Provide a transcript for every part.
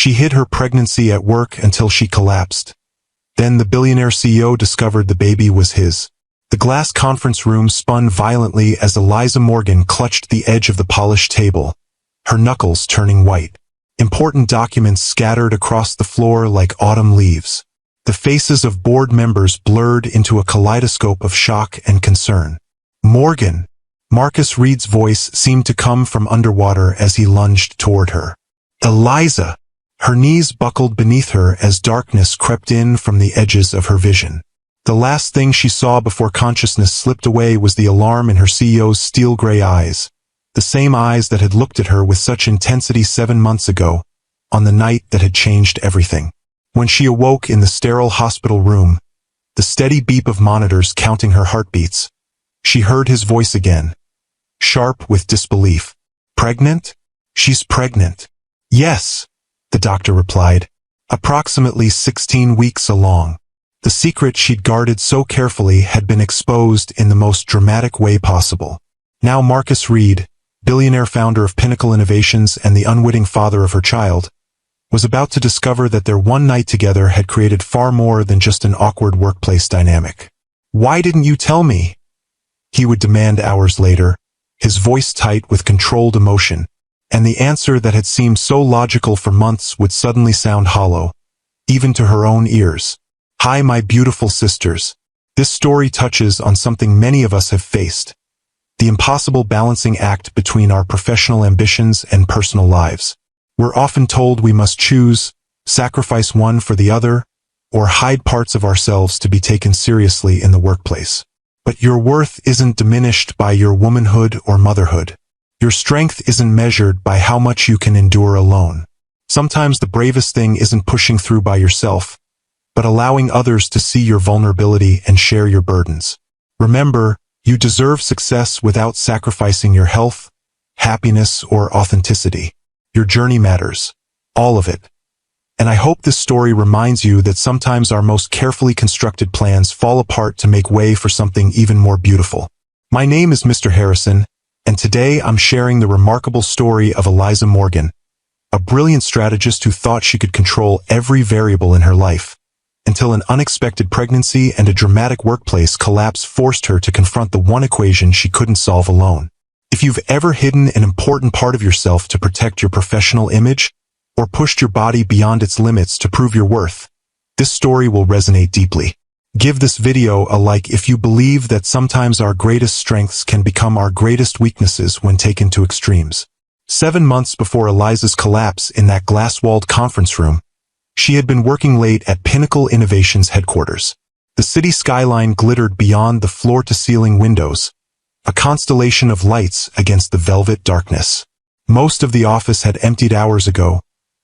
She hid her pregnancy at work until she collapsed. Then the billionaire CEO discovered the baby was his. The glass conference room spun violently as Eliza Morgan clutched the edge of the polished table, her knuckles turning white. Important documents scattered across the floor like autumn leaves. The faces of board members blurred into a kaleidoscope of shock and concern. Morgan! Marcus Reed's voice seemed to come from underwater as he lunged toward her. Eliza! Her knees buckled beneath her as darkness crept in from the edges of her vision. The last thing she saw before consciousness slipped away was the alarm in her CEO's steel-gray eyes, the same eyes that had looked at her with such intensity 7 months ago, on the night that had changed everything. When she awoke in the sterile hospital room, the steady beep of monitors counting her heartbeats, she heard his voice again, sharp with disbelief. Pregnant? She's pregnant. Yes, the doctor replied, approximately 16 weeks along. The secret she'd guarded so carefully had been exposed in the most dramatic way possible. Now Marcus Reed, billionaire founder of Pinnacle Innovations and the unwitting father of her child, was about to discover that their one night together had created far more than just an awkward workplace dynamic. Why didn't you tell me? He would demand hours later, his voice tight with controlled emotion, and the answer that had seemed so logical for months would suddenly sound hollow, even to her own ears. Hi, my beautiful sisters. This story touches on something many of us have faced, the impossible balancing act between our professional ambitions and personal lives. We're often told we must choose, sacrifice one for the other, or hide parts of ourselves to be taken seriously in the workplace. But your worth isn't diminished by your womanhood or motherhood. Your strength isn't measured by how much you can endure alone. Sometimes the bravest thing isn't pushing through by yourself, but allowing others to see your vulnerability and share your burdens. Remember, you deserve success without sacrificing your health, happiness, or authenticity. Your journey matters. All of it. And I hope this story reminds you that sometimes our most carefully constructed plans fall apart to make way for something even more beautiful. My name is Mr. Harrison, and today I'm sharing the remarkable story of Eliza Morgan, a brilliant strategist who thought she could control every variable in her life, until an unexpected pregnancy and a dramatic workplace collapse forced her to confront the one equation she couldn't solve alone. If you've ever hidden an important part of yourself to protect your professional image, or pushed your body beyond its limits to prove your worth, this story will resonate deeply. Give this video a like if you believe that sometimes our greatest strengths can become our greatest weaknesses when taken to extremes. 7 months before Eliza's collapse in that glass-walled conference room, she had been working late at Pinnacle Innovations headquarters. The city skyline glittered beyond the floor-to-ceiling windows, a constellation of lights against the velvet darkness. Most of the office had emptied hours ago,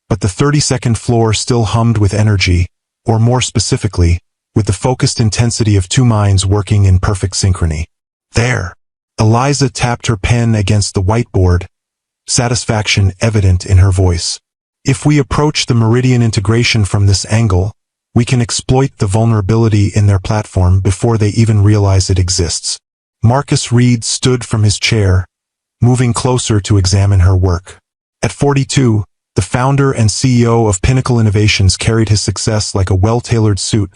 but the 32nd floor still hummed with energy, or more specifically, with the focused intensity of two minds working in perfect synchrony. There, Eliza tapped her pen against the whiteboard, satisfaction evident in her voice. If we approach the Meridian integration from this angle, we can exploit the vulnerability in their platform before they even realize it exists. Marcus Reed stood from his chair, moving closer to examine her work. At 42, the founder and CEO of Pinnacle Innovations carried his success like a well-tailored suit,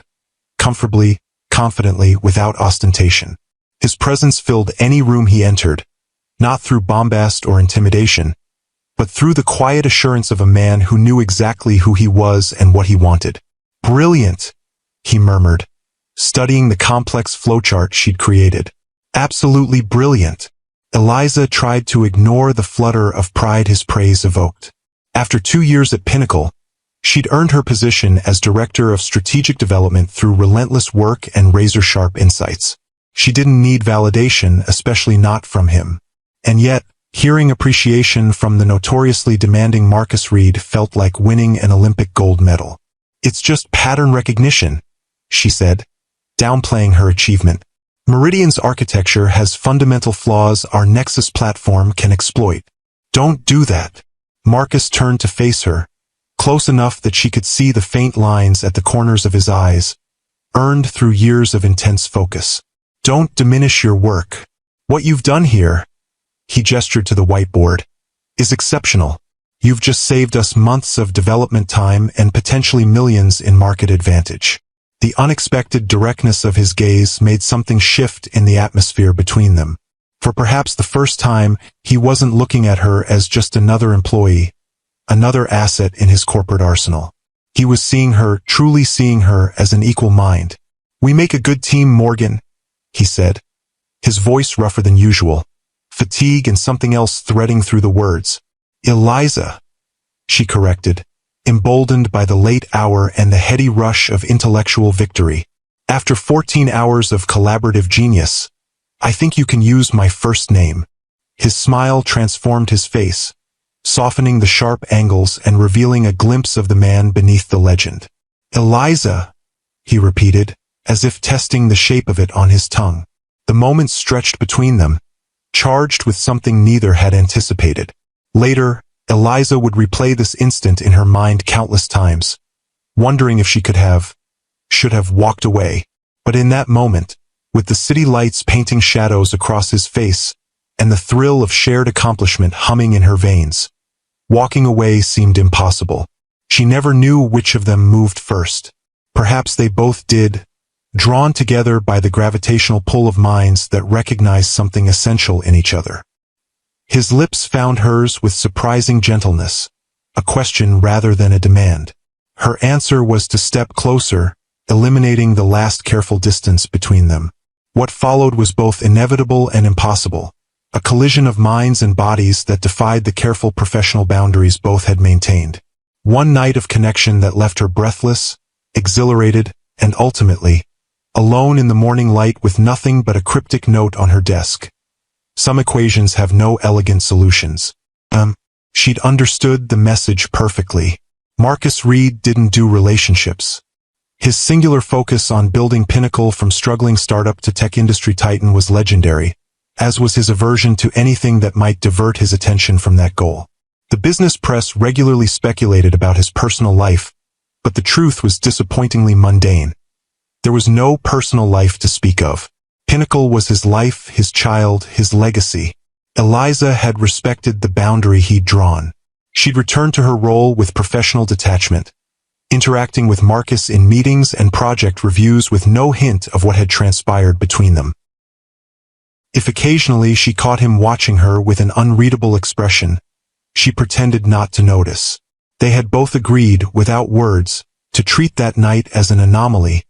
comfortably, confidently, without ostentation. His presence filled any room he entered, not through bombast or intimidation, but through the quiet assurance of a man who knew exactly who he was and what he wanted. Brilliant, he murmured, studying the complex flowchart she'd created. Absolutely brilliant. Eliza tried to ignore the flutter of pride his praise evoked. After 2 years at Pinnacle, she'd earned her position as Director of Strategic Development through relentless work and razor-sharp insights. She didn't need validation, especially not from him. And yet, hearing appreciation from the notoriously demanding Marcus Reed felt like winning an Olympic gold medal. It's just pattern recognition, she said, downplaying her achievement. Meridian's architecture has fundamental flaws our Nexus platform can exploit. Don't do that. Marcus turned to face her, close enough that she could see the faint lines at the corners of his eyes, earned through years of intense focus. Don't diminish your work. What you've done here, he gestured to the whiteboard, is exceptional. You've just saved us months of development time and potentially millions in market advantage. The unexpected directness of his gaze made something shift in the atmosphere between them. For perhaps the first time, he wasn't looking at her as just another employee, another asset in his corporate arsenal. He was seeing her, truly seeing her, as an equal mind. "We make a good team, Morgan," he said, his voice rougher than usual, fatigue and something else threading through the words. "Eliza," she corrected, emboldened by the late hour and the heady rush of intellectual victory. "After 14 hours of collaborative genius, I think you can use my first name." His smile transformed his face, softening the sharp angles and revealing a glimpse of the man beneath the legend. "Eliza," he repeated, as if testing the shape of it on his tongue. The moments stretched between them, charged with something neither had anticipated. Later, Eliza would replay this instant in her mind countless times, wondering if she should have walked away. But in that moment, with the city lights painting shadows across his face, and the thrill of shared accomplishment humming in her veins, walking away seemed impossible. She never knew which of them moved first. Perhaps they both did, drawn together by the gravitational pull of minds that recognize something essential in each other. His lips found hers with surprising gentleness, a question rather than a demand. Her answer was to step closer, eliminating the last careful distance between them. What followed was both inevitable and impossible, a collision of minds and bodies that defied the careful professional boundaries both had maintained. One night of connection that left her breathless, exhilarated, and ultimately, alone in the morning light with nothing but a cryptic note on her desk. "Some equations have no elegant solutions." She'd understood the message perfectly. Marcus Reed didn't do relationships. His singular focus on building Pinnacle from struggling startup to tech industry titan was legendary, as was his aversion to anything that might divert his attention from that goal. The business press regularly speculated about his personal life, but the truth was disappointingly mundane. There was no personal life to speak of. Pinnacle was his life, his child, his legacy. Eliza had respected the boundary he'd drawn. She'd returned to her role with professional detachment, interacting with Marcus in meetings and project reviews with no hint of what had transpired between them. If occasionally she caught him watching her with an unreadable expression, she pretended not to notice. They had both agreed, without words, to treat that night as an anomaly,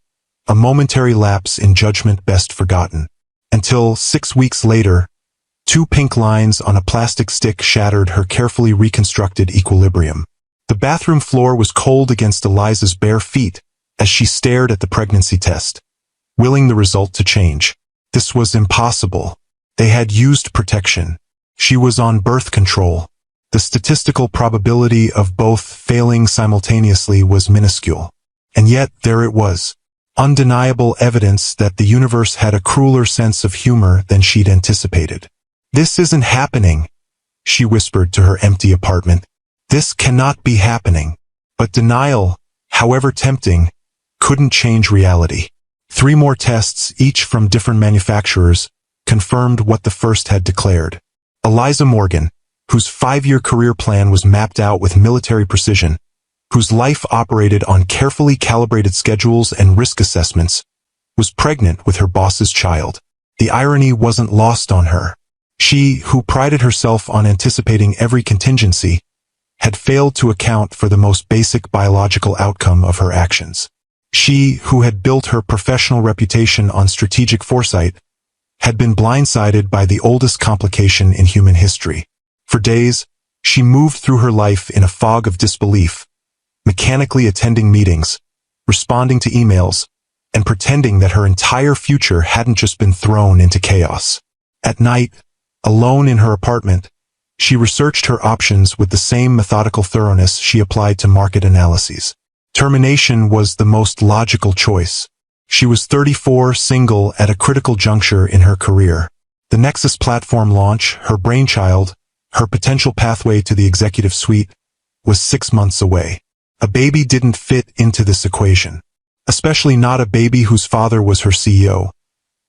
a momentary lapse in judgment best forgotten. Until 6 weeks later, 2 pink lines on a plastic stick shattered her carefully reconstructed equilibrium. The bathroom floor was cold against Eliza's bare feet as she stared at the pregnancy test, willing the result to change. This was impossible. They had used protection. She was on birth control. The statistical probability of both failing simultaneously was minuscule. And yet there it was. Undeniable evidence that the universe had a crueler sense of humor than she'd anticipated. "This isn't happening," she whispered to her empty apartment. "This cannot be happening." But denial, however tempting, couldn't change reality. 3 more tests, each from different manufacturers, confirmed what the first had declared. Eliza Morgan, whose 5-year career plan was mapped out with military precision, whose life operated on carefully calibrated schedules and risk assessments, was pregnant with her boss's child. The irony wasn't lost on her. She, who prided herself on anticipating every contingency, had failed to account for the most basic biological outcome of her actions. She, who had built her professional reputation on strategic foresight, had been blindsided by the oldest complication in human history. For days, she moved through her life in a fog of disbelief, mechanically attending meetings, responding to emails, and pretending that her entire future hadn't just been thrown into chaos. At night, alone in her apartment, she researched her options with the same methodical thoroughness she applied to market analyses. Termination was the most logical choice. She was 34, single, at a critical juncture in her career. The Nexus platform launch, her brainchild, her potential pathway to the executive suite, was 6 months away. A baby didn't fit into this equation. Especially not a baby whose father was her CEO.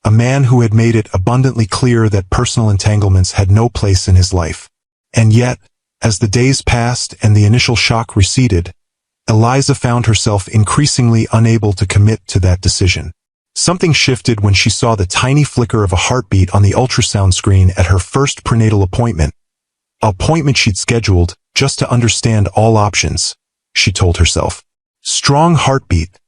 A man who had made it abundantly clear that personal entanglements had no place in his life. And yet, As the days passed and the initial shock receded, Eliza found herself increasingly unable to commit to that decision. Something shifted when she saw the tiny flicker of a heartbeat on the ultrasound screen at her first prenatal appointment. An appointment she'd scheduled just to understand all options, she told herself. Strong heartbeat.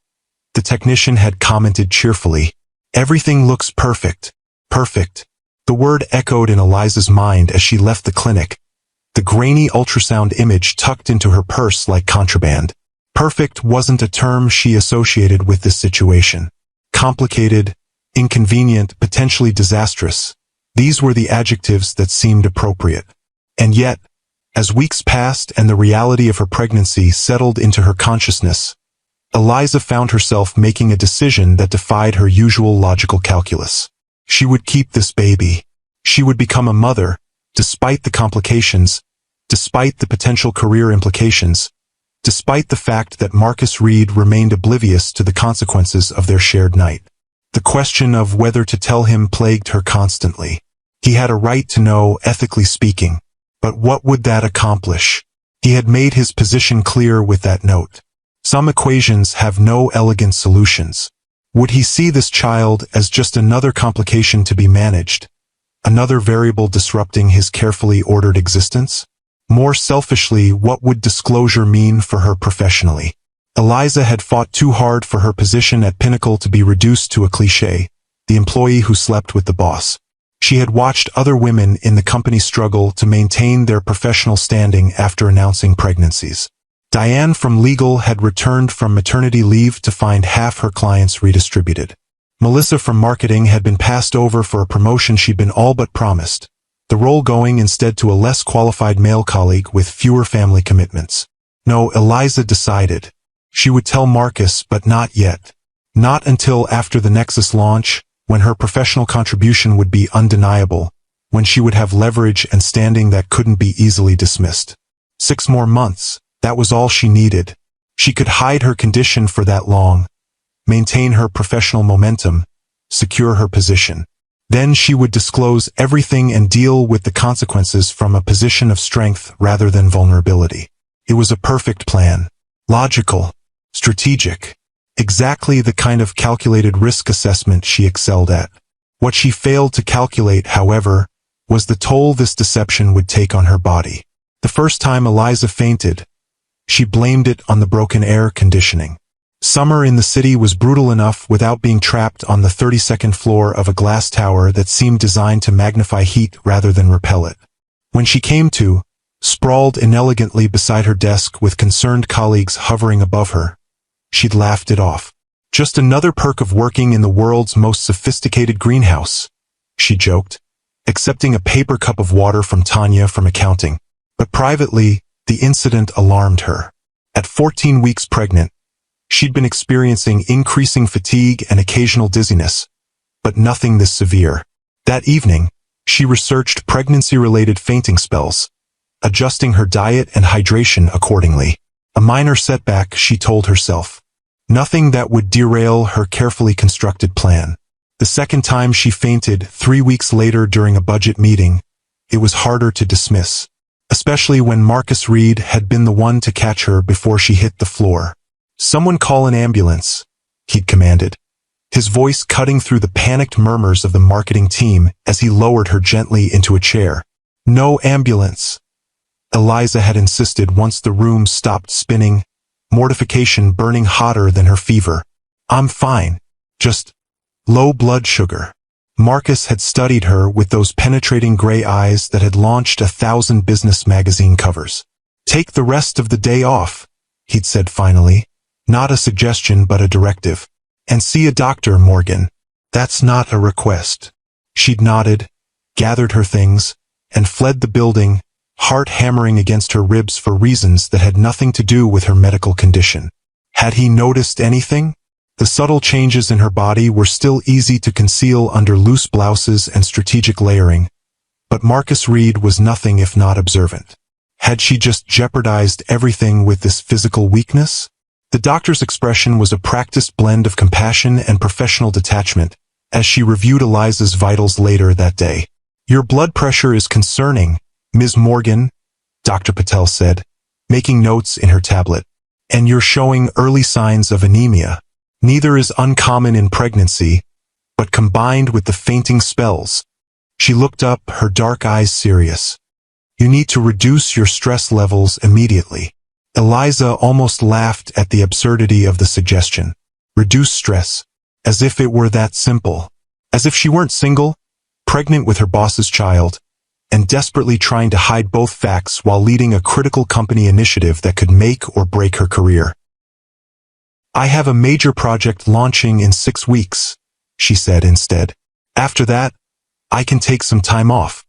The technician had commented cheerfully. Everything looks perfect. Perfect. The word echoed in Eliza's mind as she left the clinic, the grainy ultrasound image tucked into her purse like contraband. Perfect wasn't a term she associated with this situation. Complicated, inconvenient, potentially disastrous. These were the adjectives that seemed appropriate. And yet, as weeks passed and the reality of her pregnancy settled into her consciousness, Eliza found herself making a decision that defied her usual logical calculus. She would keep this baby. She would become a mother, despite the complications, despite the potential career implications, despite the fact that Marcus Reed remained oblivious to the consequences of their shared night. The question of whether to tell him plagued her constantly. He had a right to know, ethically speaking. But what would that accomplish? He had made his position clear with that note. Some equations have no elegant solutions. Would he see this child as just another complication to be managed? Another variable disrupting his carefully ordered existence? More selfishly, what would disclosure mean for her professionally? Eliza had fought too hard for her position at Pinnacle to be reduced to a cliché, the employee who slept with the boss. She had watched other women in the company struggle to maintain their professional standing after announcing pregnancies. Diane from legal had returned from maternity leave to find half her clients redistributed. Melissa from marketing had been passed over for a promotion she'd been all but promised, the role going instead to a less qualified male colleague with fewer family commitments. No, Eliza decided. She would tell Marcus, but not yet. Not until after the Nexus launch, when her professional contribution would be undeniable, when she would have leverage and standing that couldn't be easily dismissed. 6 more months, that was all she needed. She could hide her condition for that long, maintain her professional momentum, secure her position. Then she would disclose everything and deal with the consequences from a position of strength rather than vulnerability. It was a perfect plan. Logical. Strategic. Exactly the kind of calculated risk assessment she excelled at. What she failed to calculate, however, was the toll this deception would take on her body. The first time Eliza fainted, she blamed it on the broken air conditioning. Summer in the city was brutal enough without being trapped on the 32nd floor of a glass tower that seemed designed to magnify heat rather than repel it. When she came to, sprawled inelegantly beside her desk with concerned colleagues hovering above her, she'd laughed it off. Just another perk of working in the world's most sophisticated greenhouse, she joked, accepting a paper cup of water from Tanya from accounting. But privately, the incident alarmed her. At 14 weeks pregnant, she'd been experiencing increasing fatigue and occasional dizziness, but nothing this severe. That evening, she researched pregnancy-related fainting spells, adjusting her diet and hydration accordingly. A minor setback, she told herself. Nothing that would derail her carefully constructed plan. The second time she fainted 3 weeks later during a budget meeting, it was harder to dismiss, especially when Marcus Reed had been the one to catch her before she hit the floor. "Someone call an ambulance," he'd commanded, his voice cutting through the panicked murmurs of the marketing team as he lowered her gently into a chair. "No ambulance," Eliza had insisted once the room stopped spinning, mortification burning hotter than her fever. "I'm fine. Just low blood sugar." Marcus had studied her with those penetrating gray eyes that had launched 1,000 business magazine covers. "Take the rest of the day off," he'd said finally. Not a suggestion but a directive. "And see a doctor, Morgan." "That's not a request." She'd nodded, gathered her things, and fled the building, heart hammering against her ribs for reasons that had nothing to do with her medical condition. Had he noticed anything? The subtle changes in her body were still easy to conceal under loose blouses and strategic layering, but Marcus Reed was nothing if not observant. Had she just jeopardized everything with this physical weakness? The doctor's expression was a practiced blend of compassion and professional detachment, as she reviewed Eliza's vitals later that day. "Your blood pressure is concerning, Ms. Morgan," Dr. Patel said, making notes in her tablet. And you're showing early signs of anemia. Neither is uncommon in pregnancy, but combined with the fainting spells. She looked up, her dark eyes serious. You need to reduce your stress levels immediately. Eliza almost laughed at the absurdity of the suggestion. Reduce stress. As if it were that simple. As if she weren't single, pregnant with her boss's child, and desperately trying to hide both facts while leading a critical company initiative that could make or break her career. I have a major project launching in 6 weeks, she said instead. After that, I can take some time off.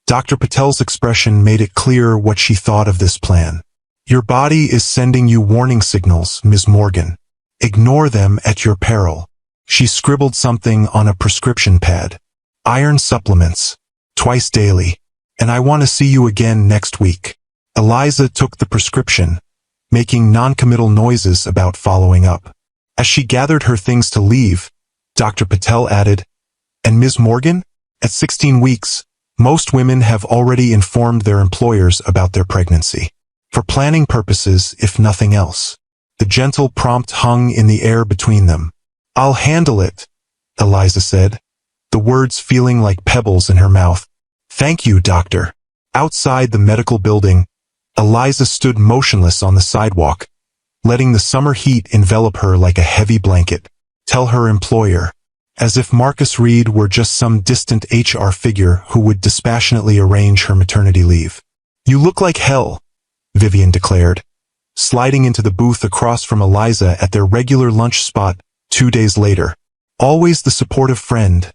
Dr. Patel's expression made it clear what she thought of this plan. Your body is sending you warning signals, Ms. Morgan. Ignore them at your peril. She scribbled something on a prescription pad. Iron supplements. Twice daily. And I want to see you again next week. Eliza took the prescription, making non-committal noises about following up. As she gathered her things to leave, Dr. Patel added, And Ms. Morgan? At 16 weeks, most women have already informed their employers about their pregnancy. For planning purposes, if nothing else. The gentle prompt hung in the air between them. I'll handle it, Eliza said, the words feeling like pebbles in her mouth. Thank you, doctor. Outside the medical building, Eliza stood motionless on the sidewalk, letting the summer heat envelop her like a heavy blanket. Tell her employer. As if Marcus Reed were just some distant HR figure who would dispassionately arrange her maternity leave. You look like hell, Vivian declared, sliding into the booth across from Eliza at their regular lunch spot 2 days later. Always the supportive friend,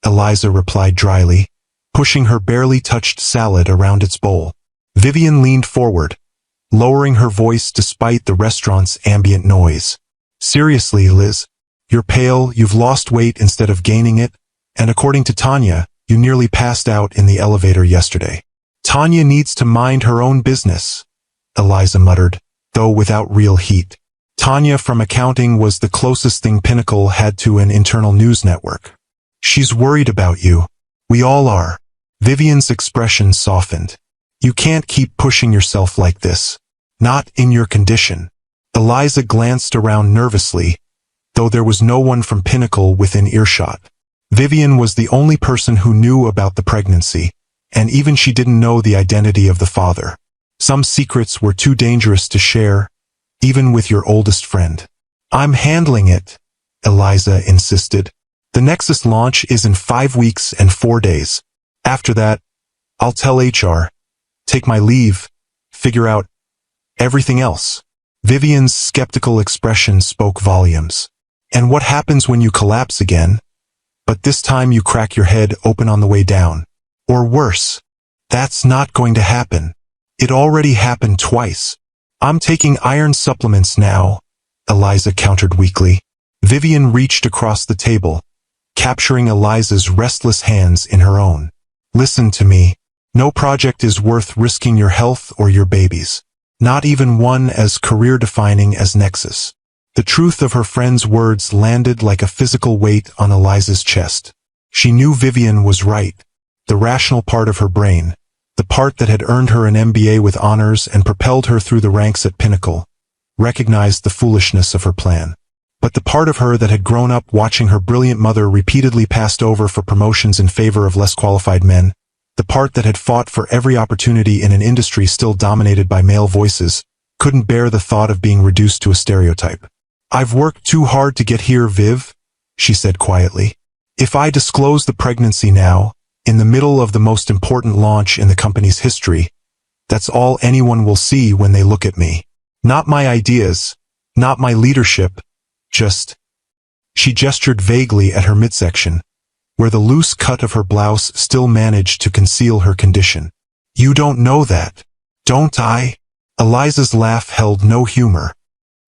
Eliza replied dryly, pushing her barely touched salad around its bowl. Vivian leaned forward, lowering her voice despite the restaurant's ambient noise. Seriously, Liz, you're pale, you've lost weight instead of gaining it, and according to Tanya, you nearly passed out in the elevator yesterday. Tanya needs to mind her own business, Eliza muttered, though without real heat. Tanya from accounting was the closest thing Pinnacle had to an internal news network. She's worried about you. We all are. Vivian's expression softened. You can't keep pushing yourself like this. Not in your condition. Eliza glanced around nervously, though there was no one from Pinnacle within earshot. Vivian was the only person who knew about the pregnancy, and even she didn't know the identity of the father. Some secrets were too dangerous to share, even with your oldest friend. I'm handling it, Eliza insisted. The Nexus launch is in 5 weeks and 4 days. After that, I'll tell HR, take my leave, figure out everything else. Vivian's skeptical expression spoke volumes. And what happens when you collapse again? But this time you crack your head open on the way down. Or worse. That's not going to happen. It already happened twice. I'm taking iron supplements now, Eliza countered weakly. Vivian reached across the table, capturing Eliza's restless hands in her own. Listen to me. No project is worth risking your health or your baby's. Not even one as career-defining as Nexus. The truth of her friend's words landed like a physical weight on Eliza's chest. She knew Vivian was right. The rational part of her brain, the part that had earned her an MBA with honors and propelled her through the ranks at Pinnacle, recognized the foolishness of her plan. But the part of her that had grown up watching her brilliant mother repeatedly passed over for promotions in favor of less qualified men, the part that had fought for every opportunity in an industry still dominated by male voices, couldn't bear the thought of being reduced to a stereotype. I've worked too hard to get here, Viv, she said quietly. If I disclose the pregnancy now, in the middle of the most important launch in the company's history, that's all anyone will see when they look at me. Not my ideas, not my leadership, just... She gestured vaguely at her midsection, where the loose cut of her blouse still managed to conceal her condition. You don't know that, don't I? Eliza's laugh held no humor.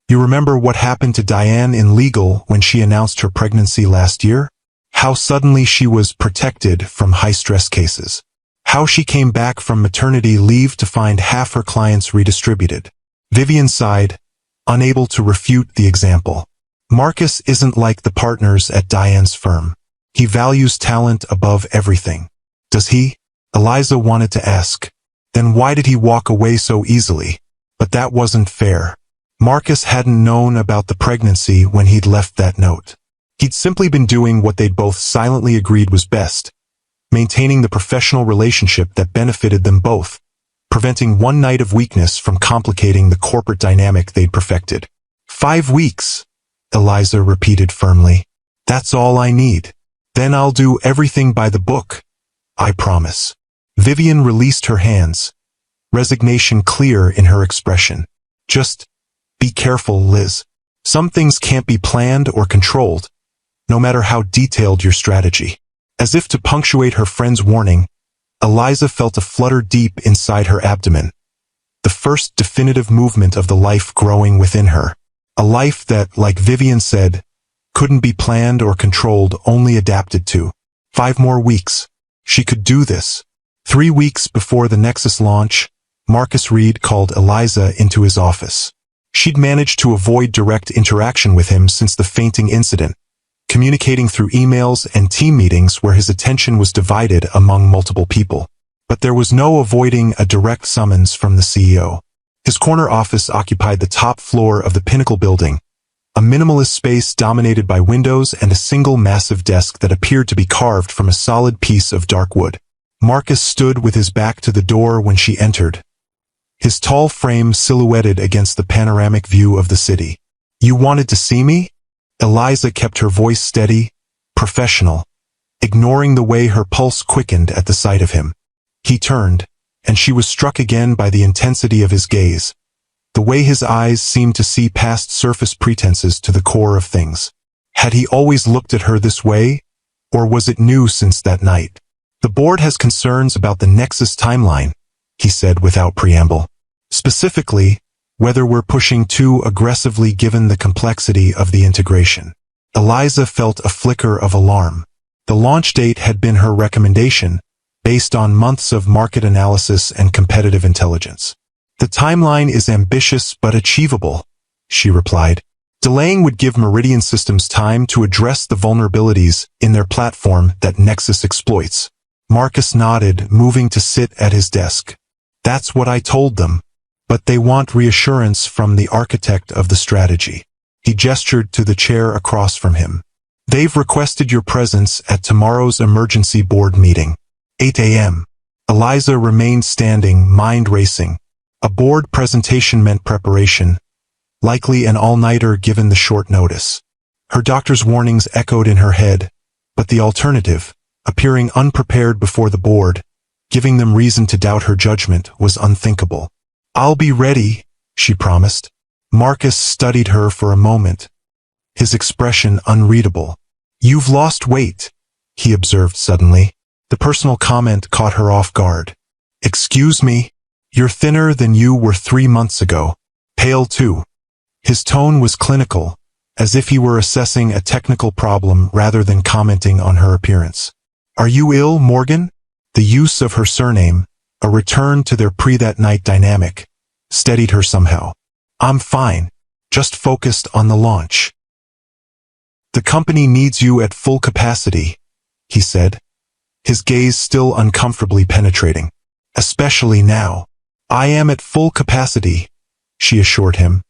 You remember what happened to Diane in legal when she announced her pregnancy last year? How suddenly she was protected from high-stress cases. How she came back from maternity leave to find half her clients redistributed. Vivian sighed, unable to refute the example. Marcus isn't like the partners at Diane's firm. He values talent above everything. Does he? Eliza wanted to ask, Then why did he walk away so easily? But that wasn't fair. Marcus hadn't known about the pregnancy when he'd left that note. He'd simply been doing what they'd both silently agreed was best, maintaining the professional relationship that benefited them both, preventing one night of weakness from complicating the corporate dynamic they'd perfected. 5 weeks, Eliza repeated firmly. That's all I need. Then I'll do everything by the book. I promise. Vivian released her hands, resignation clear in her expression. Just be careful, Liz. Some things can't be planned or controlled, no matter how detailed your strategy. As if to punctuate her friend's warning, Eliza felt a flutter deep inside her abdomen, the first definitive movement of the life growing within her. A life that, like Vivian said, couldn't be planned or controlled, only adapted to. 5 more weeks. She could do this. 3 weeks before the Nexus launch, Marcus Reed called Eliza into his office. She'd managed to avoid direct interaction with him since the fainting incident, communicating through emails and team meetings where his attention was divided among multiple people. But there was no avoiding a direct summons from the CEO. His corner office occupied the top floor of the Pinnacle building, a minimalist space dominated by windows and a single massive desk that appeared to be carved from a solid piece of dark wood. Marcus stood with his back to the door when she entered, his tall frame silhouetted against the panoramic view of the city. You wanted to see me? Eliza kept her voice steady, professional, ignoring the way her pulse quickened at the sight of him. He turned, and she was struck again by the intensity of his gaze, the way his eyes seemed to see past surface pretenses to the core of things. Had he always looked at her this way, or was it new since that night? The board has concerns about the Nexus timeline, he said without preamble. Specifically, whether we're pushing too aggressively given the complexity of the integration. Eliza felt a flicker of alarm. The launch date had been her recommendation, based on months of market analysis and competitive intelligence. The timeline is ambitious but achievable, she replied. Delaying would give Meridian Systems time to address the vulnerabilities in their platform that Nexus exploits. Marcus nodded, moving to sit at his desk. That's what I told them. But they want reassurance from the architect of the strategy. He gestured to the chair across from him. They've requested your presence at tomorrow's emergency board meeting. 8 a.m. Eliza remained standing, mind racing. A board presentation meant preparation, likely an all-nighter given the short notice. Her doctor's warnings echoed in her head, but the alternative, appearing unprepared before the board, giving them reason to doubt her judgment, was unthinkable. I'll be ready, she promised. Marcus studied her for a moment, his expression unreadable. You've lost weight, he observed suddenly. The personal comment caught her off guard. Excuse me? You're thinner than you were 3 months ago. Pale too. His tone was clinical, as if he were assessing a technical problem rather than commenting on her appearance. Are you ill, Morgan? The use of her surname, a return to their pre-that-night dynamic, steadied her somehow. I'm fine, just focused on the launch. The company needs you at full capacity, he said, his gaze still uncomfortably penetrating. Especially now. I am at full capacity, she assured him,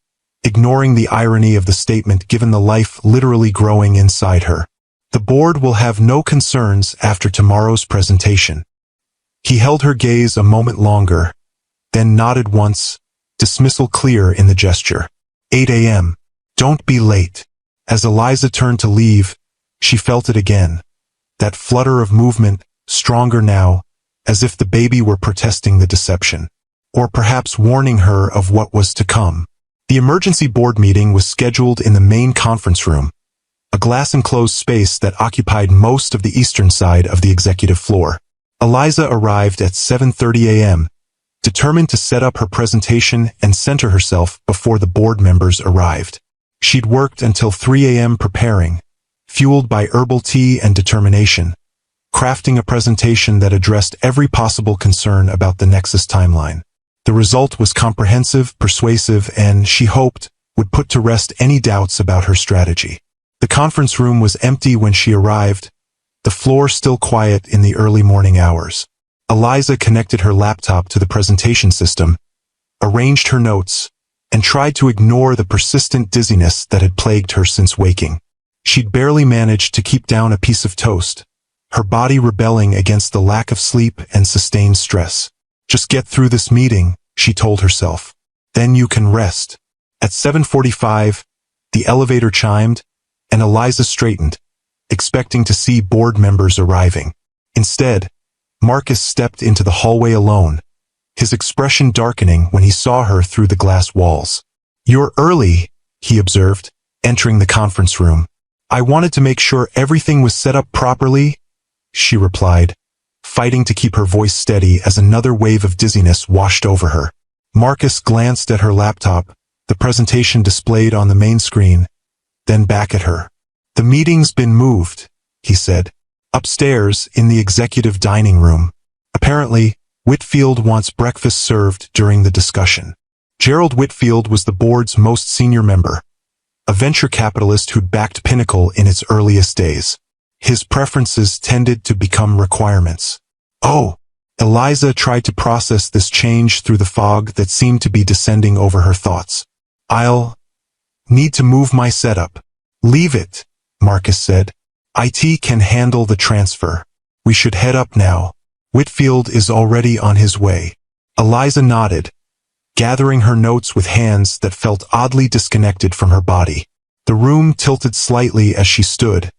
ignoring the irony of the statement given the life literally growing inside her. The board will have no concerns after tomorrow's presentation. He held her gaze a moment longer, then nodded once, dismissal clear in the gesture. 8 a.m. Don't be late. As Eliza turned to leave, she felt it again. That flutter of movement, stronger now, as if the baby were protesting the deception, or perhaps warning her of what was to come. The emergency board meeting was scheduled in the main conference room, a glass-enclosed space that occupied most of the eastern side of the executive floor. Eliza arrived at 7:30 a.m., determined to set up her presentation and center herself before the board members arrived. She'd worked until 3 a.m. preparing, fueled by herbal tea and determination, crafting a presentation that addressed every possible concern about the Nexus timeline. The result was comprehensive, persuasive, and, she hoped, would put to rest any doubts about her strategy. The conference room was empty when she arrived, the floor still quiet in the early morning hours. Eliza connected her laptop to the presentation system, arranged her notes, and tried to ignore the persistent dizziness that had plagued her since waking. She'd barely managed to keep down a piece of toast, her body rebelling against the lack of sleep and sustained stress. Just get through this meeting, she told herself. Then you can rest. At 7:45, the elevator chimed, and Eliza straightened, expecting to see board members arriving. Instead, Marcus stepped into the hallway alone, his expression darkening when he saw her through the glass walls. "You're early," he observed, entering the conference room. "I wanted to make sure everything was set up properly," she replied, fighting to keep her voice steady as another wave of dizziness washed over her. Marcus glanced at her laptop, the presentation displayed on the main screen, then back at her. "The meeting's been moved," he said, "upstairs in the executive dining room. Apparently, Whitfield wants breakfast served during the discussion." Gerald Whitfield was the board's most senior member, a venture capitalist who'd backed Pinnacle in its earliest days. His preferences tended to become requirements. "Oh," Eliza tried to process this change through the fog that seemed to be descending over her thoughts. "I'll need to move my setup." "Leave it," Marcus said. "IT can handle the transfer. We should head up now. Whitfield is already on his way." Eliza nodded, gathering her notes with hands that felt oddly disconnected from her body. The room tilted slightly as she stood,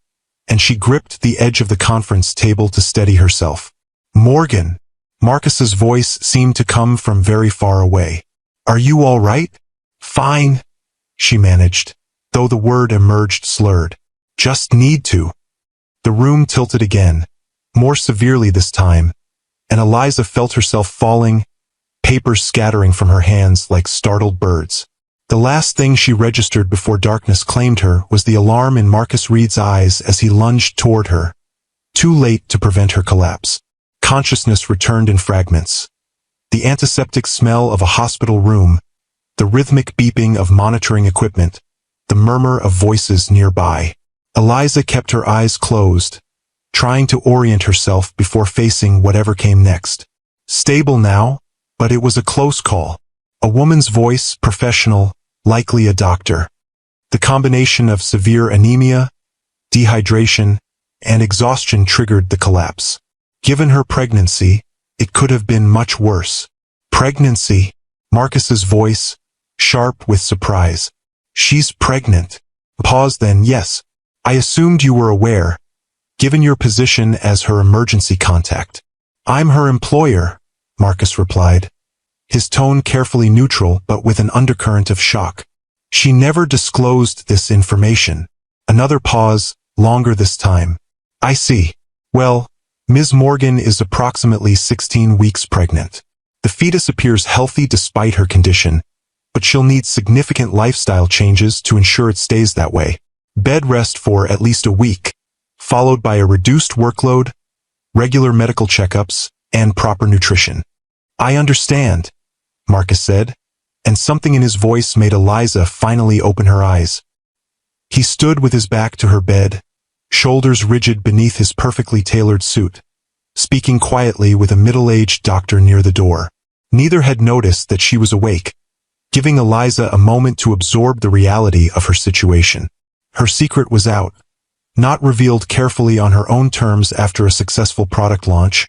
and she gripped the edge of the conference table to steady herself. "Morgan," Marcus's voice seemed to come from very far away. "Are you all right?" "Fine," she managed, though the word emerged slurred. "Just need to." The room tilted again, more severely this time, and Eliza felt herself falling, papers scattering from her hands like startled birds. The last thing she registered before darkness claimed her was the alarm in Marcus Reed's eyes as he lunged toward her, too late to prevent her collapse. Consciousness returned in fragments. The antiseptic smell of a hospital room, the rhythmic beeping of monitoring equipment, the murmur of voices nearby. Eliza kept her eyes closed, trying to orient herself before facing whatever came next. Stable now, but it was a close call. A woman's voice, professional, likely a doctor. The combination of severe anemia, dehydration, and exhaustion triggered the collapse. Given her pregnancy, it could have been much worse. "Pregnancy?" Marcus's voice, sharp with surprise. "She's pregnant." Pause then. "Yes. I assumed you were aware, given your position as her emergency contact." "I'm her employer," Marcus replied, his tone carefully neutral but with an undercurrent of shock. "She never disclosed this information." Another pause, longer this time. "I see. Well, Ms. Morgan is approximately 16 weeks pregnant. The fetus appears healthy despite her condition, but she'll need significant lifestyle changes to ensure it stays that way. Bed rest for at least a week, followed by a reduced workload, regular medical checkups, and proper nutrition." "I understand," Marcus said, and something in his voice made Eliza finally open her eyes. He stood with his back to her bed, shoulders rigid beneath his perfectly tailored suit, speaking quietly with a middle-aged doctor near the door. Neither had noticed that she was awake, giving Eliza a moment to absorb the reality of her situation. Her secret was out, not revealed carefully on her own terms after a successful product launch,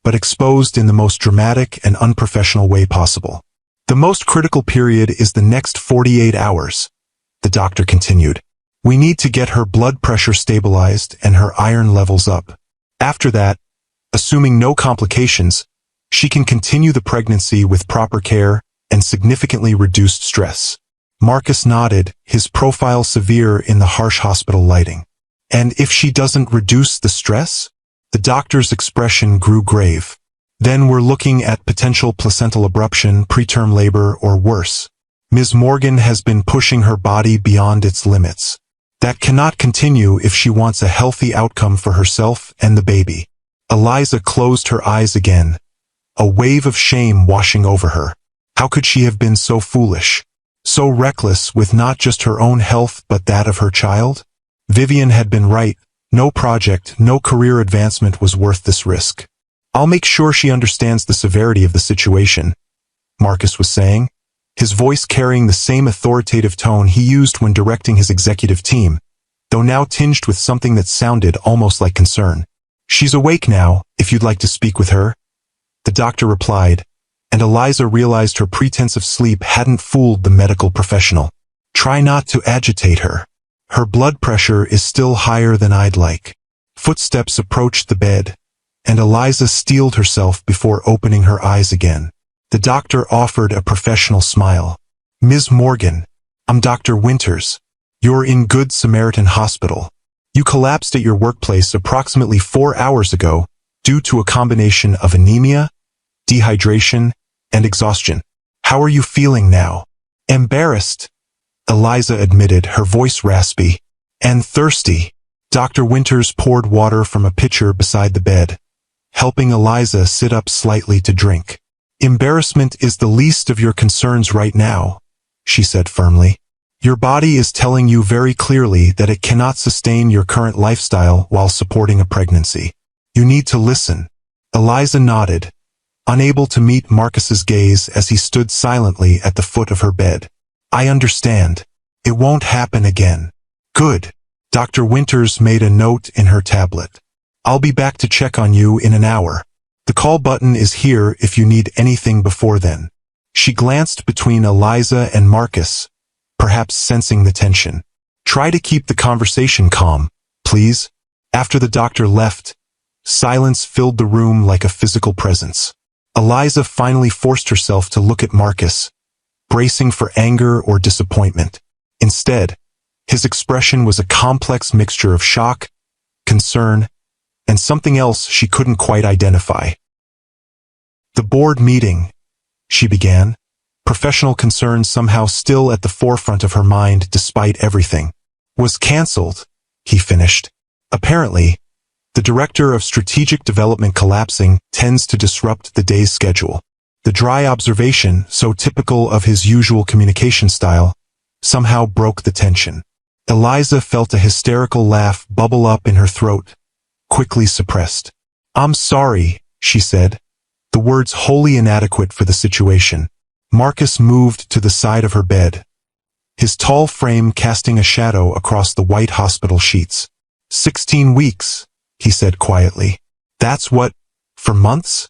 but exposed in the most dramatic and unprofessional way possible. "The most critical period is the next 48 hours, the doctor continued. "We need to get her blood pressure stabilized and her iron levels up. After that, assuming no complications, she can continue the pregnancy with proper care and significantly reduced stress." Marcus nodded, his profile severe in the harsh hospital lighting. "And if she doesn't reduce the stress?" The doctor's expression grew grave. "Then we're looking at potential placental abruption, preterm labor, or worse. Ms. Morgan has been pushing her body beyond its limits. That cannot continue if she wants a healthy outcome for herself and the baby." Eliza closed her eyes again, a wave of shame washing over her. How could she have been so foolish? So reckless with not just her own health but that of her child? Vivian had been right. No project, no career advancement was worth this risk. I'll make sure she understands the severity of the situation, Marcus was saying, his voice carrying the same authoritative tone he used when directing his executive team, though now tinged with something that sounded almost like concern. She's awake now, if you'd like to speak with her, the doctor replied, and Eliza realized her pretense of sleep hadn't fooled the medical professional. Try not to agitate her. Her blood pressure is still higher than I'd like. Footsteps approached the bed, and Eliza steeled herself before opening her eyes again. The doctor offered a professional smile. Ms. Morgan, I'm Dr. Winters. You're in Good Samaritan Hospital. You collapsed at your workplace approximately 4 hours ago due to a combination of anemia, dehydration, and exhaustion. How are you feeling now? Embarrassed, Eliza admitted, her voice raspy. And thirsty. Dr. Winters poured water from a pitcher beside the bed, helping Eliza sit up slightly to drink. Embarrassment is the least of your concerns right now, she said firmly. Your body is telling you very clearly that it cannot sustain your current lifestyle while supporting a pregnancy. You need to listen. Eliza nodded, unable to meet Marcus's gaze as he stood silently at the foot of her bed. I understand. It won't happen again. Good. Dr. Winters made a note in her tablet. I'll be back to check on you in an hour. The call button is here if you need anything before then. She glanced between Eliza and Marcus, perhaps sensing the tension. Try to keep the conversation calm, please. After the doctor left, silence filled the room like a physical presence. Eliza finally forced herself to look at Marcus, bracing for anger or disappointment. Instead, his expression was a complex mixture of shock, concern, and something else she couldn't quite identify. The board meeting, she began, professional concerns somehow still at the forefront of her mind despite everything, was cancelled, he finished. Apparently, the director of strategic development collapsing tends to disrupt the day's schedule. The dry observation, so typical of his usual communication style, somehow broke the tension. Eliza felt a hysterical laugh bubble up in her throat, quickly suppressed. I'm sorry, she said, the words wholly inadequate for the situation. Marcus moved to the side of her bed, his tall frame casting a shadow across the white hospital sheets. 16 weeks, he said quietly. That's what, for months?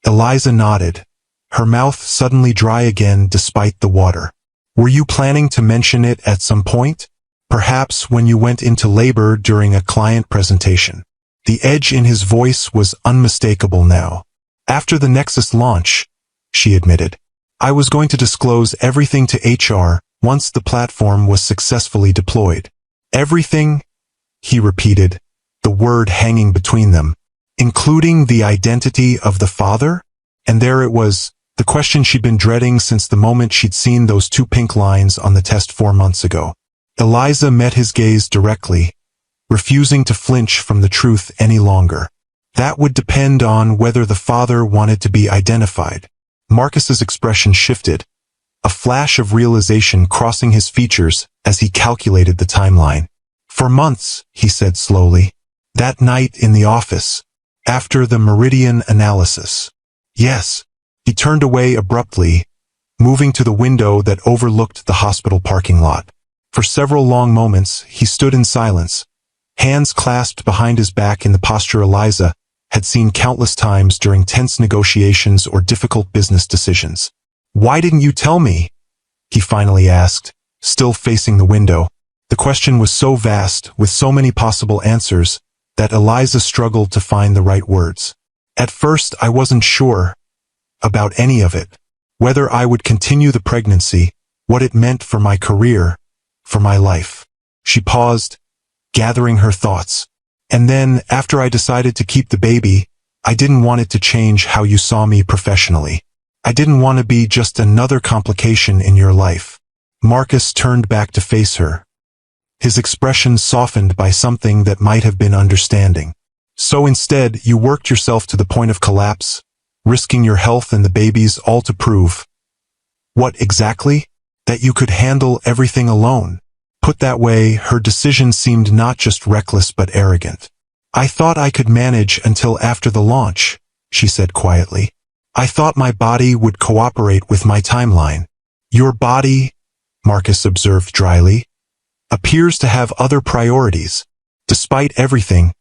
Eliza nodded, her mouth suddenly dry again despite the water. Were you planning to mention it at some point? Perhaps when you went into labor during a client presentation. The edge in his voice was unmistakable now. After the Nexus launch, she admitted, I was going to disclose everything to HR once the platform was successfully deployed. Everything? He repeated, the word hanging between them. Including the identity of the father? And there it was, the question she'd been dreading since the moment she'd seen those 2 pink lines on the test 4 months ago. Eliza met his gaze directly, refusing to flinch from the truth any longer. That would depend on whether the father wanted to be identified. Marcus's expression shifted, a flash of realization crossing his features as he calculated the timeline. For months, he said slowly. That night in the office, after the meridian analysis. Yes. He turned away abruptly, moving to the window that overlooked the hospital parking lot. For several long moments, he stood in silence, hands clasped behind his back in the posture Eliza had seen countless times during tense negotiations or difficult business decisions. Why didn't you tell me? He finally asked, still facing the window. The question was so vast, with so many possible answers, that Eliza struggled to find the right words. At first, I wasn't sure about any of it. Whether I would continue the pregnancy, what it meant for my career, for my life. She paused, gathering her thoughts. And then, after I decided to keep the baby, I didn't want it to change how you saw me professionally. I didn't want to be just another complication in your life. Marcus turned back to face her, his expression softened by something that might have been understanding. So instead, you worked yourself to the point of collapse, risking your health and the baby's all to prove. What exactly? That you could handle everything alone. Put that way, her decision seemed not just reckless but arrogant. I thought I could manage until after the launch, she said quietly. I thought my body would cooperate with my timeline. Your body, Marcus observed dryly, appears to have other priorities. Despite everything,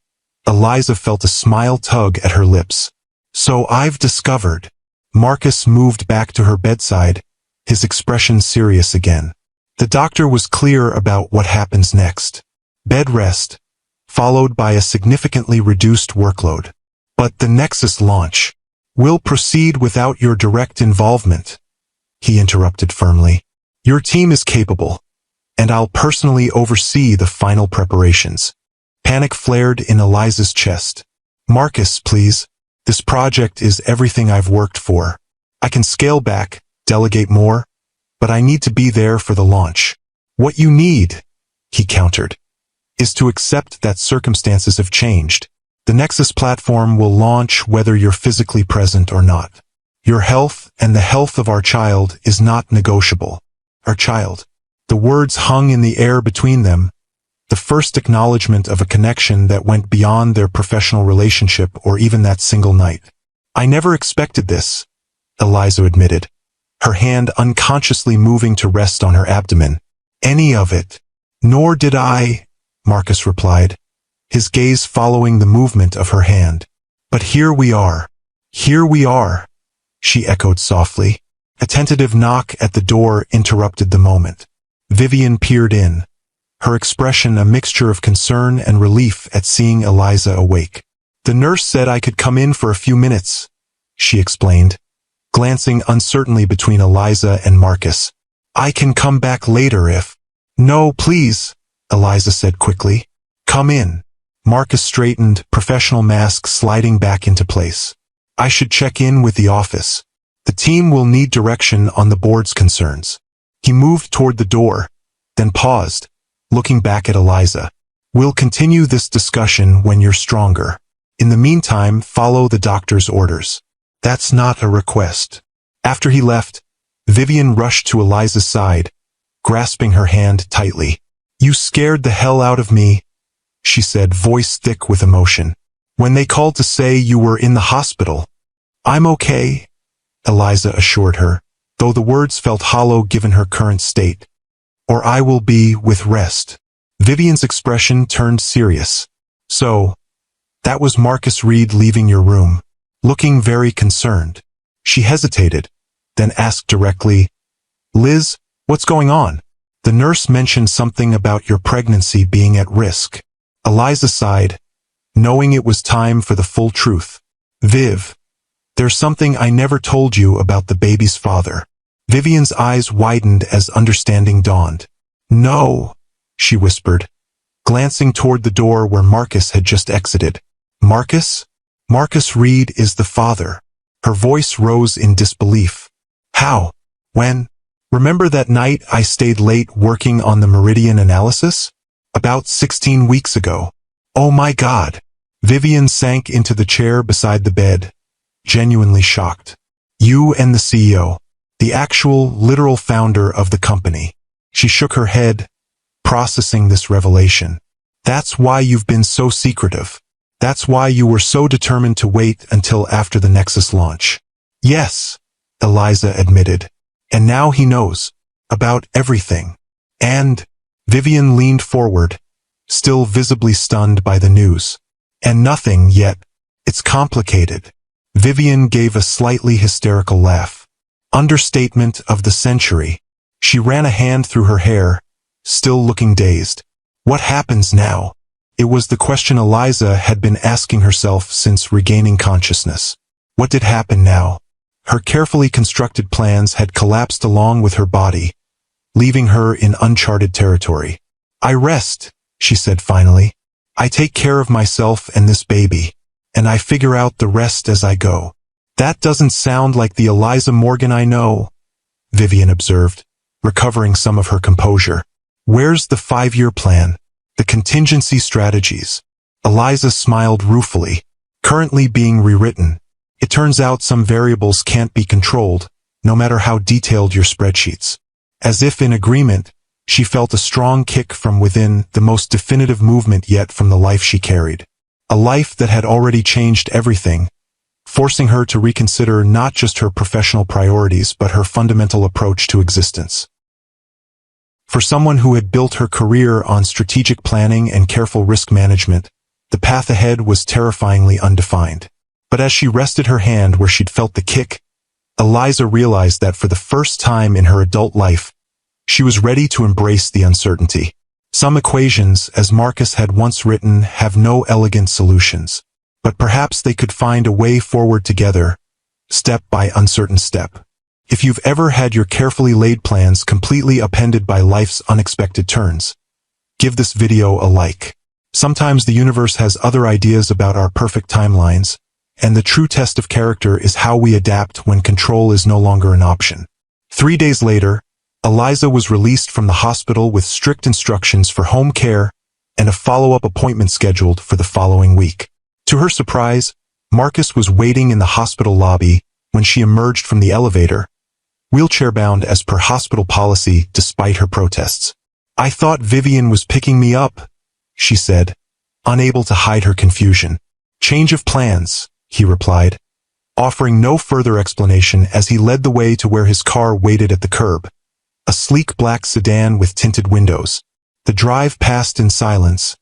Eliza felt a smile tug at her lips. So I've discovered. Marcus moved back to her bedside, his expression serious again. The doctor was clear about what happens next. Bed rest, followed by a significantly reduced workload. But the Nexus launch will proceed without your direct involvement, he interrupted firmly. Your team is capable, and I'll personally oversee the final preparations. Panic flared in Eliza's chest. Marcus, please. This project is everything I've worked for. I can scale back, delegate more, but I need to be there for the launch. What you need, he countered, is to accept that circumstances have changed. The Nexus platform will launch whether you're physically present or not. Your health and the health of our child is not negotiable. Our child. The words hung in the air between them, the first acknowledgement of a connection that went beyond their professional relationship or even that single night. I never expected this, Eliza admitted, her hand unconsciously moving to rest on her abdomen. Any of it. Nor did I, Marcus replied, his gaze following the movement of her hand. But here we are. Here we are, she echoed softly. A tentative knock at the door interrupted the moment. Vivian peered in, her expression a mixture of concern and relief at seeing Eliza awake. The nurse said I could come in for a few minutes, she explained, glancing uncertainly between Eliza and Marcus. I can come back later if... No, please, Eliza said quickly. Come in. Marcus straightened, professional mask sliding back into place. I should check in with the office. The team will need direction on the board's concerns. He moved toward the door, then paused, looking back at Eliza. We'll continue this discussion when you're stronger. In the meantime, follow the doctor's orders. That's not a request. After he left, Vivian rushed to Eliza's side, grasping her hand tightly. You scared the hell out of me, she said, voice thick with emotion. When they called to say you were in the hospital. I'm okay, Eliza assured her, though the words felt hollow given her current state. Or I will be with rest. Vivian's expression turned serious. So, that was Marcus Reed leaving your room, looking very concerned. She hesitated, then asked directly, Liz, what's going on? The nurse mentioned something about your pregnancy being at risk. Eliza sighed, knowing it was time for the full truth. Viv, there's something I never told you about the baby's father. Vivian's eyes widened as understanding dawned. No, she whispered, glancing toward the door where Marcus had just exited. Marcus? Marcus Reed is the father. Her voice rose in disbelief. How? When? Remember that night I stayed late working on the meridian analysis? About 16 weeks ago. Oh my God. Vivian sank into the chair beside the bed, genuinely shocked. You and the CEO. The actual, literal founder of the company. She shook her head, processing this revelation. That's why you've been so secretive. That's why you were so determined to wait until after the Nexus launch. Yes, Eliza admitted. And now he knows. About everything. And... Vivian leaned forward, still visibly stunned by the news. And nothing yet. It's complicated. Vivian gave a slightly hysterical laugh. Understatement of the century. She ran a hand through her hair, still looking dazed. What happens now? It was the question Eliza had been asking herself since regaining consciousness. What did happen now? Her carefully constructed plans had collapsed along with her body, leaving her in uncharted territory. I rest, she said finally. I take care of myself and this baby, and I figure out the rest as I go. That doesn't sound like the Eliza Morgan I know, Vivian observed, recovering some of her composure. Where's the 5-year plan? The contingency strategies? Eliza smiled ruefully. Currently being rewritten. It turns out some variables can't be controlled, no matter how detailed your spreadsheets. As if in agreement, she felt a strong kick from within, the most definitive movement yet from the life she carried. A life that had already changed everything, forcing her to reconsider not just her professional priorities but her fundamental approach to existence. For someone who had built her career on strategic planning and careful risk management, the path ahead was terrifyingly undefined. But as she rested her hand where she'd felt the kick, Eliza realized that for the first time in her adult life, she was ready to embrace the uncertainty. Some equations, as Marcus had once written, have no elegant solutions. But perhaps they could find a way forward together, step by uncertain step. If you've ever had your carefully laid plans completely upended by life's unexpected turns, give this video a like. Sometimes the universe has other ideas about our perfect timelines, and the true test of character is how we adapt when control is no longer an option. 3 days later, Eliza was released from the hospital with strict instructions for home care and a follow-up appointment scheduled for the following week. To her surprise, Marcus was waiting in the hospital lobby when she emerged from the elevator, wheelchair-bound as per hospital policy despite her protests. "I thought Vivian was picking me up," she said, unable to hide her confusion. "Change of plans," he replied, offering no further explanation as he led the way to where his car waited at the curb, a sleek black sedan with tinted windows. The drive passed in silence,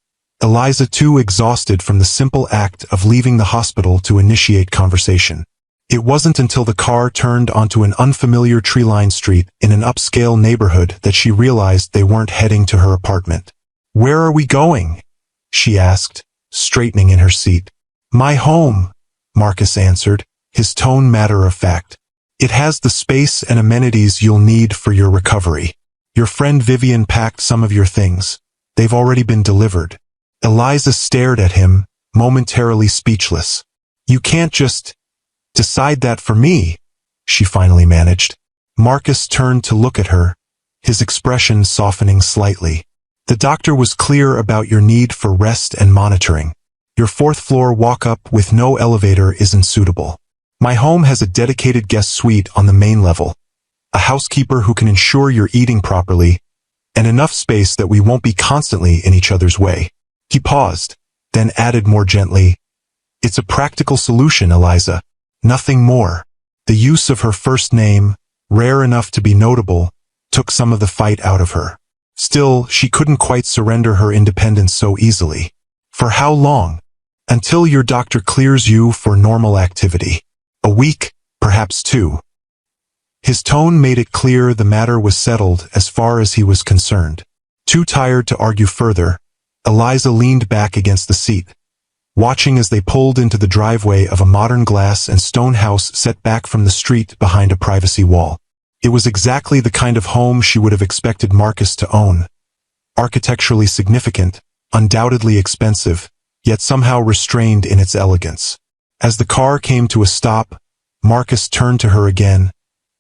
Eliza too exhausted from the simple act of leaving the hospital to initiate conversation. It wasn't until the car turned onto an unfamiliar tree-lined street in an upscale neighborhood that she realized they weren't heading to her apartment. "Where are we going?" she asked, straightening in her seat. "My home," Marcus answered, his tone matter-of-fact. "It has the space and amenities you'll need for your recovery. Your friend Vivian packed some of your things. They've already been delivered." Eliza stared at him, momentarily speechless. "You can't just decide that for me," she finally managed. Marcus turned to look at her, his expression softening slightly. "The doctor was clear about your need for rest and monitoring. Your 4th floor walk-up with no elevator isn't suitable. My home has a dedicated guest suite on the main level, a housekeeper who can ensure you're eating properly, and enough space that we won't be constantly in each other's way." He paused, then added more gently, "It's a practical solution, Eliza. Nothing more." The use of her first name, rare enough to be notable, took some of the fight out of her. Still, she couldn't quite surrender her independence so easily. "For how long?" "Until your doctor clears you for normal activity. A week, perhaps 2. His tone made it clear the matter was settled as far as he was concerned. Too tired to argue further, Eliza leaned back against the seat, watching as they pulled into the driveway of a modern glass and stone house set back from the street behind a privacy wall. It was exactly the kind of home she would have expected Marcus to own. Architecturally significant, undoubtedly expensive, yet somehow restrained in its elegance. As the car came to a stop, Marcus turned to her again,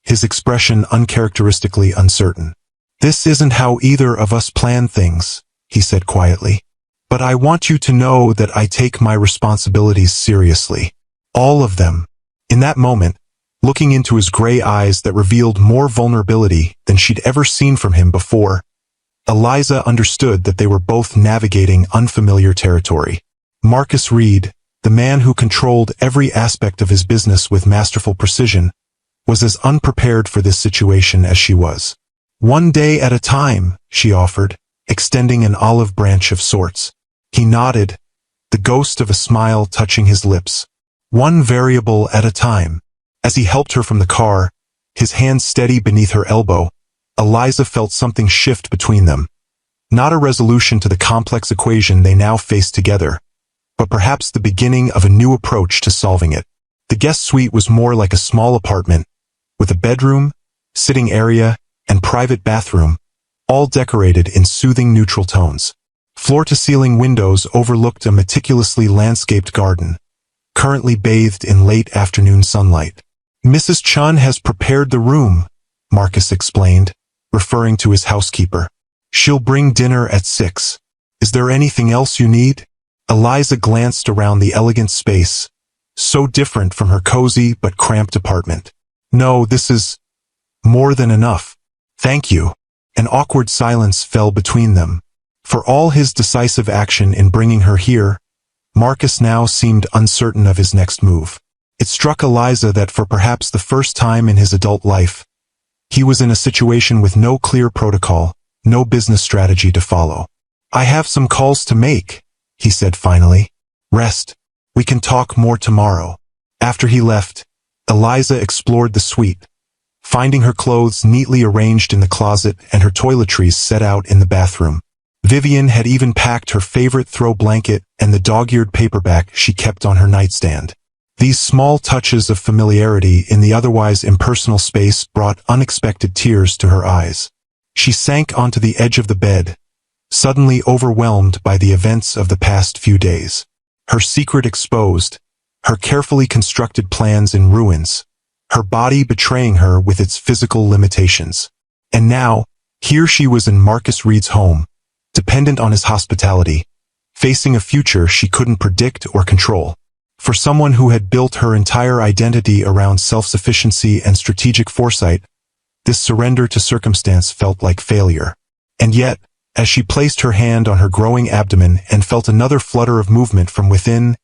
his expression uncharacteristically uncertain. "This isn't how either of us plan things," he said quietly. "But I want you to know that I take my responsibilities seriously. All of them." In that moment, looking into his gray eyes that revealed more vulnerability than she'd ever seen from him before, Eliza understood that they were both navigating unfamiliar territory. Marcus Reed, the man who controlled every aspect of his business with masterful precision, was as unprepared for this situation as she was. "One day at a time," she offered, extending an olive branch of sorts. He nodded, the ghost of a smile touching his lips. "One variable at a time." As he helped her from the car, his hand steady beneath her elbow, Eliza felt something shift between them. Not a resolution to the complex equation they now faced together, but perhaps the beginning of a new approach to solving it. The guest suite was more like a small apartment, with a bedroom, sitting area, and private bathroom, all decorated in soothing neutral tones. Floor-to-ceiling windows overlooked a meticulously landscaped garden, currently bathed in late afternoon sunlight. "Mrs. Chun has prepared the room," Marcus explained, referring to his housekeeper. "She'll bring dinner at 6. Is there anything else you need?" Eliza glanced around the elegant space, so different from her cozy but cramped apartment. "No, this is more than enough. Thank you." An awkward silence fell between them. For all his decisive action in bringing her here, Marcus now seemed uncertain of his next move. It struck Eliza that for perhaps the first time in his adult life, he was in a situation with no clear protocol, no business strategy to follow. "I have some calls to make," he said finally. "Rest. We can talk more tomorrow." After he left, Eliza explored the suite, finding her clothes neatly arranged in the closet and her toiletries set out in the bathroom. Vivian had even packed her favorite throw blanket and the dog-eared paperback she kept on her nightstand. These small touches of familiarity in the otherwise impersonal space brought unexpected tears to her eyes. She sank onto the edge of the bed, suddenly overwhelmed by the events of the past few days. Her secret exposed, her carefully constructed plans in ruins, her body betraying her with its physical limitations. And now, here she was in Marcus Reed's home, dependent on his hospitality, facing a future she couldn't predict or control. For someone who had built her entire identity around self-sufficiency and strategic foresight, this surrender to circumstance felt like failure. And yet, as she placed her hand on her growing abdomen and felt another flutter of movement from within,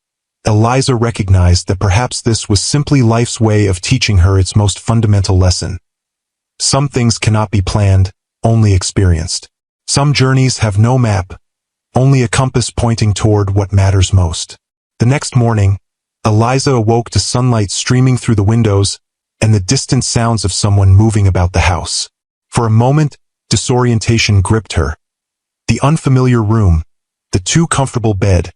Eliza recognized that perhaps this was simply life's way of teaching her its most fundamental lesson. Some things cannot be planned, only experienced. Some journeys have no map, only a compass pointing toward what matters most. The next morning, Eliza awoke to sunlight streaming through the windows and the distant sounds of someone moving about the house. For a moment, disorientation gripped her. The unfamiliar room, the too comfortable bed,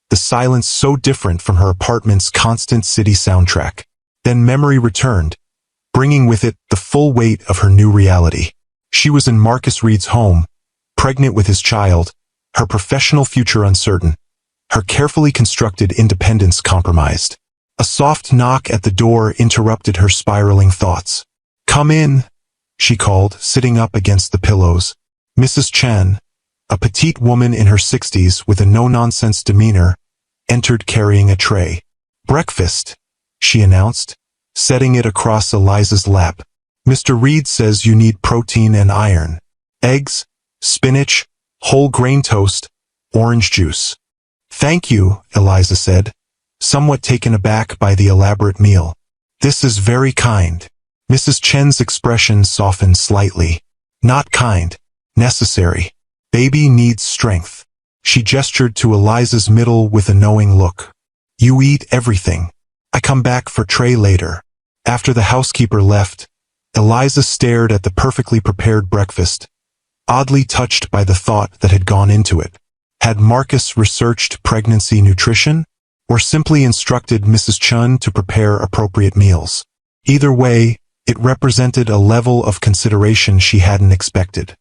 the silence so different from her apartment's constant city soundtrack. Then memory returned, bringing with it the full weight of her new reality. She was in Marcus Reed's home, pregnant with his child, her professional future uncertain, her carefully constructed independence compromised. A soft knock at the door interrupted her spiraling thoughts. "Come in," she called, sitting up against the pillows. Mrs. Chen, a petite woman in her 60s with a no-nonsense demeanor, entered carrying a tray. "Breakfast," she announced, setting it across Eliza's lap. "Mr. Reed says you need protein and iron. Eggs, spinach, whole grain toast, orange juice." "Thank you," Eliza said, somewhat taken aback by the elaborate meal. "This is very kind." Mrs. Chen's expression softened slightly. "Not kind, necessary. Baby needs strength." She gestured to Eliza's middle with a knowing look. "You eat everything. I come back for tray later." After the housekeeper left, Eliza stared at the perfectly prepared breakfast, oddly touched by the thought that had gone into it. Had Marcus researched pregnancy nutrition, or simply instructed Mrs. Chun to prepare appropriate meals? Either way, it represented a level of consideration she hadn't expected.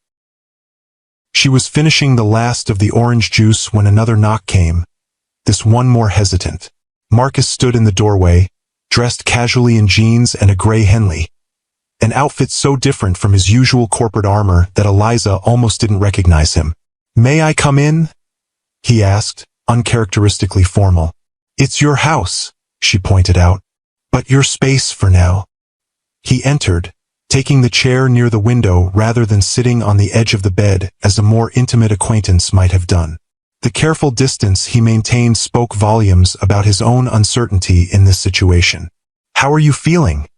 She was finishing the last of the orange juice when another knock came, this one more hesitant. Marcus stood in the doorway, dressed casually in jeans and a gray Henley, an outfit so different from his usual corporate armor that Eliza almost didn't recognize him. "May I come in?" he asked, uncharacteristically formal. "It's your house," she pointed out, "but your space for now." He entered, taking the chair near the window rather than sitting on the edge of the bed as a more intimate acquaintance might have done. The careful distance he maintained spoke volumes about his own uncertainty in this situation. "How are you feeling?"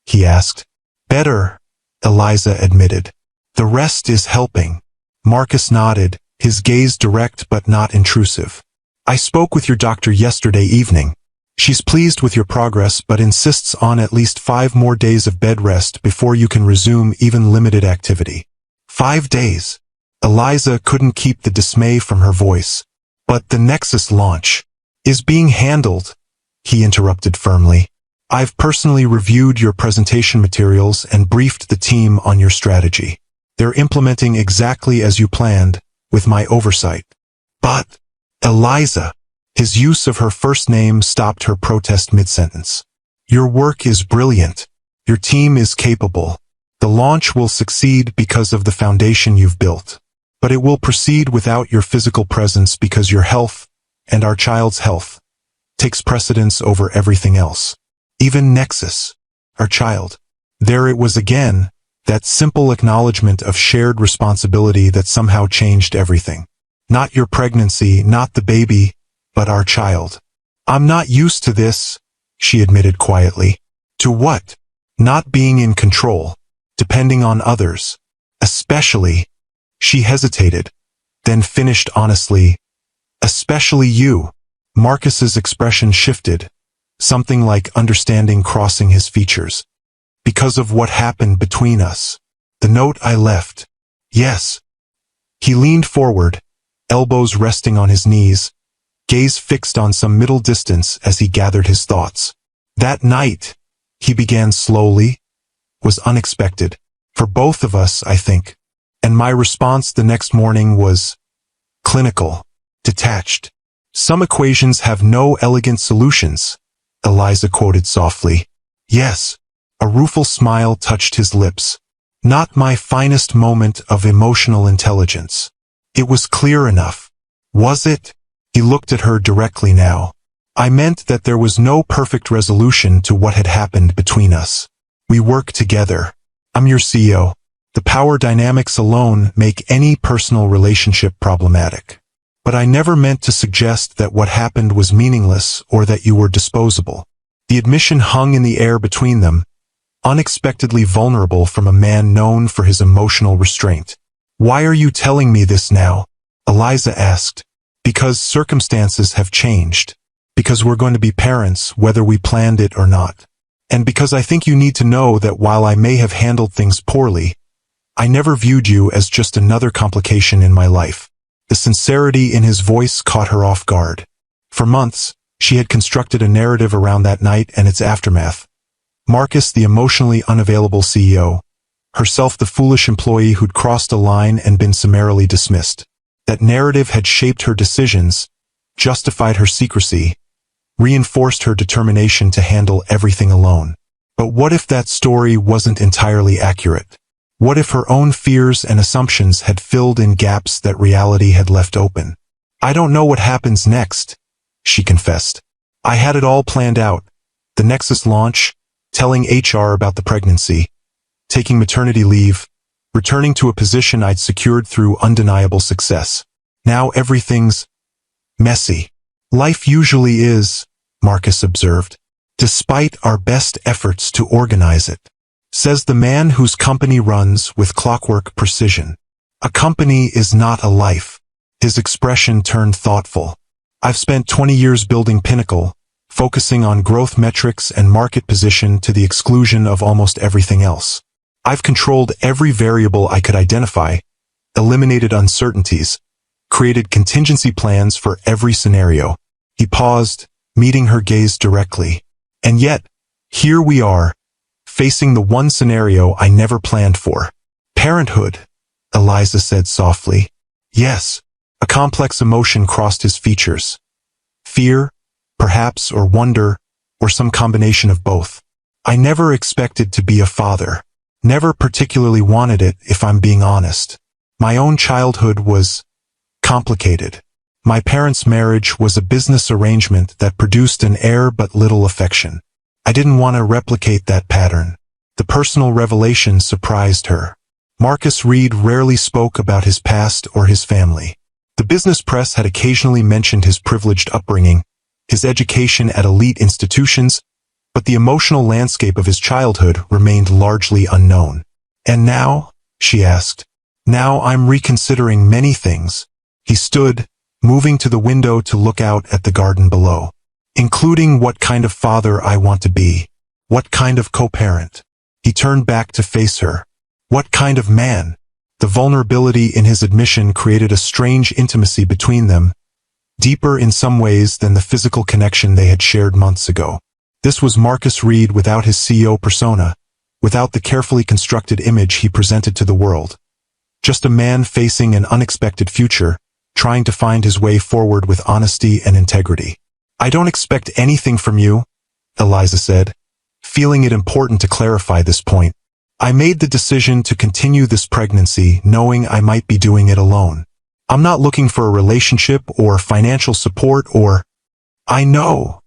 he asked. "Better," Eliza admitted. "The rest is helping." Marcus nodded, his gaze direct but not intrusive. "I spoke with your doctor yesterday evening. She's pleased with your progress but insists on at least 5 more days of bed rest before you can resume even limited activity." 5 days. Eliza couldn't keep the dismay from her voice. "But the Nexus launch is being handled," he interrupted firmly. "I've personally reviewed your presentation materials and briefed the team on your strategy. They're implementing exactly as you planned, with my oversight." "But, Eliza," his use of her first name stopped her protest mid-sentence. "Your work is brilliant. Your team is capable. The launch will succeed because of the foundation you've built. But it will proceed without your physical presence because your health, and our child's health, takes precedence over everything else. Even Nexus, our child." There it was again, that simple acknowledgement of shared responsibility that somehow changed everything. Not your pregnancy, not the baby, but our child. "I'm not used to this," she admitted quietly. To what? Not being in control, depending on others. Especially, she hesitated, then finished honestly, especially you. Marcus's expression shifted, something like understanding crossing his features. Because of what happened between us. The note I left. Yes. He leaned forward, elbows resting on his knees, gaze fixed on some middle distance as he gathered his thoughts. That night, he began slowly, was unexpected. For both of us, I think. And my response the next morning was clinical, detached. Some equations have no elegant solutions, Eliza quoted softly. Yes. A rueful smile touched his lips. Not my finest moment of emotional intelligence. It was clear enough. Was it? He looked at her directly now. I meant that there was no perfect resolution to what had happened between us. We work together. I'm your CEO. The power dynamics alone make any personal relationship problematic. But I never meant to suggest that what happened was meaningless or that you were disposable. The admission hung in the air between them, unexpectedly vulnerable from a man known for his emotional restraint. Why are you telling me this now? Eliza asked. Because circumstances have changed. Because we're going to be parents whether we planned it or not. And because I think you need to know that while I may have handled things poorly, I never viewed you as just another complication in my life. The sincerity in his voice caught her off guard. For months, she had constructed a narrative around that night and its aftermath. Marcus, the emotionally unavailable CEO. Herself, the foolish employee who'd crossed a line and been summarily dismissed. That narrative had shaped her decisions, justified her secrecy, reinforced her determination to handle everything alone. But what if that story wasn't entirely accurate? What if her own fears and assumptions had filled in gaps that reality had left open? I don't know what happens next, she confessed. I had it all planned out. The Nexus launch, telling HR about the pregnancy, taking maternity leave, returning to a position I'd secured through undeniable success. Now everything's messy. Life usually is, Marcus observed, despite our best efforts to organize it. Says the man whose company runs with clockwork precision. A company is not a life. His expression turned thoughtful. I've spent 20 years building Pinnacle, focusing on growth metrics and market position to the exclusion of almost everything else. I've controlled every variable I could identify, eliminated uncertainties, created contingency plans for every scenario. He paused, meeting her gaze directly. And yet, here we are, facing the one scenario I never planned for. Parenthood, Eliza said softly. Yes. A complex emotion crossed his features. Fear, perhaps, or wonder, or some combination of both. I never expected to be a father. Never particularly wanted it, if I'm being honest. My own childhood was complicated. My parents' marriage was a business arrangement that produced an heir but little affection. I didn't want to replicate that pattern. The personal revelation surprised her. Marcus Reed rarely spoke about his past or his family. The business press had occasionally mentioned his privileged upbringing, his education at elite institutions, but the emotional landscape of his childhood remained largely unknown. And now, she asked, now I'm reconsidering many things. He stood, moving to the window to look out at the garden below, including what kind of father I want to be, what kind of co-parent. He turned back to face her. What kind of man? The vulnerability in his admission created a strange intimacy between them, deeper in some ways than the physical connection they had shared months ago. This was Marcus Reed without his CEO persona, without the carefully constructed image he presented to the world. Just a man facing an unexpected future, trying to find his way forward with honesty and integrity. I don't expect anything from you, Eliza said, feeling it important to clarify this point. I made the decision to continue this pregnancy knowing I might be doing it alone. I'm not looking for a relationship or financial support or... I know,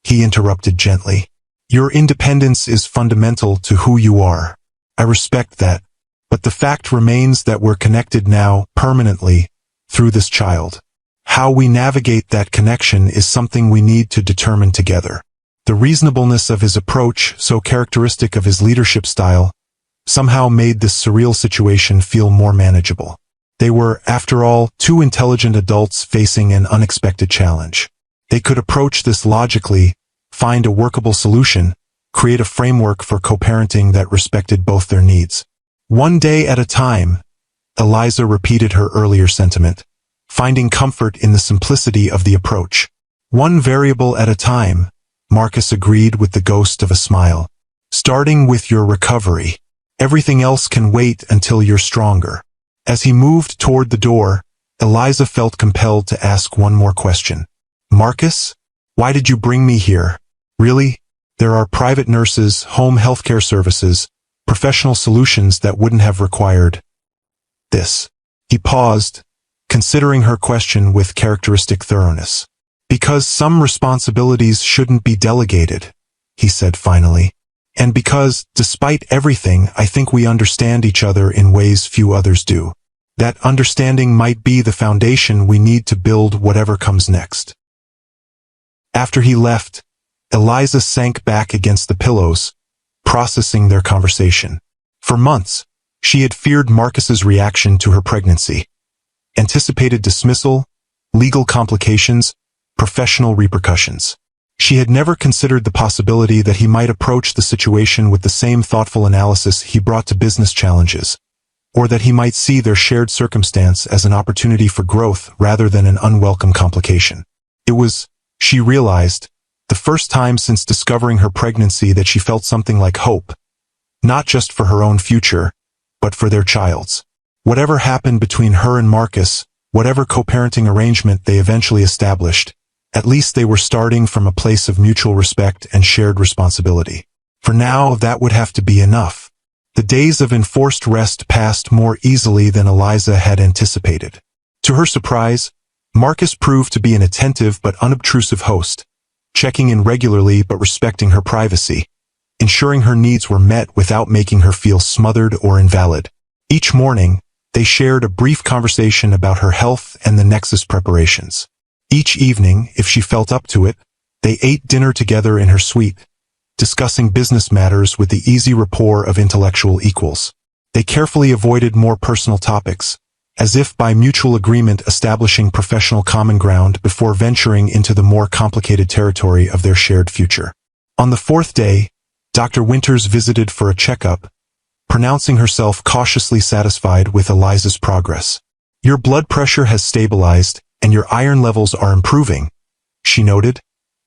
he interrupted gently. Your independence is fundamental to who you are. I respect that. But the fact remains that we're connected now, permanently, through this child. How we navigate that connection is something we need to determine together. The reasonableness of his approach, so characteristic of his leadership style, somehow made this surreal situation feel more manageable. They were, after all, two intelligent adults facing an unexpected challenge. They could approach this logically, find a workable solution, create a framework for co-parenting that respected both their needs. One day at a time, Eliza repeated her earlier sentiment, finding comfort in the simplicity of the approach. One variable at a time, Marcus agreed with the ghost of a smile. Starting with your recovery. Everything else can wait until you're stronger. As he moved toward the door, Eliza felt compelled to ask one more question. Marcus, why did you bring me here? Really? There are private nurses, home healthcare services, professional solutions that wouldn't have required this. He paused, considering her question with characteristic thoroughness. Because some responsibilities shouldn't be delegated, he said finally. And because, despite everything, I think we understand each other in ways few others do. That understanding might be the foundation we need to build whatever comes next. After he left, Eliza sank back against the pillows, processing their conversation. For months, she had feared Marcus's reaction to her pregnancy. Anticipated dismissal, legal complications, professional repercussions. She had never considered the possibility that he might approach the situation with the same thoughtful analysis he brought to business challenges, or that he might see their shared circumstance as an opportunity for growth rather than an unwelcome complication. It was, she realized, the first time since discovering her pregnancy that she felt something like hope, not just for her own future, but for their child's. Whatever happened between her and Marcus, whatever co-parenting arrangement they eventually established, at least they were starting from a place of mutual respect and shared responsibility. For now, that would have to be enough. The days of enforced rest passed more easily than Eliza had anticipated. To her surprise, Marcus proved to be an attentive but unobtrusive host, checking in regularly but respecting her privacy, ensuring her needs were met without making her feel smothered or invalid. Each morning, they shared a brief conversation about her health and the Nexus preparations. Each evening, if she felt up to it, they ate dinner together in her suite, discussing business matters with the easy rapport of intellectual equals. They carefully avoided more personal topics, as if by mutual agreement establishing professional common ground before venturing into the more complicated territory of their shared future. On the fourth day, Dr. Winters visited for a checkup, pronouncing herself cautiously satisfied with Eliza's progress. Your blood pressure has stabilized, and your iron levels are improving, she noted,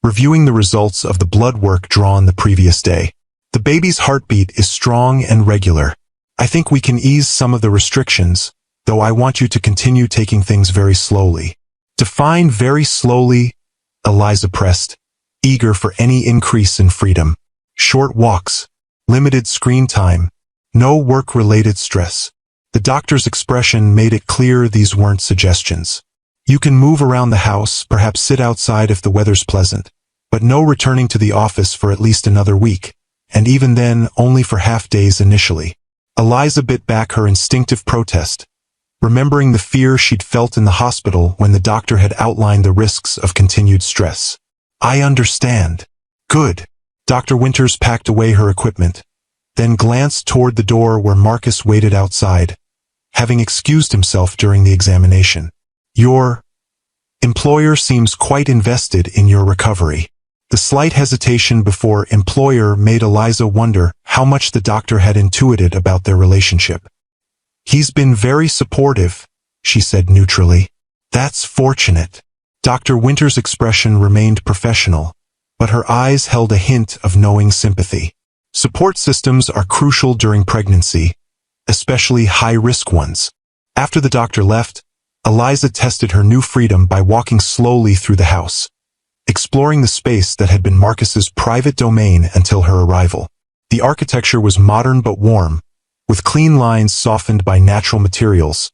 reviewing the results of the blood work drawn the previous day. The baby's heartbeat is strong and regular. I think we can ease some of the restrictions, though I want you to continue taking things very slowly. Define very slowly, Eliza pressed, eager for any increase in freedom. Short walks, limited screen time, no work-related stress. The doctor's expression made it clear these weren't suggestions. You can move around the house, perhaps sit outside if the weather's pleasant, but no returning to the office for at least another week, and even then only for half days initially. Eliza bit back her instinctive protest, remembering the fear she'd felt in the hospital when the doctor had outlined the risks of continued stress. I understand. Good. Dr. Winters packed away her equipment, then glanced toward the door where Marcus waited outside, having excused himself during the examination. Your employer seems quite invested in your recovery. The slight hesitation before employer made Eliza wonder how much the doctor had intuited about their relationship. He's been very supportive, she said neutrally. That's fortunate. Dr. Winters' expression remained professional, but her eyes held a hint of knowing sympathy. Support systems are crucial during pregnancy, especially high-risk ones. After the doctor left, Eliza tested her new freedom by walking slowly through the house, exploring the space that had been Marcus's private domain until her arrival. The architecture was modern but warm, with clean lines softened by natural materials,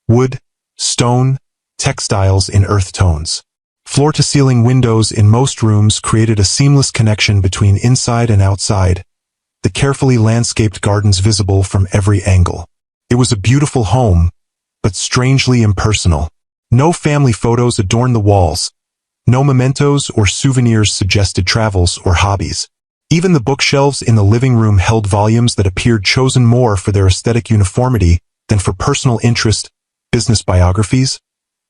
wood, stone, textiles in earth tones. Floor-to-ceiling windows in most rooms created a seamless connection between inside and outside, the carefully landscaped gardens visible from every angle. It was a beautiful home, but strangely impersonal. No family photos adorned the walls, No mementos or souvenirs suggested travels or hobbies. Even the bookshelves in the living room held volumes that appeared chosen more for their aesthetic uniformity than for personal interest, business biographies,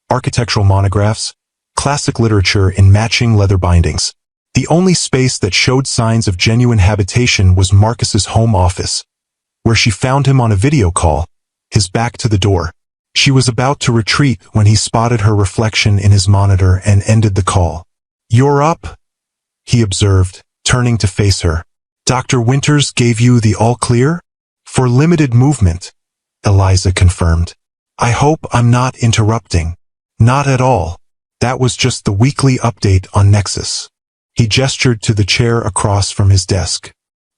architectural monographs, classic literature in matching leather bindings. The only space that showed signs of genuine habitation was Marcus's home office, where she found him on a video call, his back to the door. She was about to retreat when he spotted her reflection in his monitor and ended the call. "You're up," he observed, turning to face her. "Dr. Winters gave you the all-clear?" "For limited movement," Eliza confirmed. "I hope I'm not interrupting." "Not at all. That was just the weekly update on Nexus." He gestured to the chair across from his desk.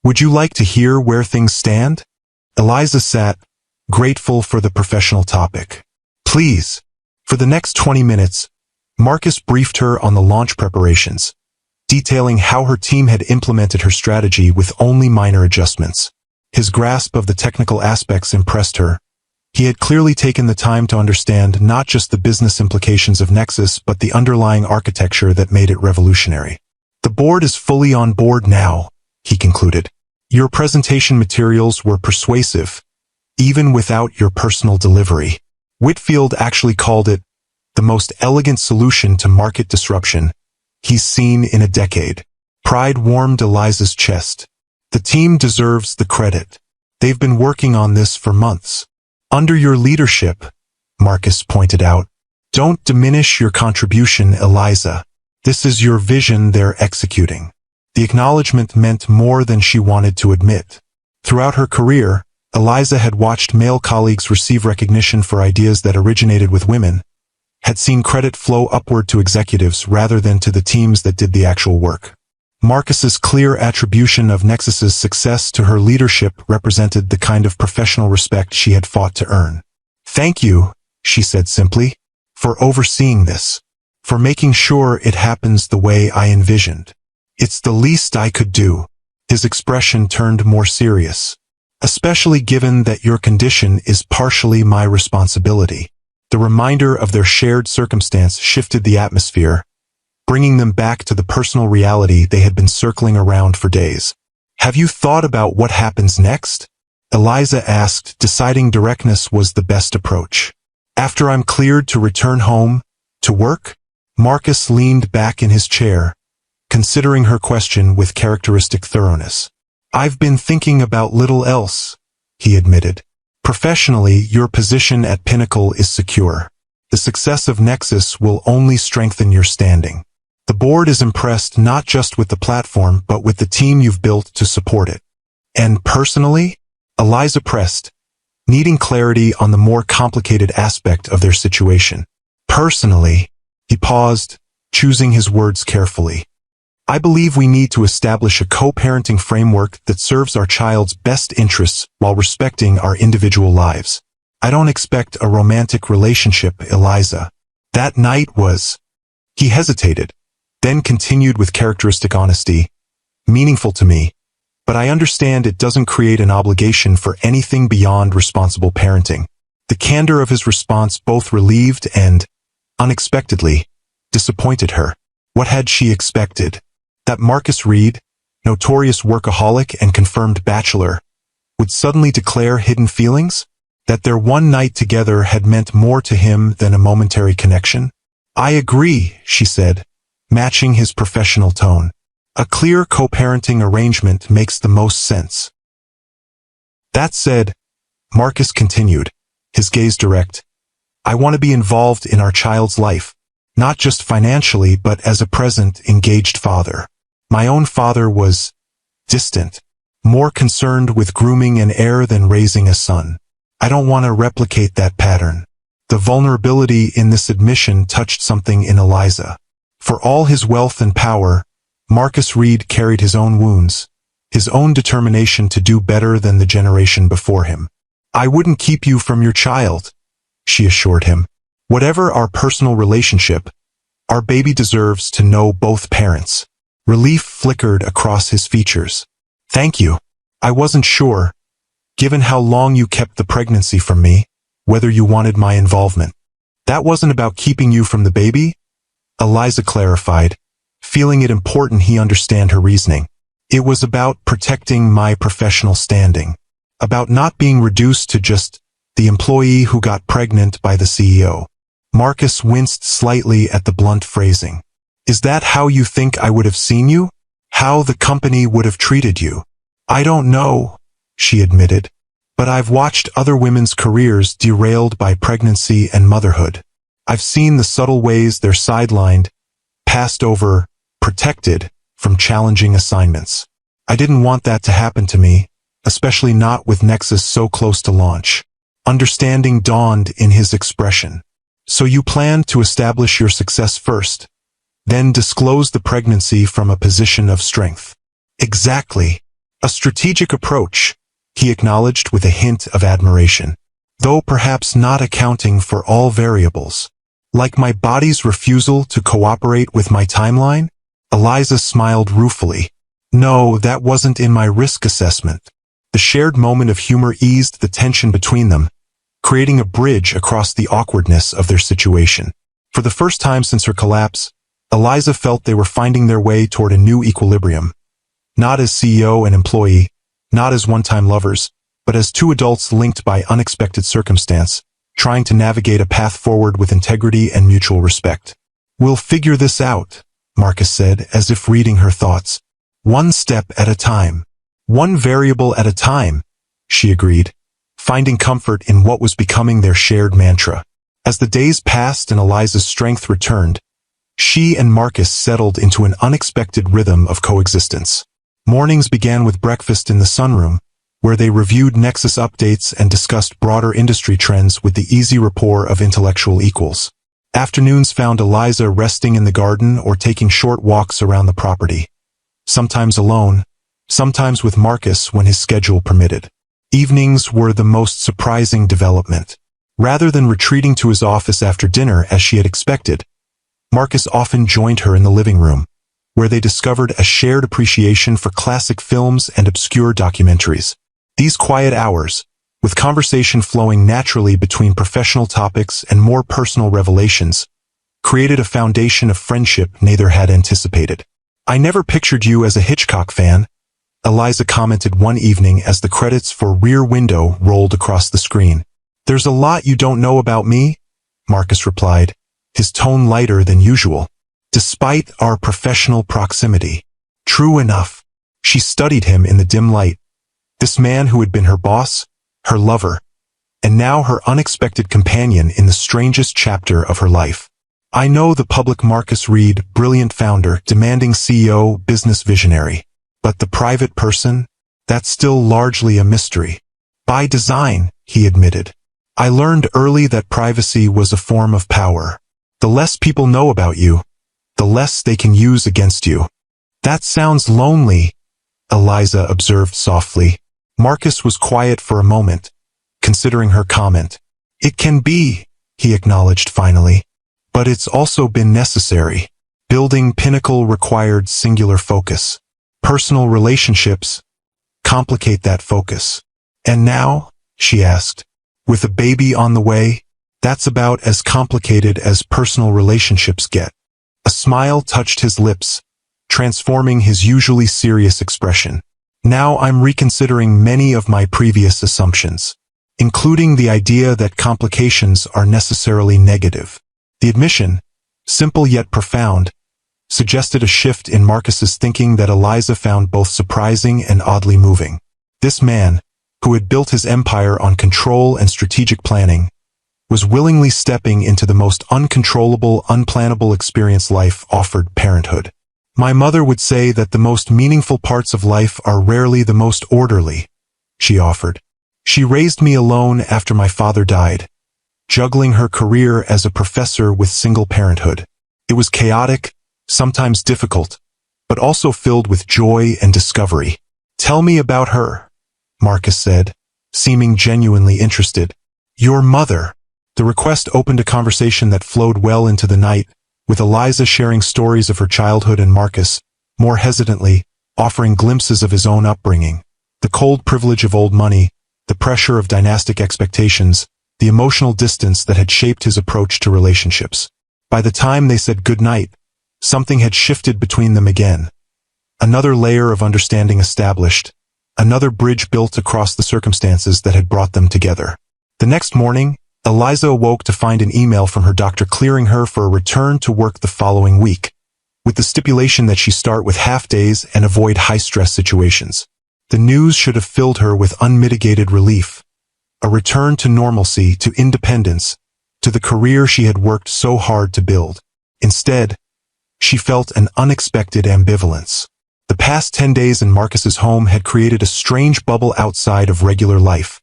"Would you like to hear where things stand?" Eliza sat, grateful for the professional topic. "Please." For the next 20 minutes, Marcus briefed her on the launch preparations, detailing how her team had implemented her strategy with only minor adjustments. His grasp of the technical aspects impressed her. He had clearly taken the time to understand not just the business implications of Nexus but the underlying architecture that made it revolutionary. "The board is fully on board now," he concluded. "Your presentation materials were persuasive, even without your personal delivery." Whitfield actually called it the most elegant solution to market disruption he's seen in a decade. Pride warmed Eliza's chest. "The team deserves the credit. They've been working on this for months. Under your leadership," Marcus pointed out. "Don't diminish your contribution, Eliza. This is your vision they're executing." The acknowledgement meant more than she wanted to admit. Throughout her career, Eliza had watched male colleagues receive recognition for ideas that originated with women, had seen credit flow upward to executives rather than to the teams that did the actual work. Marcus's clear attribution of Nexus's success to her leadership represented the kind of professional respect she had fought to earn. "Thank you," she said simply, "for overseeing this. For making sure it happens the way I envisioned. It's the least I could do." His expression turned more serious. "Especially given that your condition is partially my responsibility." The reminder of their shared circumstance shifted the atmosphere, bringing them back to the personal reality they had been circling around for days. "Have you thought about what happens next?" Eliza asked, deciding directness was the best approach. "After I'm cleared to return home, to work?" Marcus leaned back in his chair, considering her question with characteristic thoroughness. "I've been thinking about little else," he admitted. "Professionally, your position at Pinnacle is secure. The success of Nexus will only strengthen your standing. The board is impressed not just with the platform but with the team you've built to support it." "And personally?" Eliza pressed, needing clarity on the more complicated aspect of their situation. "Personally," he paused, choosing his words carefully. "I believe we need to establish a co-parenting framework that serves our child's best interests while respecting our individual lives. I don't expect a romantic relationship, Eliza." That night was... He hesitated, then continued with characteristic honesty. "Meaningful to me, but I understand it doesn't create an obligation for anything beyond responsible parenting." The candor of his response both relieved and, unexpectedly, disappointed her. What had she expected? That Marcus Reed, notorious workaholic and confirmed bachelor, would suddenly declare hidden feelings? That their one night together had meant more to him than a momentary connection? "I agree," she said, matching his professional tone. "A clear co-parenting arrangement makes the most sense." That said, Marcus continued, his gaze direct, "I want to be involved in our child's life, not just financially but as a present, engaged father. My own father was distant, more concerned with grooming an heir than raising a son. I don't want to replicate that pattern." The vulnerability in this admission touched something in Eliza. For all his wealth and power, Marcus Reed carried his own wounds, his own determination to do better than the generation before him. "I wouldn't keep you from your child," she assured him. "Whatever our personal relationship, our baby deserves to know both parents." Relief flickered across his features. "Thank you. I wasn't sure, given how long you kept the pregnancy from me, whether you wanted my involvement." "That wasn't about keeping you from the baby," Eliza clarified, feeling it important he understand her reasoning. It was about protecting my professional standing. About not being reduced to just the employee who got pregnant by the CEO. Marcus winced slightly at the blunt phrasing. Is that how you think I would have seen you? How the company would have treated you? I don't know, she admitted. But I've watched other women's careers derailed by pregnancy and motherhood. I've seen the subtle ways they're sidelined, passed over, protected from challenging assignments. I didn't want that to happen to me, especially not with Nexus so close to launch. Understanding dawned in his expression. So you planned to establish your success first, then disclose the pregnancy from a position of strength. Exactly. A strategic approach, he acknowledged with a hint of admiration, though perhaps not accounting for all variables. Like my body's refusal to cooperate with my timeline? Eliza smiled ruefully. No, that wasn't in my risk assessment. The shared moment of humor eased the tension between them, creating a bridge across the awkwardness of their situation. For the first time since her collapse, Eliza felt they were finding their way toward a new equilibrium. Not as CEO and employee, not as one-time lovers, but as two adults linked by unexpected circumstance, trying to navigate a path forward with integrity and mutual respect. We'll figure this out, Marcus said, as if reading her thoughts. One step at a time. One variable at a time, she agreed, finding comfort in what was becoming their shared mantra. As the days passed and Eliza's strength returned, she and Marcus settled into an unexpected rhythm of coexistence. Mornings began with breakfast in the sunroom, where they reviewed Nexus updates and discussed broader industry trends with the easy rapport of intellectual equals. Afternoons found Eliza resting in the garden or taking short walks around the property. Sometimes alone, sometimes with Marcus when his schedule permitted. Evenings were the most surprising development. Rather than retreating to his office after dinner as she had expected, Marcus often joined her in the living room, where they discovered a shared appreciation for classic films and obscure documentaries. These quiet hours, with conversation flowing naturally between professional topics and more personal revelations, created a foundation of friendship neither had anticipated. I never pictured you as a Hitchcock fan, Eliza commented one evening as the credits for Rear Window rolled across the screen. There's a lot you don't know about me, Marcus replied, his tone lighter than usual. Despite our professional proximity. True enough, she studied him in the dim light. This man who had been her boss, her lover, and now her unexpected companion in the strangest chapter of her life. I know the public Marcus Reed, brilliant founder, demanding CEO, business visionary. But the private person? That's still largely a mystery. By design, he admitted. I learned early that privacy was a form of power. The less people know about you, the less they can use against you. That sounds lonely, Eliza observed softly. Marcus was quiet for a moment, considering her comment. It can be, he acknowledged finally. But it's also been necessary. Building Pinnacle required singular focus. Personal relationships complicate that focus. And now, she asked, with a baby on the way, that's about as complicated as personal relationships get. A smile touched his lips, transforming his usually serious expression. Now I'm reconsidering many of my previous assumptions, including the idea that complications are necessarily negative. The admission, simple yet profound, suggested a shift in Marcus's thinking that Eliza found both surprising and oddly moving. This man, who had built his empire on control and strategic planning, was willingly stepping into the most uncontrollable, unplannable experience life offered: parenthood. My mother would say that the most meaningful parts of life are rarely the most orderly, she offered. She raised me alone after my father died, juggling her career as a professor with single parenthood. It was chaotic, sometimes difficult, but also filled with joy and discovery. Tell me about her, Marcus said, seeming genuinely interested. Your mother. The request opened a conversation that flowed well into the night, with Eliza sharing stories of her childhood and Marcus, more hesitantly, offering glimpses of his own upbringing. The cold privilege of old money, the pressure of dynastic expectations, the emotional distance that had shaped his approach to relationships. By the time they said goodnight, something had shifted between them again. Another layer of understanding established, another bridge built across the circumstances that had brought them together. The next morning, Eliza awoke to find an email from her doctor clearing her for a return to work the following week, with the stipulation that she start with half days and avoid high-stress situations. The news should have filled her with unmitigated relief. A return to normalcy, to independence, to the career she had worked so hard to build. Instead, she felt an unexpected ambivalence. The past 10 days in Marcus's home had created a strange bubble outside of regular life,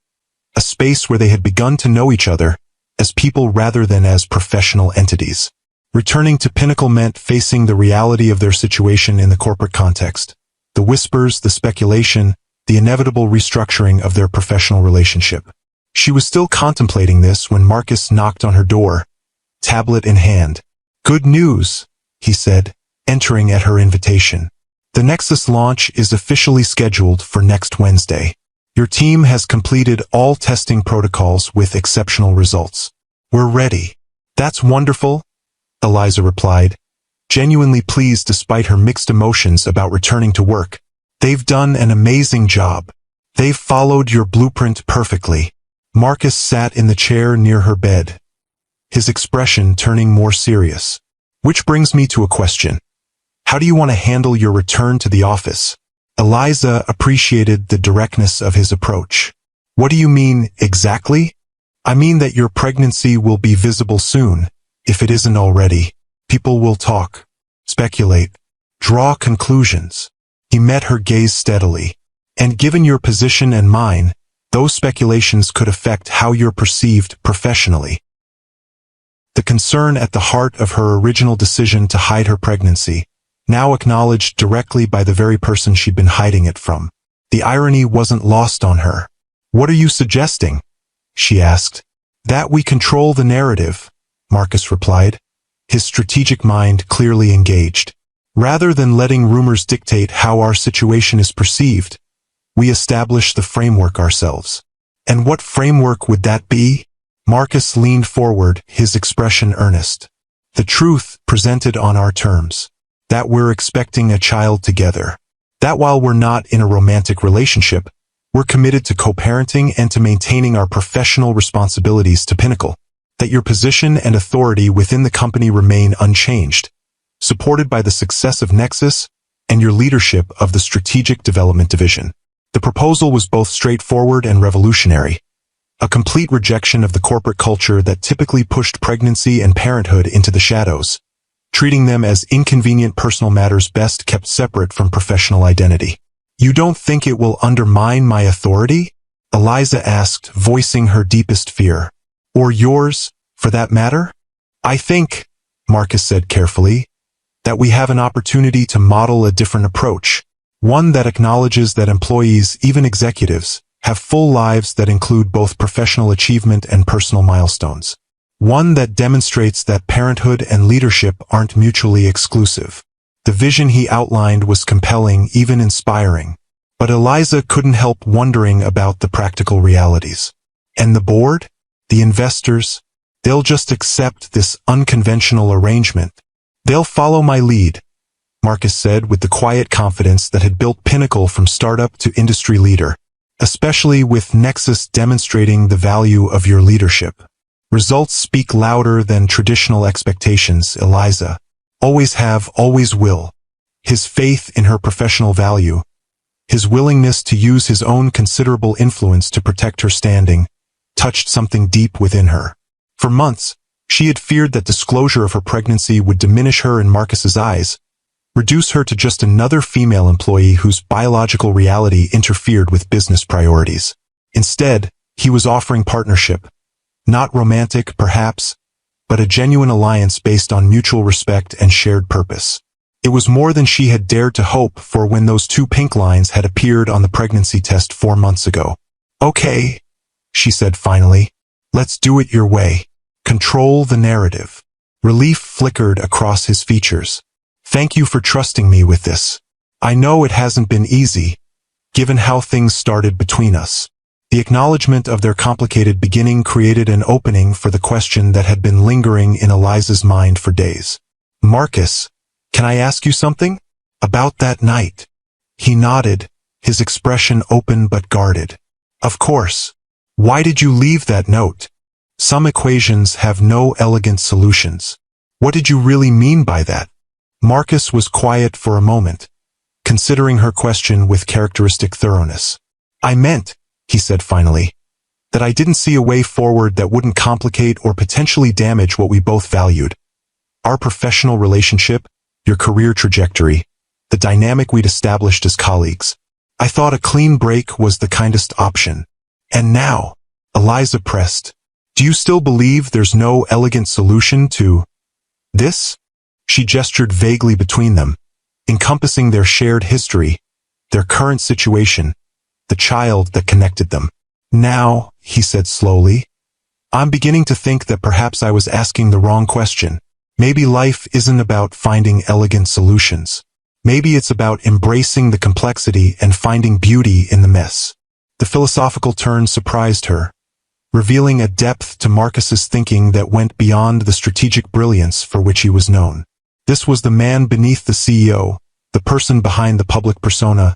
a space where they had begun to know each other as people rather than as professional entities. Returning to Pinnacle meant facing the reality of their situation in the corporate context, the whispers, the speculation, the inevitable restructuring of their professional relationship. She was still contemplating this when Marcus knocked on her door, tablet in hand. "Good news," he said, entering at her invitation. "The Nexus launch is officially scheduled for next Wednesday. Your team has completed all testing protocols with exceptional results. We're ready." "That's wonderful," Eliza replied, genuinely pleased despite her mixed emotions about returning to work. "They've done an amazing job. They've followed your blueprint perfectly." Marcus sat in the chair near her bed, his expression turning more serious. "Which brings me to a question. How do you want to handle your return to the office?" Eliza appreciated the directness of his approach. "What do you mean, exactly?" "I mean that your pregnancy will be visible soon, if it isn't already. People will talk, speculate, draw conclusions." He met her gaze steadily. "And given your position and mine, those speculations could affect how you're perceived professionally." The concern at the heart of her original decision to hide her pregnancy, now acknowledged directly by the very person she'd been hiding it from. The irony wasn't lost on her. "What are you suggesting?" she asked. "That we control the narrative," Marcus replied, his strategic mind clearly engaged. "Rather than letting rumors dictate how our situation is perceived, we establish the framework ourselves." "And what framework would that be?" Marcus leaned forward, his expression earnest. "The truth presented on our terms. That we're expecting a child together. That while we're not in a romantic relationship, we're committed to co-parenting and to maintaining our professional responsibilities to Pinnacle. That your position and authority within the company remain unchanged, supported by the success of Nexus and your leadership of the Strategic Development Division." The proposal was both straightforward and revolutionary, a complete rejection of the corporate culture that typically pushed pregnancy and parenthood into the shadows, treating them as inconvenient personal matters best kept separate from professional identity. "You don't think it will undermine my authority?" Eliza asked, voicing her deepest fear. "Or yours, for that matter?" "I think," Marcus said carefully, "that we have an opportunity to model a different approach, one that acknowledges that employees, even executives, have full lives that include both professional achievement and personal milestones. One that demonstrates that parenthood and leadership aren't mutually exclusive." The vision he outlined was compelling, even inspiring, but Eliza couldn't help wondering about the practical realities. "And the board? The investors? They'll just accept this unconventional arrangement." "They'll follow my lead," Marcus said with the quiet confidence that had built Pinnacle from startup to industry leader, "especially with Nexus demonstrating the value of your leadership. Results speak louder than traditional expectations, Eliza. Always have, always will." His faith in her professional value, his willingness to use his own considerable influence to protect her standing, touched something deep within her. For months, she had feared that disclosure of her pregnancy would diminish her in Marcus's eyes, reduce her to just another female employee whose biological reality interfered with business priorities. Instead, he was offering partnership. Not romantic, perhaps, but a genuine alliance based on mutual respect and shared purpose. It was more than she had dared to hope for when those two pink lines had appeared on the pregnancy test 4 months ago. "Okay," she said finally, "let's do it your way. Control the narrative." Relief flickered across his features. "Thank you for trusting me with this. I know it hasn't been easy, given how things started between us." The acknowledgement of their complicated beginning created an opening for the question that had been lingering in Eliza's mind for days. "Marcus, can I ask you something? About that night?" He nodded, his expression open but guarded. "Of course. Why did you leave that note? Some equations have no elegant solutions. What did you really mean by that?" Marcus was quiet for a moment, considering her question with characteristic thoroughness. "I meant," he said finally, "that I didn't see a way forward that wouldn't complicate or potentially damage what we both valued. Our professional relationship, your career trajectory, the dynamic we'd established as colleagues. I thought a clean break was the kindest option. And now," Eliza pressed, "do you still believe there's no elegant solution to this?" She gestured vaguely between them, encompassing their shared history, their current situation, the child that connected them. "Now," he said slowly, "I'm beginning to think that perhaps I was asking the wrong question. Maybe life isn't about finding elegant solutions. Maybe it's about embracing the complexity and finding beauty in the mess." The philosophical turn surprised her, revealing a depth to Marcus's thinking that went beyond the strategic brilliance for which he was known. This was the man beneath the CEO, the person behind the public persona,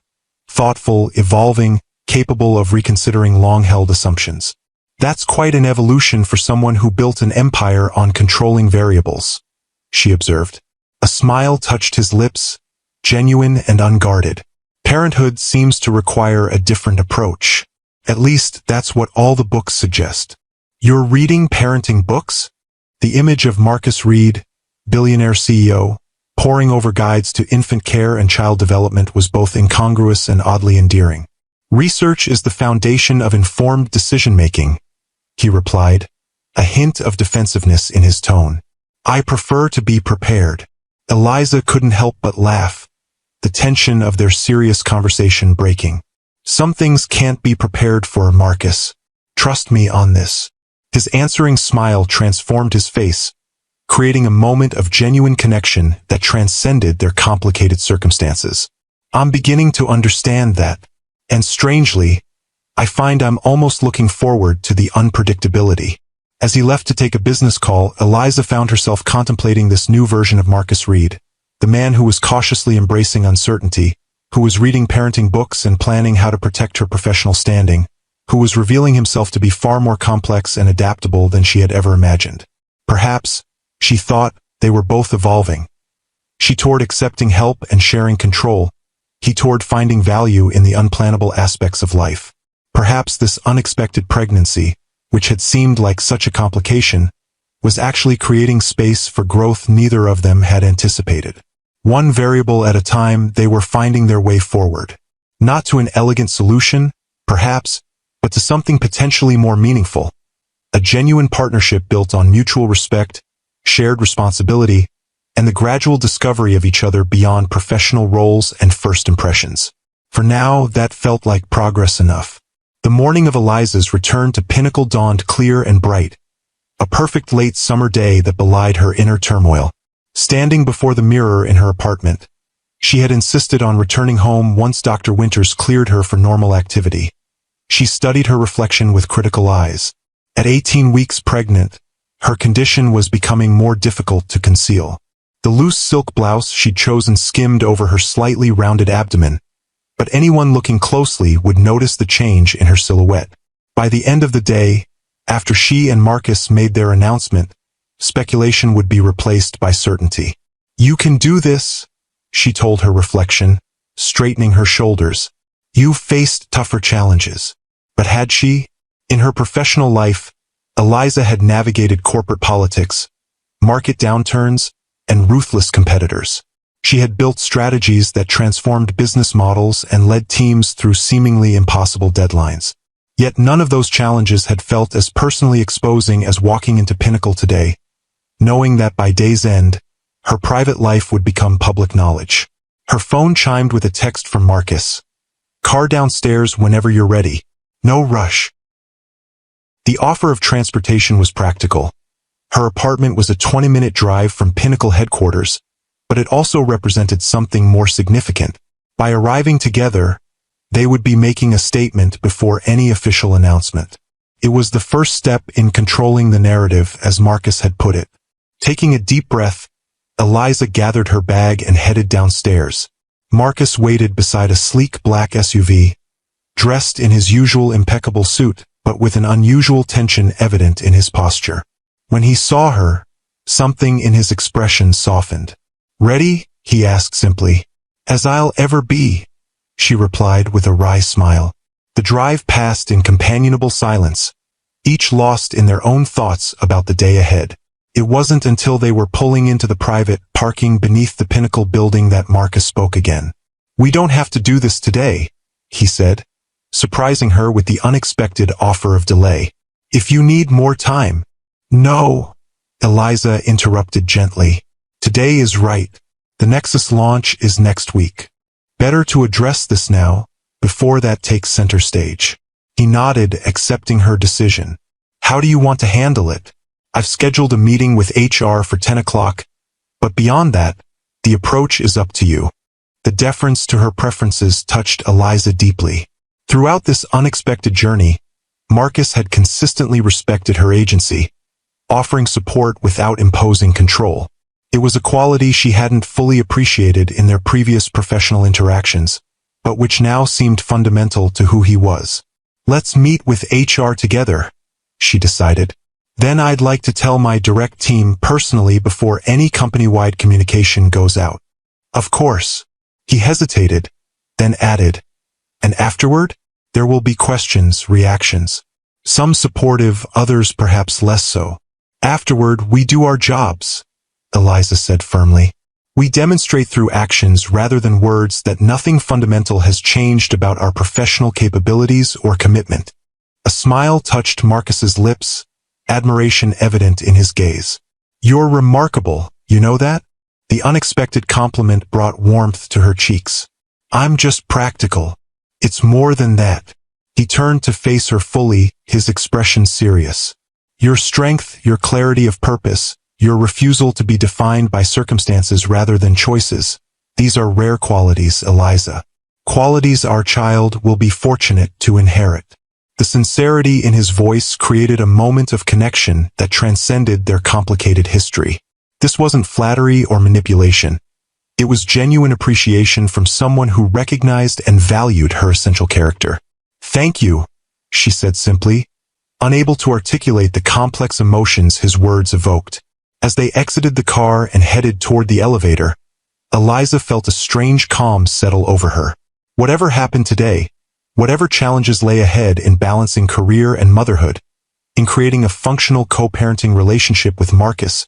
thoughtful, evolving, capable of reconsidering long-held assumptions. "That's quite an evolution for someone who built an empire on controlling variables," she observed. A smile touched his lips, genuine and unguarded. "Parenthood seems to require a different approach. At least that's what all the books suggest." "You're reading parenting books?" The image of Marcus Reed, Billionaire CEO, poring over guides to infant care and child development was both incongruous and oddly endearing. "Research is the foundation of informed decision-making," he replied, a hint of defensiveness in his tone. "I prefer to be prepared." Eliza couldn't help but laugh, the tension of their serious conversation breaking. "Some things can't be prepared for, Marcus. Trust me on this." His answering smile transformed his face, creating a moment of genuine connection that transcended their complicated circumstances. "I'm beginning to understand that. And strangely, I find I'm almost looking forward to the unpredictability." As he left to take a business call, Eliza found herself contemplating this new version of Marcus Reed, the man who was cautiously embracing uncertainty, who was reading parenting books and planning how to protect her professional standing, who was revealing himself to be far more complex and adaptable than she had ever imagined. Perhaps, she thought, they were both evolving. She toward accepting help and sharing control, he toward finding value in the unplannable aspects of life. Perhaps this unexpected pregnancy, which had seemed like such a complication, was actually creating space for growth neither of them had anticipated. One variable at a time, they were finding their way forward. Not to an elegant solution, perhaps, but to something potentially more meaningful. A genuine partnership built on mutual respect, shared responsibility, and the gradual discovery of each other beyond professional roles and first impressions. For now, that felt like progress enough. The morning of Eliza's return to Pinnacle dawned clear and bright, a perfect late summer day that belied her inner turmoil. Standing before the mirror in her apartment, she had insisted on returning home once Dr. Winters cleared her for normal activity. She studied her reflection with critical eyes. At 18 weeks pregnant, her condition was becoming more difficult to conceal. The loose silk blouse she'd chosen skimmed over her slightly rounded abdomen, but anyone looking closely would notice the change in her silhouette. By the end of the day, after she and Marcus made their announcement, speculation would be replaced by certainty. "You can do this," she told her reflection, straightening her shoulders. "You've faced tougher challenges." But had she? In her professional life, Eliza had navigated corporate politics, market downturns, and ruthless competitors. She had built strategies that transformed business models and led teams through seemingly impossible deadlines. Yet none of those challenges had felt as personally exposing as walking into Pinnacle today, knowing that by day's end, her private life would become public knowledge. Her phone chimed with a text from Marcus. "Car downstairs whenever you're ready. No rush." The offer of transportation was practical. Her apartment was a 20-minute drive from Pinnacle headquarters, but it also represented something more significant. By arriving together, They would be making a statement before any official announcement. It was the first step in controlling the narrative, as Marcus had put it. Taking a deep breath, Eliza gathered her bag and headed downstairs. Marcus waited beside a sleek black SUV, dressed in his usual impeccable suit, but with an unusual tension evident in his posture. When he saw her, something in his expression softened. "Ready?" he asked simply. "As I'll ever be," she replied with a wry smile. The drive passed in companionable silence, each lost in their own thoughts about the day ahead. It wasn't until they were pulling into the private parking beneath the Pinnacle building that Marcus spoke again. "We don't have to do this today," he said, surprising her with the unexpected offer of delay. "If you need more time." "No," Eliza interrupted gently. "Today is right. The Nexus launch is next week. Better to address this now, before that takes center stage." He nodded, accepting her decision. "How do you want to handle it? I've scheduled a meeting with HR for 10 o'clock, but beyond that, the approach is up to you." The deference to her preferences touched Eliza deeply. Throughout this unexpected journey, Marcus had consistently respected her agency, offering support without imposing control. It was a quality she hadn't fully appreciated in their previous professional interactions, but which now seemed fundamental to who he was. "Let's meet with HR together," she decided. "Then I'd like to tell my direct team personally before any company-wide communication goes out." "Of course." He hesitated, then added, "And afterward, there will be questions, reactions. Some supportive, others perhaps less so. Afterward, we do our jobs," Eliza said firmly. "We demonstrate through actions rather than words that nothing fundamental has changed about our professional capabilities or commitment." A smile touched Marcus's lips, admiration evident in his gaze. "You're remarkable, you know that?" The unexpected compliment brought warmth to her cheeks. "I'm just practical. It's more than that." He turned to face her fully, his expression serious. "Your strength, your clarity of purpose, your refusal to be defined by circumstances rather than choices, these are rare qualities, Eliza. Qualities our child will be fortunate to inherit." The sincerity in his voice created a moment of connection that transcended their complicated history. This wasn't flattery or manipulation. It was genuine appreciation from someone who recognized and valued her essential character. "Thank you," she said simply, unable to articulate the complex emotions his words evoked. As they exited the car and headed toward the elevator, Eliza felt a strange calm settle over her. Whatever happened today, whatever challenges lay ahead in balancing career and motherhood, in creating a functional co-parenting relationship with Marcus,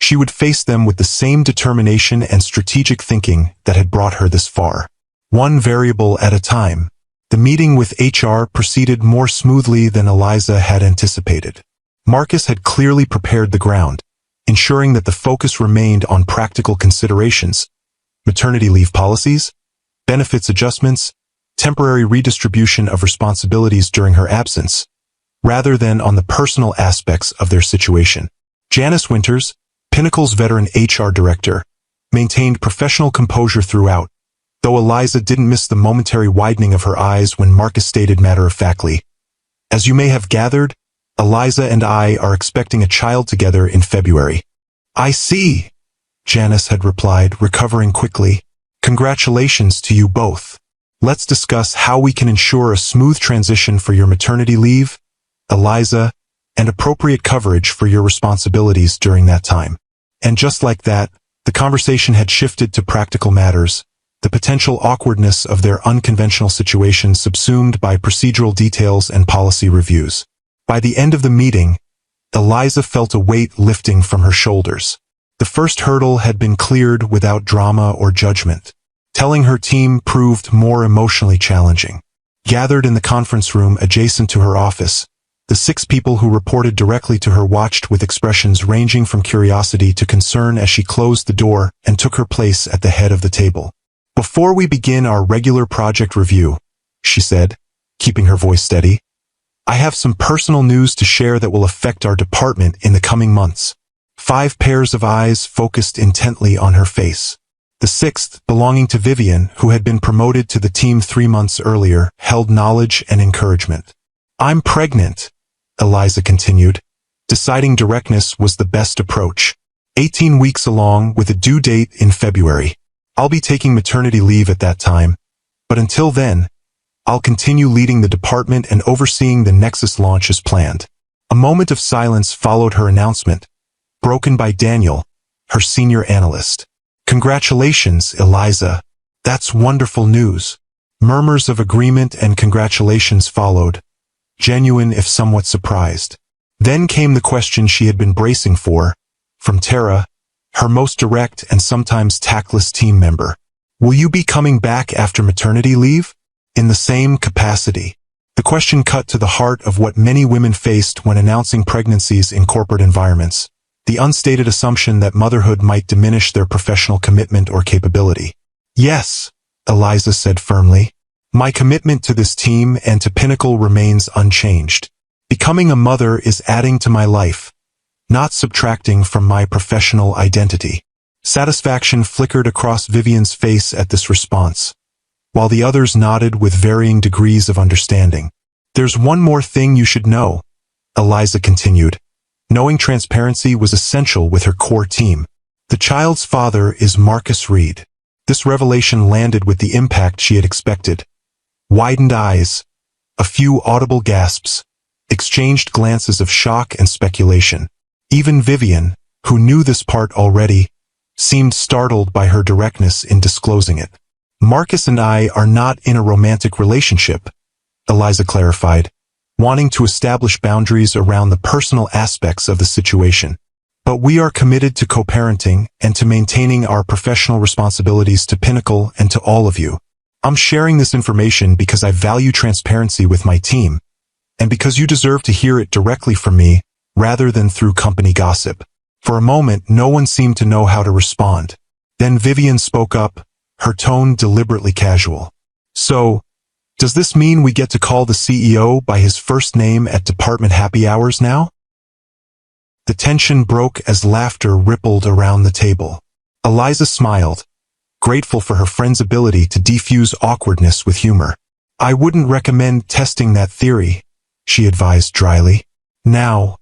she would face them with the same determination and strategic thinking that had brought her this far. One variable at a time. The meeting with HR proceeded more smoothly than Eliza had anticipated. Marcus had clearly prepared the ground, ensuring that the focus remained on practical considerations: maternity leave policies, benefits adjustments, temporary redistribution of responsibilities during her absence, rather than on the personal aspects of their situation. Janice Winters, Pinnacle's veteran HR director, maintained professional composure throughout, though Eliza didn't miss the momentary widening of her eyes when Marcus stated matter-of-factly, "As you may have gathered, Eliza and I are expecting a child together in February." "I see," Janice had replied, recovering quickly. "Congratulations to you both. Let's discuss how we can ensure a smooth transition for your maternity leave, Eliza, and appropriate coverage for your responsibilities during that time." And just like that, the conversation had shifted to practical matters, the potential awkwardness of their unconventional situation subsumed by procedural details and policy reviews. By the end of the meeting, Eliza felt a weight lifting from her shoulders. The first hurdle had been cleared without drama or judgment. Telling her team proved more emotionally challenging. Gathered in the conference room adjacent to her office, the 6 people who reported directly to her watched with expressions ranging from curiosity to concern as she closed the door and took her place at the head of the table. "Before we begin our regular project review," she said, keeping her voice steady, "I have some personal news to share that will affect our department in the coming months." 5 pairs of eyes focused intently on her face. The sixth, belonging to Vivian, who had been promoted to the team 3 months earlier, held knowledge and encouragement. "I'm pregnant," Eliza continued. Deciding directness was the best approach. 18 weeks along, with a due date in February. "I'll be taking maternity leave at that time, but until then, I'll continue leading the department and overseeing the Nexus launch as planned." A moment of silence followed her announcement, broken by Daniel, her senior analyst. "Congratulations, Eliza. That's wonderful news." Murmurs of agreement and congratulations followed, genuine if somewhat surprised. Then came the question she had been bracing for, from Tara, her most direct and sometimes tactless team member. "Will you be coming back after maternity leave? In the same capacity?" The question cut to the heart of what many women faced when announcing pregnancies in corporate environments. The unstated assumption that motherhood might diminish their professional commitment or capability. "Yes," Eliza said firmly. "My commitment to this team and to Pinnacle remains unchanged. Becoming a mother is adding to my life, not subtracting from my professional identity." Satisfaction flickered across Vivian's face at this response, while the others nodded with varying degrees of understanding. "There's one more thing you should know," Eliza continued. Knowing transparency was essential with her core team. "The child's father is Marcus Reed." This revelation landed with the impact she had expected. Widened eyes, a few audible gasps, exchanged glances of shock and speculation. Even Vivian, who knew this part already, seemed startled by her directness in disclosing it. "Marcus and I are not in a romantic relationship," Eliza clarified, wanting to establish boundaries around the personal aspects of the situation. "But we are committed to co-parenting and to maintaining our professional responsibilities to Pinnacle and to all of you. I'm sharing this information because I value transparency with my team, and because you deserve to hear it directly from me, rather than through company gossip." For a moment, no one seemed to know how to respond. Then Vivian spoke up, her tone deliberately casual. "So, does this mean we get to call the CEO by his first name at department happy hours now?" The tension broke as laughter rippled around the table. Eliza smiled, grateful for her friend's ability to defuse awkwardness with humor. "I wouldn't recommend testing that theory," she advised dryly. "Now,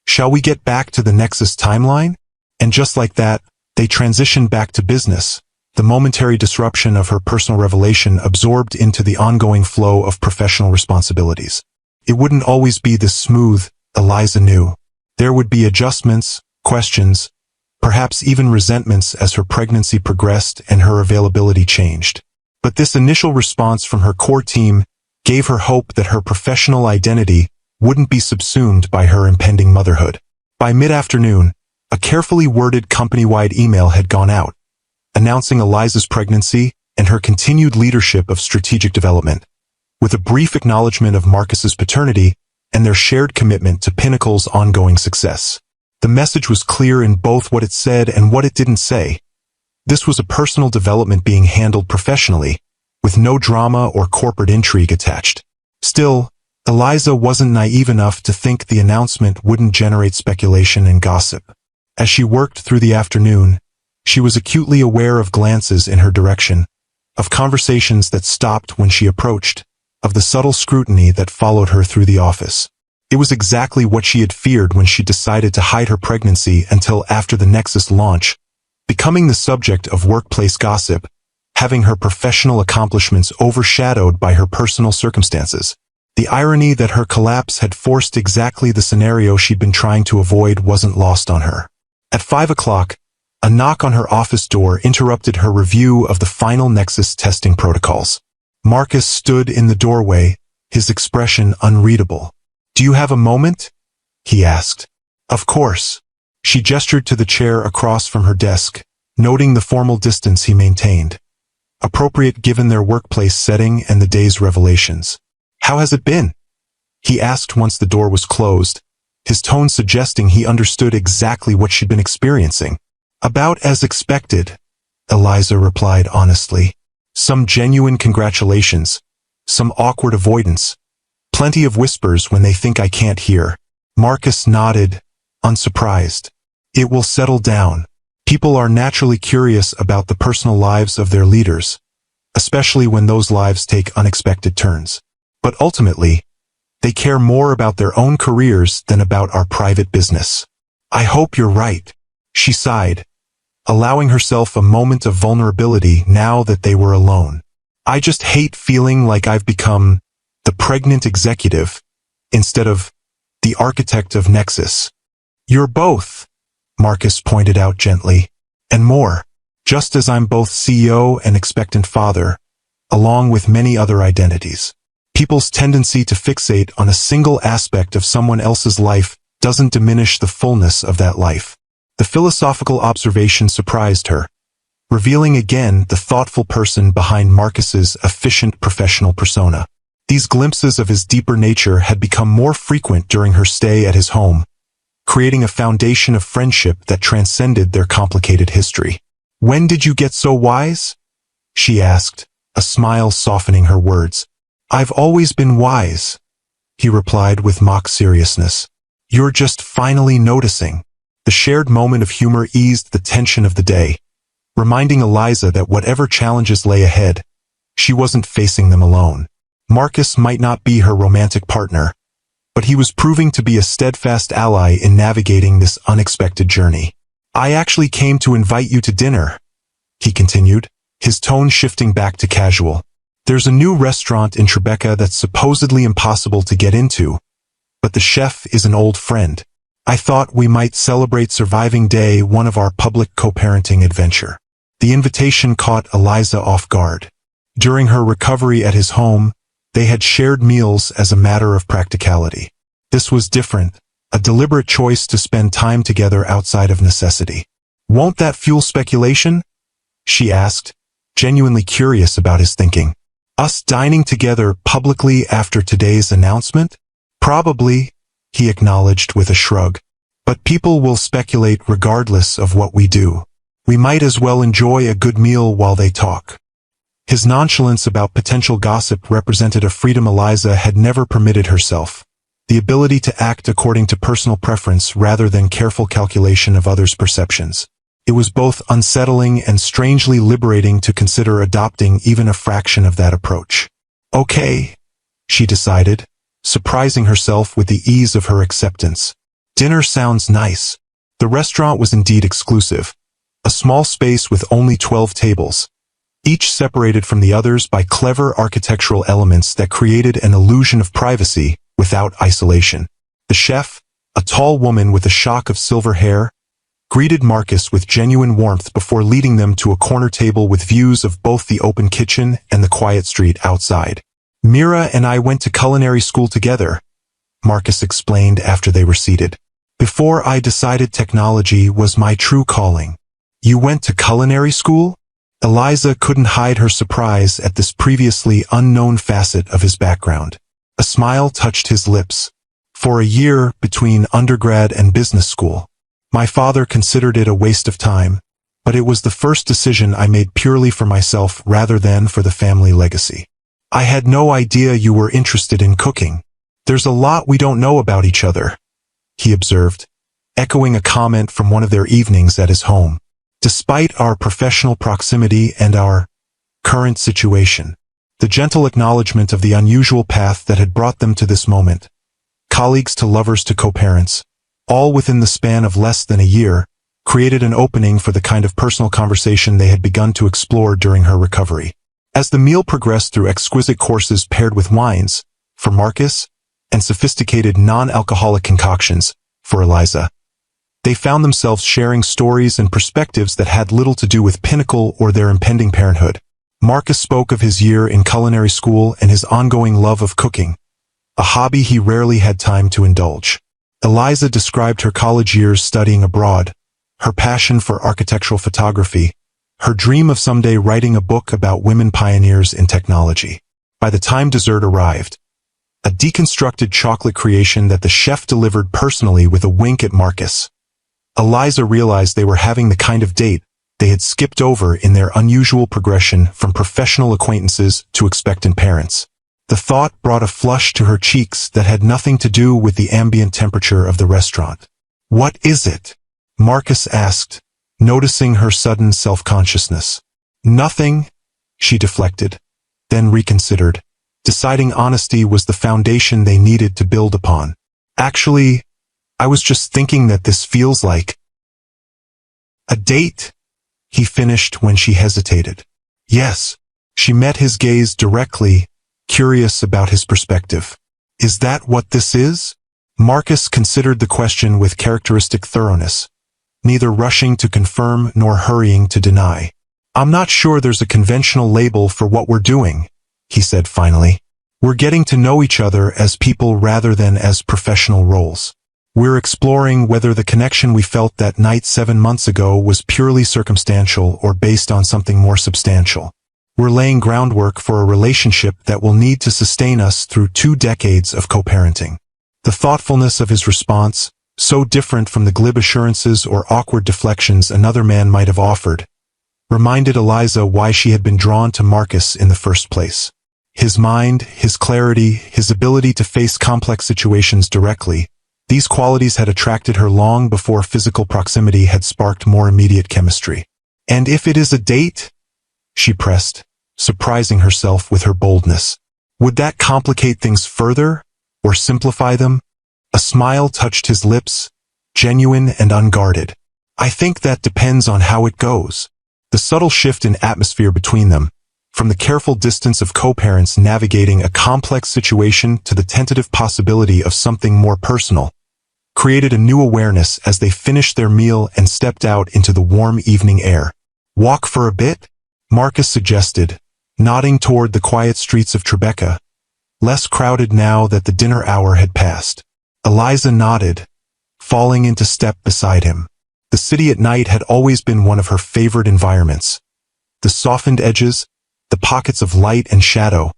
shall we get back to the Nexus timeline?" And just like that, they transitioned back to business, the momentary disruption of her personal revelation absorbed into the ongoing flow of professional responsibilities. It wouldn't always be this smooth, Eliza knew. There would be adjustments, questions, perhaps even resentments as her pregnancy progressed and her availability changed. But this initial response from her core team gave her hope that her professional identity wouldn't be subsumed by her impending motherhood. By mid-afternoon, a carefully worded company-wide email had gone out, announcing Eliza's pregnancy and her continued leadership of strategic development, with a brief acknowledgement of Marcus's paternity and their shared commitment to Pinnacle's ongoing success. The message was clear in both what it said and what it didn't say. This was a personal development being handled professionally, with no drama or corporate intrigue attached. Still, Eliza wasn't naive enough to think the announcement wouldn't generate speculation and gossip. As she worked through the afternoon, she was acutely aware of glances in her direction, of conversations that stopped when she approached, of the subtle scrutiny that followed her through the office. It was exactly what she had feared when she decided to hide her pregnancy until after the Nexus launch, becoming the subject of workplace gossip, having her professional accomplishments overshadowed by her personal circumstances. The irony that her collapse had forced exactly the scenario she'd been trying to avoid wasn't lost on her. At 5 o'clock, a knock on her office door interrupted her review of the final Nexus testing protocols. Marcus stood in the doorway, his expression unreadable. "Do you have a moment?" he asked. "Of course." She gestured to the chair across from her desk, noting the formal distance he maintained, appropriate given their workplace setting and the day's revelations. "How has it been?" he asked once the door was closed, his tone suggesting he understood exactly what she'd been experiencing. "About as expected," Eliza replied honestly. Some genuine congratulations, some awkward avoidance, plenty of whispers when they think I can't hear. Marcus nodded, unsurprised. "It will settle down." People are naturally curious about the personal lives of their leaders, especially when those lives take unexpected turns. But ultimately, they care more about their own careers than about our private business. I hope you're right, she sighed, allowing herself a moment of vulnerability now that they were alone. I just hate feeling like I've become the pregnant executive instead of the architect of Nexus. You're both, Marcus pointed out gently, and more, just as I'm both CEO and expectant father, along with many other identities. People's tendency to fixate on a single aspect of someone else's life doesn't diminish the fullness of that life. The philosophical observation surprised her, revealing again the thoughtful person behind Marcus's efficient professional persona. These glimpses of his deeper nature had become more frequent during her stay at his home, creating a foundation of friendship that transcended their complicated history. When did you get so wise? She asked, a smile softening her words. I've always been wise, he replied with mock seriousness. You're just finally noticing. The shared moment of humor eased the tension of the day, reminding Eliza that whatever challenges lay ahead, she wasn't facing them alone. Marcus might not be her romantic partner, but he was proving to be a steadfast ally in navigating this unexpected journey. I actually came to invite you to dinner, he continued, his tone shifting back to casual. There's a new restaurant in Tribeca that's supposedly impossible to get into, but the chef is an old friend. I thought we might celebrate surviving day one of our public co-parenting adventure. The invitation caught Eliza off guard. During her recovery at his home, they had shared meals as a matter of practicality. This was different, a deliberate choice to spend time together outside of necessity. Won't that fuel speculation? She asked, genuinely curious about his thinking. Us dining together publicly after today's announcement? Probably, he acknowledged with a shrug. But people will speculate regardless of what we do. We might as well enjoy a good meal while they talk. His nonchalance about potential gossip represented a freedom Eliza had never permitted herself, the ability to act according to personal preference rather than careful calculation of others' perceptions. It was both unsettling and strangely liberating to consider adopting even a fraction of that approach. Okay, she decided, surprising herself with the ease of her acceptance. Dinner sounds nice. The restaurant was indeed exclusive, a small space with only 12 tables, each separated from the others by clever architectural elements that created an illusion of privacy without isolation. The chef, a tall woman with a shock of silver hair, greeted Marcus with genuine warmth before leading them to a corner table with views of both the open kitchen and the quiet street outside. Mira and I went to culinary school together, Marcus explained after they were seated. Before I decided technology was my true calling. You went to culinary school? Eliza couldn't hide her surprise at this previously unknown facet of his background. A smile touched his lips. For a year between undergrad and business school. My father considered it a waste of time, but it was the first decision I made purely for myself rather than for the family legacy. I had no idea you were interested in cooking. There's a lot we don't know about each other, he observed, echoing a comment from one of their evenings at his home. Despite our professional proximity and our current situation, the gentle acknowledgement of the unusual path that had brought them to this moment, colleagues to lovers to co-parents, all within the span of less than a year, created an opening for the kind of personal conversation they had begun to explore during her recovery. As the meal progressed through exquisite courses paired with wines, for Marcus, and sophisticated non-alcoholic concoctions, for Eliza, they found themselves sharing stories and perspectives that had little to do with Pinnacle or their impending parenthood. Marcus spoke of his year in culinary school and his ongoing love of cooking, a hobby he rarely had time to indulge. Eliza described her college years studying abroad, her passion for architectural photography, her dream of someday writing a book about women pioneers in technology. By the time dessert arrived, a deconstructed chocolate creation that the chef delivered personally with a wink at Marcus, Eliza realized they were having the kind of date they had skipped over in their unusual progression from professional acquaintances to expectant parents. The thought brought a flush to her cheeks that had nothing to do with the ambient temperature of the restaurant. What is it? Marcus asked, noticing her sudden self-consciousness. Nothing, she deflected, then reconsidered, deciding honesty was the foundation they needed to build upon. Actually, I was just thinking that this feels like a date, he finished when she hesitated. Yes, she met his gaze directly, curious about his perspective. Is that what this is? Marcus considered the question with characteristic thoroughness, neither rushing to confirm nor hurrying to deny. I'm not sure there's a conventional label for what we're doing, he said finally. We're getting to know each other as people rather than as professional roles. We're exploring whether the connection we felt that night 7 months ago was purely circumstantial or based on something more substantial. We're laying groundwork for a relationship that will need to sustain us through 2 decades of co-parenting. The thoughtfulness of his response, so different from the glib assurances or awkward deflections another man might have offered, reminded Eliza why she had been drawn to Marcus in the first place. His mind, his clarity, his ability to face complex situations directly, these qualities had attracted her long before physical proximity had sparked more immediate chemistry. And if it is a date? She pressed, surprising herself with her boldness. Would that complicate things further, or simplify them? A smile touched his lips, genuine and unguarded. I think that depends on how it goes. The subtle shift in atmosphere between them, from the careful distance of co-parents navigating a complex situation to the tentative possibility of something more personal, created a new awareness as they finished their meal and stepped out into the warm evening air. Walk for a bit? Marcus suggested, nodding toward the quiet streets of Tribeca, less crowded now that the dinner hour had passed. Eliza nodded, falling into step beside him. The city at night had always been one of her favorite environments. The softened edges, the pockets of light and shadow,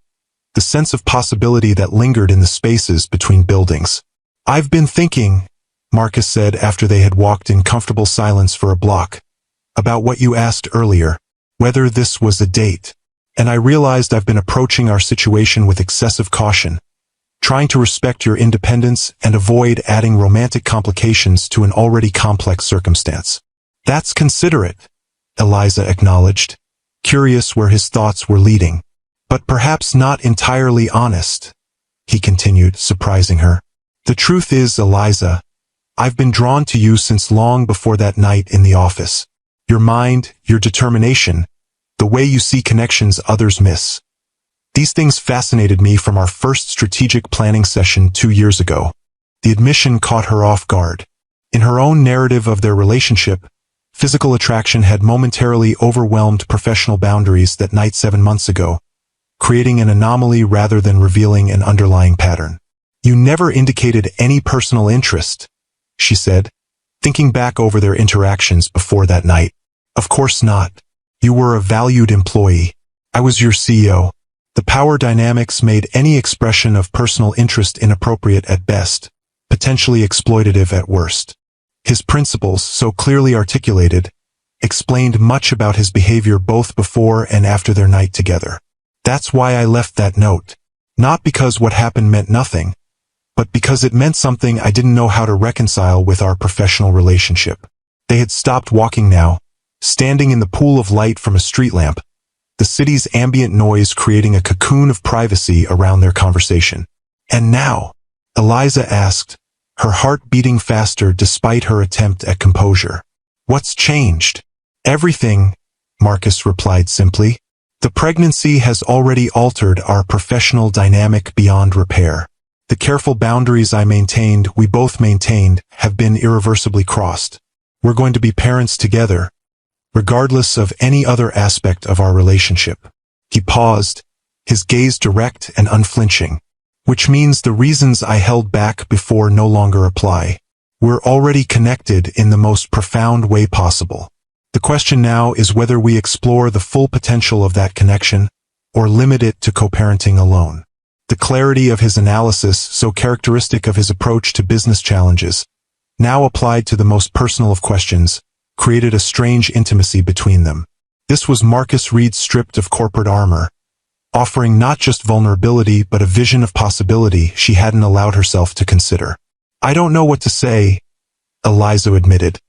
the sense of possibility that lingered in the spaces between buildings. I've been thinking, Marcus said after they had walked in comfortable silence for a block, about what you asked earlier, whether this was a date. And I realized I've been approaching our situation with excessive caution, trying to respect your independence and avoid adding romantic complications to an already complex circumstance. That's considerate, Eliza acknowledged, curious where his thoughts were leading. But perhaps not entirely honest, he continued, surprising her. The truth is, Eliza, I've been drawn to you since long before that night in the office. Your mind, your determination, the way you see connections others miss. These things fascinated me from our first strategic planning session 2 years ago. The admission caught her off guard. In her own narrative of their relationship, physical attraction had momentarily overwhelmed professional boundaries that night 7 months ago, creating an anomaly rather than revealing an underlying pattern. You never indicated any personal interest, she said, thinking back over their interactions before that night. Of course not. You were a valued employee. I was your CEO. The power dynamics made any expression of personal interest inappropriate at best, potentially exploitative at worst. His principles, so clearly articulated, explained much about his behavior both before and after their night together. That's why I left that note. Not because what happened meant nothing, but because it meant something I didn't know how to reconcile with our professional relationship. They had stopped walking now, standing in the pool of light from a street lamp, the city's ambient noise creating a cocoon of privacy around their conversation. And now, Eliza asked, her heart beating faster despite her attempt at composure. What's changed? Everything, Marcus replied simply. The pregnancy has already altered our professional dynamic beyond repair. The careful boundaries we both maintained, have been irreversibly crossed. We're going to be parents together, regardless of any other aspect of our relationship. He paused, his gaze direct and unflinching. Which means the reasons I held back before no longer apply. We're already connected in the most profound way possible. The question now is whether we explore the full potential of that connection, or limit it to co-parenting alone. The clarity of his analysis, so characteristic of his approach to business challenges, now applied to the most personal of questions, created a strange intimacy between them. This was Marcus Reed stripped of corporate armor, offering not just vulnerability but a vision of possibility she hadn't allowed herself to consider. I don't know what to say, Eliza admitted,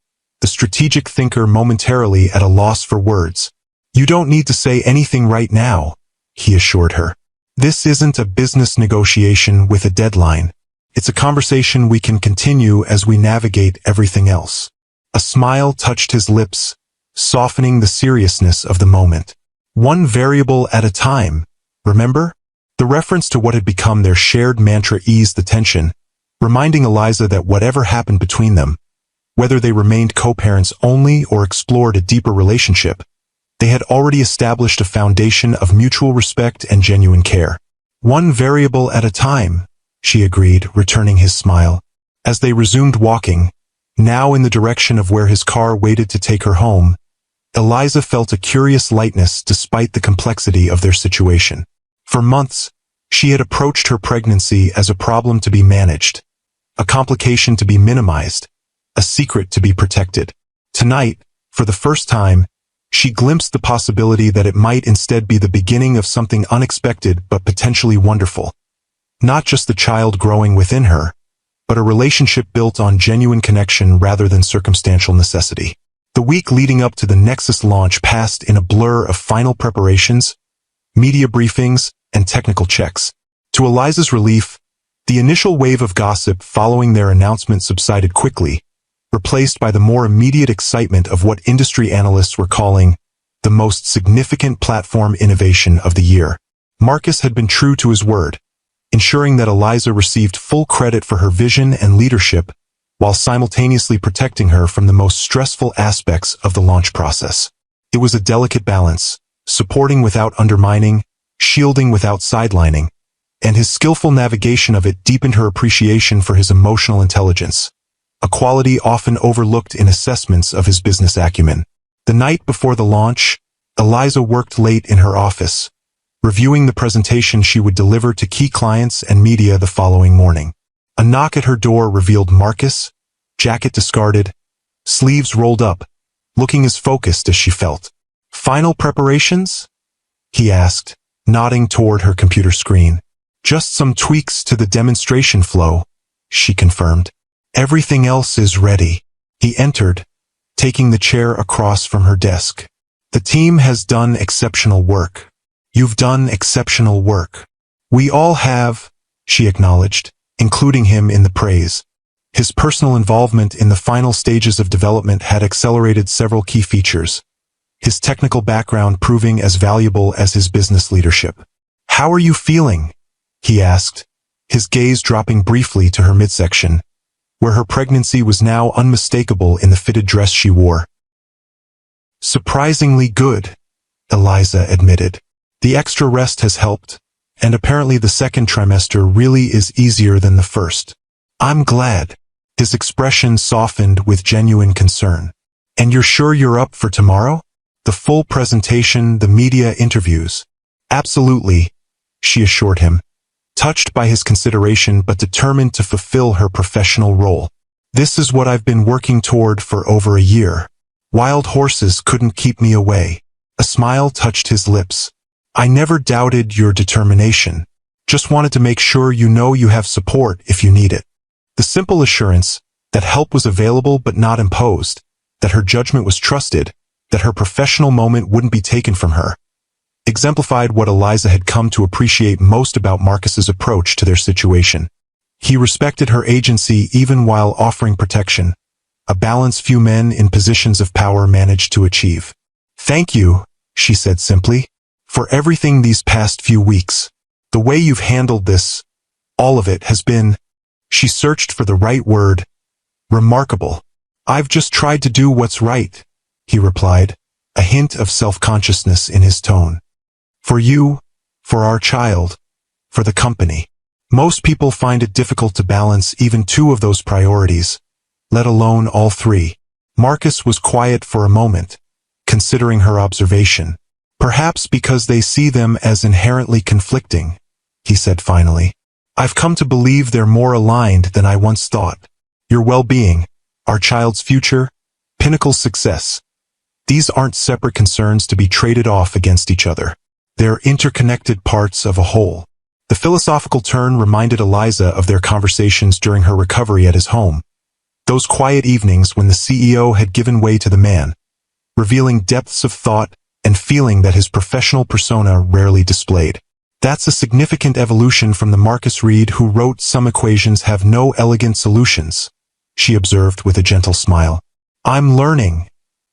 the strategic thinker momentarily at a loss for words. "You don't need to say anything right now," he assured her. "This isn't a business negotiation with a deadline. It's a conversation we can continue as we navigate everything else." A smile touched his lips, softening the seriousness of the moment. "One variable at a time, remember?" The reference to what had become their shared mantra eased the tension, reminding Eliza that whatever happened between them, whether they remained co-parents only or explored a deeper relationship, they had already established a foundation of mutual respect and genuine care. "One variable at a time," she agreed, returning his smile. As they resumed walking, now in the direction of where his car waited to take her home, Eliza felt a curious lightness despite the complexity of their situation. For months, she had approached her pregnancy as a problem to be managed, a complication to be minimized, a secret to be protected. Tonight, for the first time, she glimpsed the possibility that it might instead be the beginning of something unexpected but potentially wonderful. Not just the child growing within her, but a relationship built on genuine connection rather than circumstantial necessity. The week leading up to the Nexus launch passed in a blur of final preparations, media briefings, and technical checks. To Eliza's relief, the initial wave of gossip following their announcement subsided quickly, replaced by the more immediate excitement of what industry analysts were calling the most significant platform innovation of the year. Marcus had been true to his word, ensuring that Eliza received full credit for her vision and leadership, while simultaneously protecting her from the most stressful aspects of the launch process. It was a delicate balance, supporting without undermining, shielding without sidelining, and his skillful navigation of it deepened her appreciation for his emotional intelligence, a quality often overlooked in assessments of his business acumen. The night before the launch, Eliza worked late in her office, reviewing the presentation she would deliver to key clients and media the following morning. A knock at her door revealed Marcus, jacket discarded, sleeves rolled up, looking as focused as she felt. "Final preparations?" he asked, nodding toward her computer screen. "Just some tweaks to the demonstration flow," she confirmed. "Everything else is ready." He entered, taking the chair across from her desk. "The team has done exceptional work." "You've done exceptional work." "We all have," she acknowledged, including him in the praise. His personal involvement in the final stages of development had accelerated several key features, his technical background proving as valuable as his business leadership. "How are you feeling?" he asked, his gaze dropping briefly to her midsection, where her pregnancy was now unmistakable in the fitted dress she wore. "Surprisingly good," Eliza admitted. "The extra rest has helped, and apparently the second trimester really is easier than the first." "I'm glad." His expression softened with genuine concern. "And you're sure you're up for tomorrow? The full presentation, the media interviews?" "Absolutely," she assured him, touched by his consideration but determined to fulfill her professional role. "This is what I've been working toward for over a year. Wild horses couldn't keep me away." A smile touched his lips. "I never doubted your determination. Just wanted to make sure you know you have support if you need it." The simple assurance that help was available but not imposed, that her judgment was trusted, that her professional moment wouldn't be taken from her, exemplified what Eliza had come to appreciate most about Marcus's approach to their situation. He respected her agency even while offering protection, a balance few men in positions of power managed to achieve. "Thank you," she said simply, "for everything these past few weeks. The way you've handled this, all of it has been," she searched for the right word, "remarkable." "I've just tried to do what's right," he replied, a hint of self-consciousness in his tone. "For you, for our child, for the company." Most people find it difficult to balance even two of those priorities, let alone all three. Marcus was quiet for a moment, considering her observation. "Perhaps because they see them as inherently conflicting," he said finally. "I've come to believe they're more aligned than I once thought. Your well-being, our child's future, pinnacle success. These aren't separate concerns to be traded off against each other. They're interconnected parts of a whole." The philosophical turn reminded Eliza of their conversations during her recovery at his home. Those quiet evenings when the CEO had given way to the man, revealing depths of thought and feeling that his professional persona rarely displayed. That's a significant evolution from the Marcus Reed who wrote "Some equations have no elegant solutions," she observed with a gentle smile. "I'm learning,"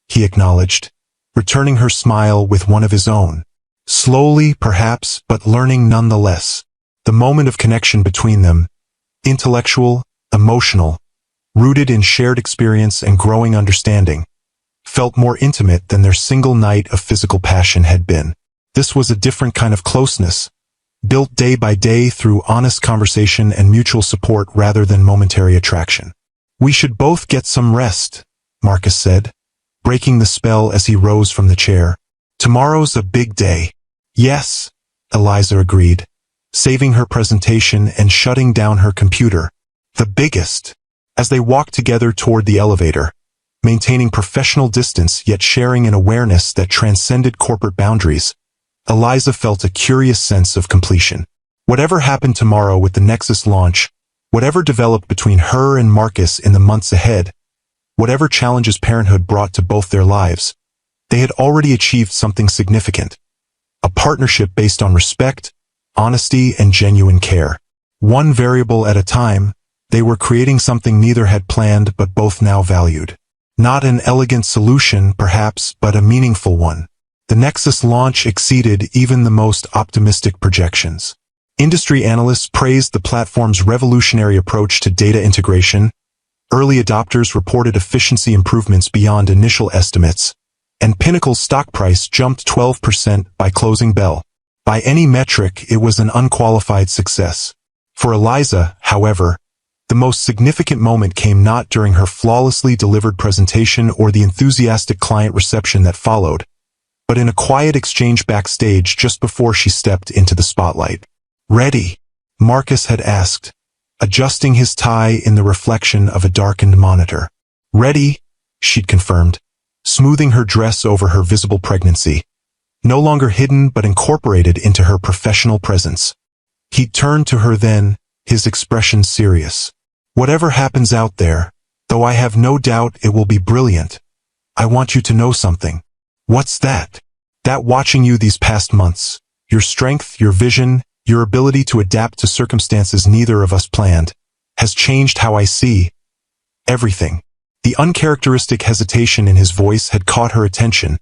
he acknowledged, returning her smile with one of his own. Slowly, perhaps, but learning nonetheless. The moment of connection between them, intellectual, emotional, rooted in shared experience and growing understanding, felt more intimate than their single night of physical passion had been. This was a different kind of closeness, built day by day through honest conversation and mutual support rather than momentary attraction. "We should both get some rest," Marcus said, breaking the spell as he rose from the chair. "Tomorrow's a big day." "Yes," Eliza agreed, saving her presentation and shutting down her computer. "The biggest." As they walked together toward the elevator, maintaining professional distance yet sharing an awareness that transcended corporate boundaries, Eliza felt a curious sense of completion. Whatever happened tomorrow with the Nexus launch, whatever developed between her and Marcus in the months ahead, whatever challenges parenthood brought to both their lives, they had already achieved something significant. A partnership based on respect, honesty, and genuine care. One variable at a time, they were creating something neither had planned but both now valued. Not an elegant solution, perhaps, but a meaningful one. The Nexus launch exceeded even the most optimistic projections. Industry analysts praised the platform's revolutionary approach to data integration. Early adopters reported efficiency improvements beyond initial estimates, and Pinnacle's stock price jumped 12% by closing bell. By any metric, it was an unqualified success. For Eliza, however, the most significant moment came not during her flawlessly delivered presentation or the enthusiastic client reception that followed, but in a quiet exchange backstage just before she stepped into the spotlight. "Ready?" Marcus had asked, adjusting his tie in the reflection of a darkened monitor. "Ready," she'd confirmed, smoothing her dress over her visible pregnancy, no longer hidden but incorporated into her professional presence. He turned to her then, his expression serious. "Whatever happens out there, though I have no doubt it will be brilliant, I want you to know something." "What's that?" "That watching you these past months, your strength, your vision, your ability to adapt to circumstances neither of us planned, has changed how I see everything." The uncharacteristic hesitation in his voice had caught her attention,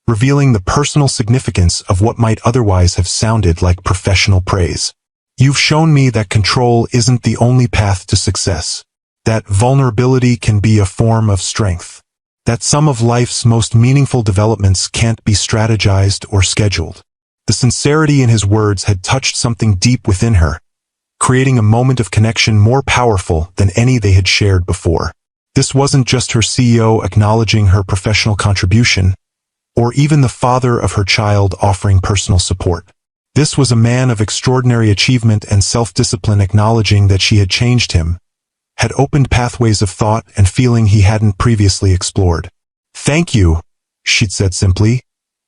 revealing the personal significance of what might otherwise have sounded like professional praise. "You've shown me that control isn't the only path to success, that vulnerability can be a form of strength, that some of life's most meaningful developments can't be strategized or scheduled." The sincerity in his words had touched something deep within her, creating a moment of connection more powerful than any they had shared before. This wasn't just her CEO acknowledging her professional contribution, or even the father of her child offering personal support. This was a man of extraordinary achievement and self-discipline acknowledging that she had changed him, had opened pathways of thought and feeling he hadn't previously explored. "Thank you," she'd said simply,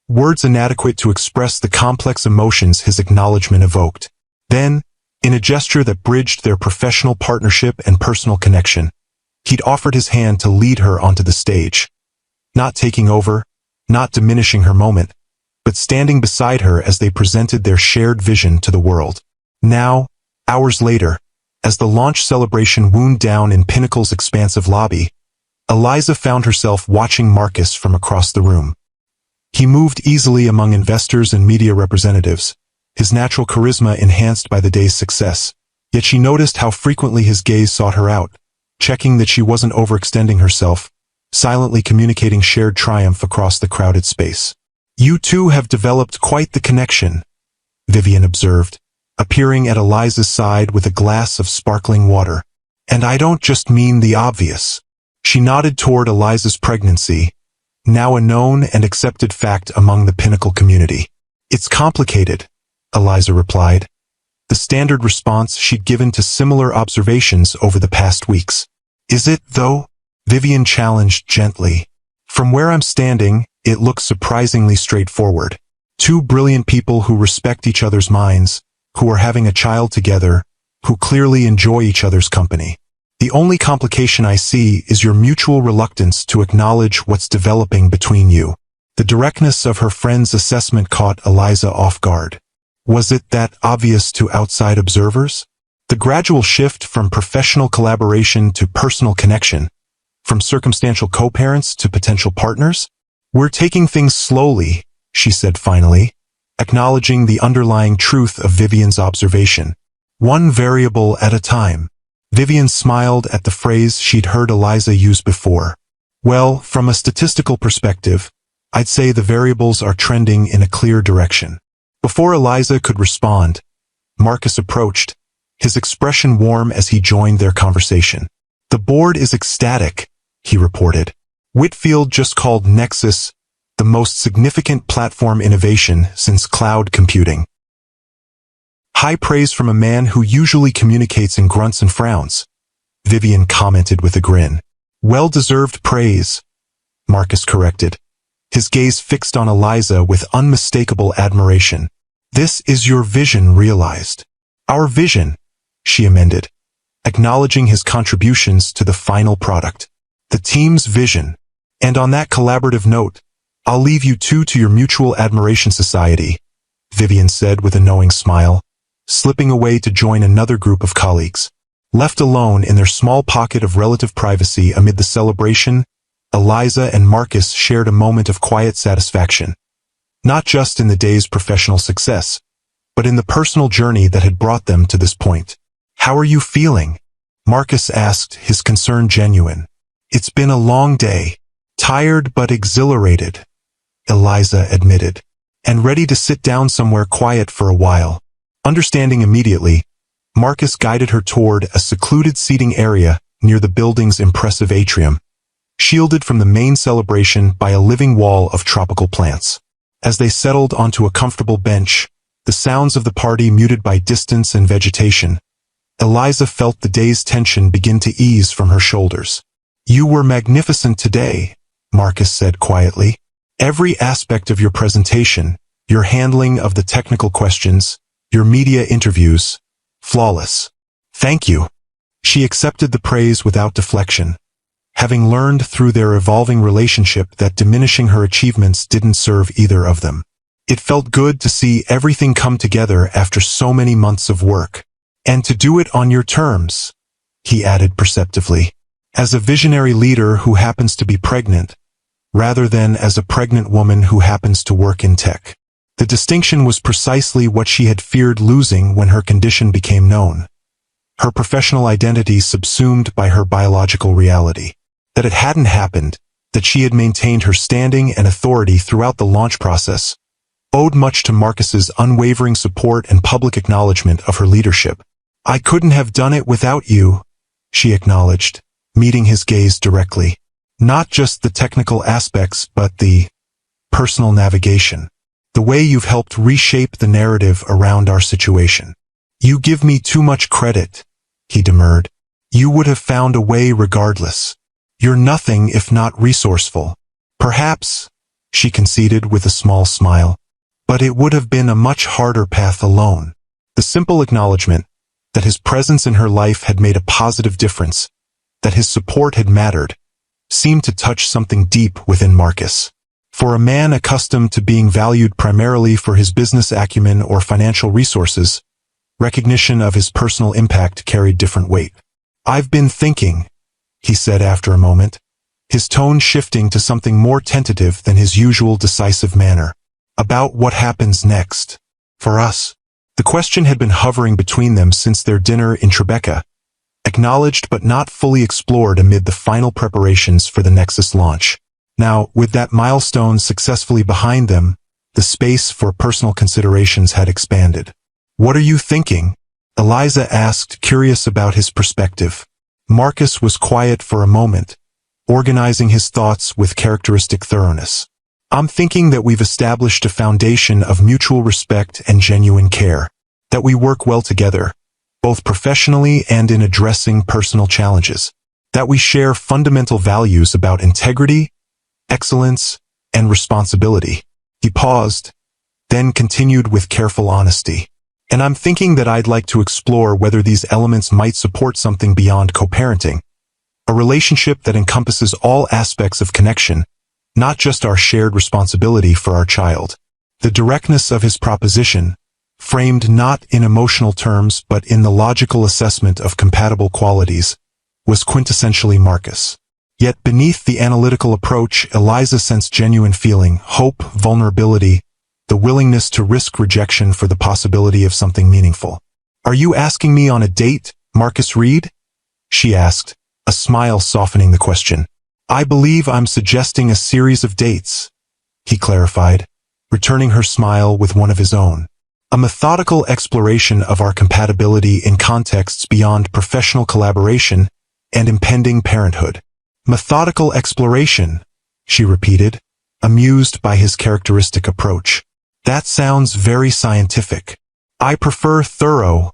words inadequate to express the complex emotions his acknowledgement evoked. Then, in a gesture that bridged their professional partnership and personal connection, he'd offered his hand to lead her onto the stage, not taking over, not diminishing her moment, but standing beside her as they presented their shared vision to the world. Now, hours later, as the launch celebration wound down in Pinnacle's expansive lobby, Eliza found herself watching Marcus from across the room. He moved easily among investors and media representatives, his natural charisma enhanced by the day's success, yet she noticed how frequently his gaze sought her out, checking that she wasn't overextending herself, silently communicating shared triumph across the crowded space. "You two have developed quite the connection," Vivian observed, appearing at Eliza's side with a glass of sparkling water. "And I don't just mean the obvious." She nodded toward Eliza's pregnancy, now a known and accepted fact among the Pinnacle community. "It's complicated," Eliza replied, the standard response she'd given to similar observations over the past weeks. "Is it, though?" Vivian challenged gently. "From where I'm standing, it looks surprisingly straightforward. Two brilliant people who respect each other's minds, who are having a child together, who clearly enjoy each other's company. The only complication I see is your mutual reluctance to acknowledge what's developing between you. The directness of her friend's assessment caught Eliza off guard. Was it that obvious to outside observers? The gradual shift from professional collaboration to personal connection, from circumstantial co-parents to potential partners? We're taking things slowly, she said finally, acknowledging the underlying truth of Vivian's observation. One variable at a time. Vivian smiled at the phrase she'd heard Eliza use before. Well, from a statistical perspective, I'd say the variables are trending in a clear direction. Before Eliza could respond, Marcus approached, his expression warm as he joined their conversation. The board is ecstatic, he reported. Whitfield just called Nexus the most significant platform innovation since cloud computing. High praise from a man who usually communicates in grunts and frowns, Vivian commented with a grin. Well-deserved praise, Marcus corrected, his gaze fixed on Eliza with unmistakable admiration. This is your vision realized. Our vision, she amended, acknowledging his contributions to the final product. The team's vision. And on that collaborative note, I'll leave you two to your mutual admiration society, Vivian said with a knowing smile, slipping away to join another group of colleagues. Left alone in their small pocket of relative privacy amid the celebration, Eliza and Marcus shared a moment of quiet satisfaction. Not just in the day's professional success, but in the personal journey that had brought them to this point. How are you feeling? Marcus asked, his concern genuine. It's been a long day. Tired but exhilarated, Eliza admitted, and ready to sit down somewhere quiet for a while. Understanding immediately, Marcus guided her toward a secluded seating area near the building's impressive atrium, shielded from the main celebration by a living wall of tropical plants. As they settled onto a comfortable bench, the sounds of the party muted by distance and vegetation, Eliza felt the day's tension begin to ease from her shoulders. You were magnificent today, Marcus said quietly. Every aspect of your presentation, your handling of the technical questions, your media interviews, flawless. Thank you. She accepted the praise without deflection, having learned through their evolving relationship that diminishing her achievements didn't serve either of them. It felt good to see everything come together after so many months of work. And to do it on your terms, he added perceptively, as a visionary leader who happens to be pregnant, rather than as a pregnant woman who happens to work in tech. The distinction was precisely what she had feared losing when her condition became known. Her professional identity subsumed by her biological reality. That it hadn't happened, that she had maintained her standing and authority throughout the launch process, owed much to Marcus's unwavering support and public acknowledgement of her leadership. I couldn't have done it without you, she acknowledged, meeting his gaze directly. Not just the technical aspects, but the personal navigation. The way you've helped reshape the narrative around our situation. You give me too much credit, he demurred. You would have found a way regardless. You're nothing if not resourceful. Perhaps, she conceded with a small smile, but it would have been a much harder path alone. The simple acknowledgement that his presence in her life had made a positive difference, that his support had mattered, seemed to touch something deep within Marcus. For a man accustomed to being valued primarily for his business acumen or financial resources, recognition of his personal impact carried different weight. I've been thinking, he said after a moment, his tone shifting to something more tentative than his usual decisive manner, about what happens next. For us. The question had been hovering between them since their dinner in Tribeca, acknowledged but not fully explored amid the final preparations for the Nexus launch. Now, with that milestone successfully behind them, the space for personal considerations had expanded. What are you thinking? Eliza asked, curious about his perspective. Marcus was quiet for a moment, organizing his thoughts with characteristic thoroughness. I'm thinking that we've established a foundation of mutual respect and genuine care, that we work well together, both professionally and in addressing personal challenges, that we share fundamental values about integrity, excellence, and responsibility. He paused, then continued with careful honesty. And I'm thinking that I'd like to explore whether these elements might support something beyond co-parenting. A relationship that encompasses all aspects of connection, not just our shared responsibility for our child. The directness of his proposition, framed not in emotional terms but in the logical assessment of compatible qualities, was quintessentially Marcus. Yet beneath the analytical approach, Eliza sensed genuine feeling, hope, vulnerability, the willingness to risk rejection for the possibility of something meaningful. "Are you asking me on a date, Marcus Reed?" she asked, a smile softening the question. "I believe I'm suggesting a series of dates," he clarified, returning her smile with one of his own. "A methodical exploration of our compatibility in contexts beyond professional collaboration and impending parenthood." "Methodical exploration," she repeated, amused by his characteristic approach. "That sounds very scientific." "I prefer thorough,"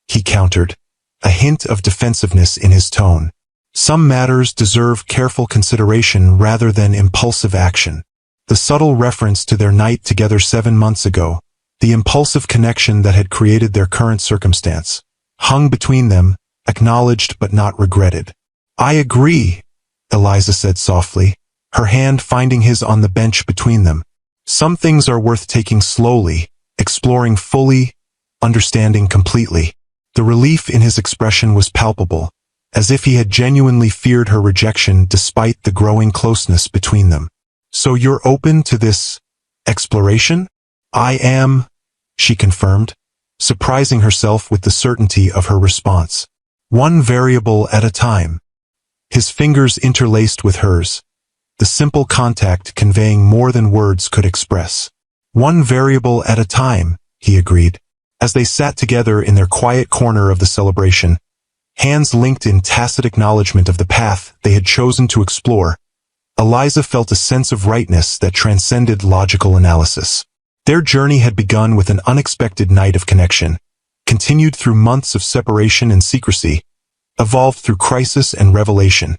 he countered, a hint of defensiveness in his tone. "Some matters deserve careful consideration rather than impulsive action." The subtle reference to their night together 7 months ago, the impulsive connection that had created their current circumstance, hung between them, acknowledged but not regretted. "I agree," Eliza said softly, her hand finding his on the bench between them. "Some things are worth taking slowly, exploring fully, understanding completely." The relief in his expression was palpable, as if he had genuinely feared her rejection despite the growing closeness between them. "So you're open to this exploration?" "I am," she confirmed, surprising herself with the certainty of her response. "One variable at a time." His fingers interlaced with hers, the simple contact conveying more than words could express. "One variable at a time," he agreed. As they sat together in their quiet corner of the celebration, hands linked in tacit acknowledgement of the path they had chosen to explore, Eliza felt a sense of rightness that transcended logical analysis. Their journey had begun with an unexpected night of connection, continued through months of separation and secrecy, evolved through crisis and revelation,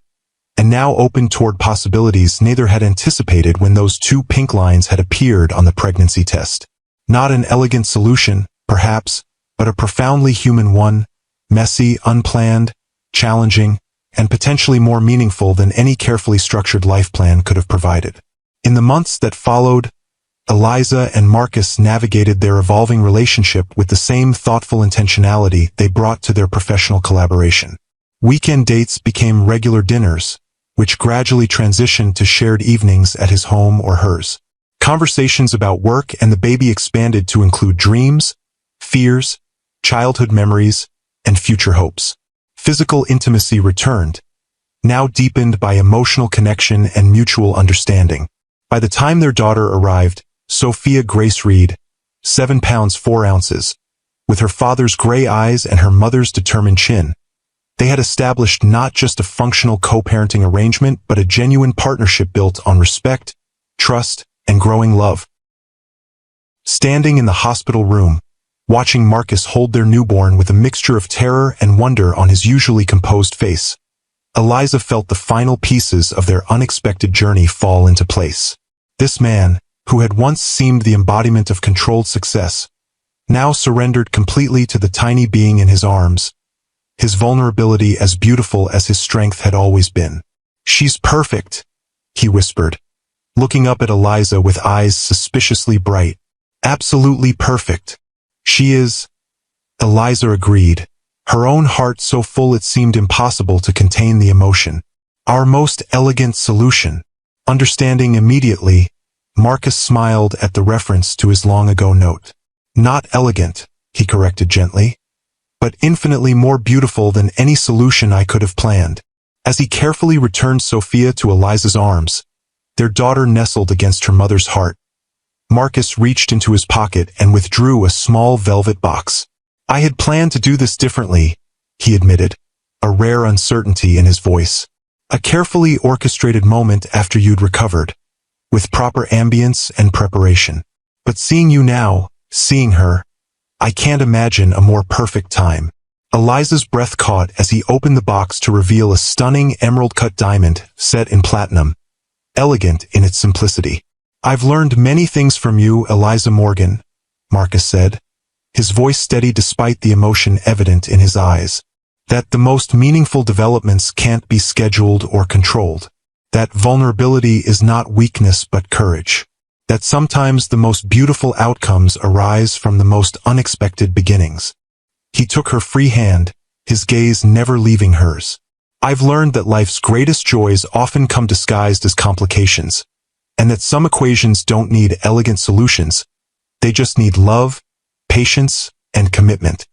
and now opened toward possibilities neither had anticipated when those 2 pink lines had appeared on the pregnancy test. Not an elegant solution, perhaps, but a profoundly human one, messy, unplanned, challenging, and potentially more meaningful than any carefully structured life plan could have provided. In the months that followed, Eliza and Marcus navigated their evolving relationship with the same thoughtful intentionality they brought to their professional collaboration. Weekend dates became regular dinners, which gradually transitioned to shared evenings at his home or hers. Conversations about work and the baby expanded to include dreams, fears, childhood memories, and future hopes. Physical intimacy returned, now deepened by emotional connection and mutual understanding. By the time their daughter arrived, Sophia Grace Reed, 7 pounds 4 ounces, with her father's gray eyes and her mother's determined chin, they had established not just a functional co-parenting arrangement but a genuine partnership built on respect, trust, and growing love. Standing in the hospital room, watching Marcus hold their newborn with a mixture of terror and wonder on his usually composed face, Eliza felt the final pieces of their unexpected journey fall into place. This man, who had once seemed the embodiment of controlled success, now surrendered completely to the tiny being in his arms, his vulnerability as beautiful as his strength had always been. "She's perfect," he whispered, looking up at Eliza with eyes suspiciously bright. "Absolutely perfect." "She is," Eliza agreed, her own heart so full it seemed impossible to contain the emotion. "Our most elegant solution." Understanding immediately, Marcus smiled at the reference to his long-ago note. "Not elegant," he corrected gently, "but infinitely more beautiful than any solution I could have planned." As he carefully returned Sophia to Eliza's arms, their daughter nestled against her mother's heart, Marcus reached into his pocket and withdrew a small velvet box. "I had planned to do this differently," he admitted, a rare uncertainty in his voice. "A carefully orchestrated moment after you'd recovered, with proper ambience and preparation. But seeing you now, seeing her, I can't imagine a more perfect time." Eliza's breath caught as he opened the box to reveal a stunning emerald-cut diamond set in platinum, elegant in its simplicity. "I've learned many things from you, Eliza Morgan," Marcus said, his voice steady despite the emotion evident in his eyes. That the most meaningful developments can't be scheduled or controlled. That vulnerability is not weakness but courage. That sometimes the most beautiful outcomes arise from the most unexpected beginnings. He took her free hand, his gaze never leaving hers. I've learned that life's greatest joys often come disguised as complications, and that some equations don't need elegant solutions. They just need love, patience, and commitment.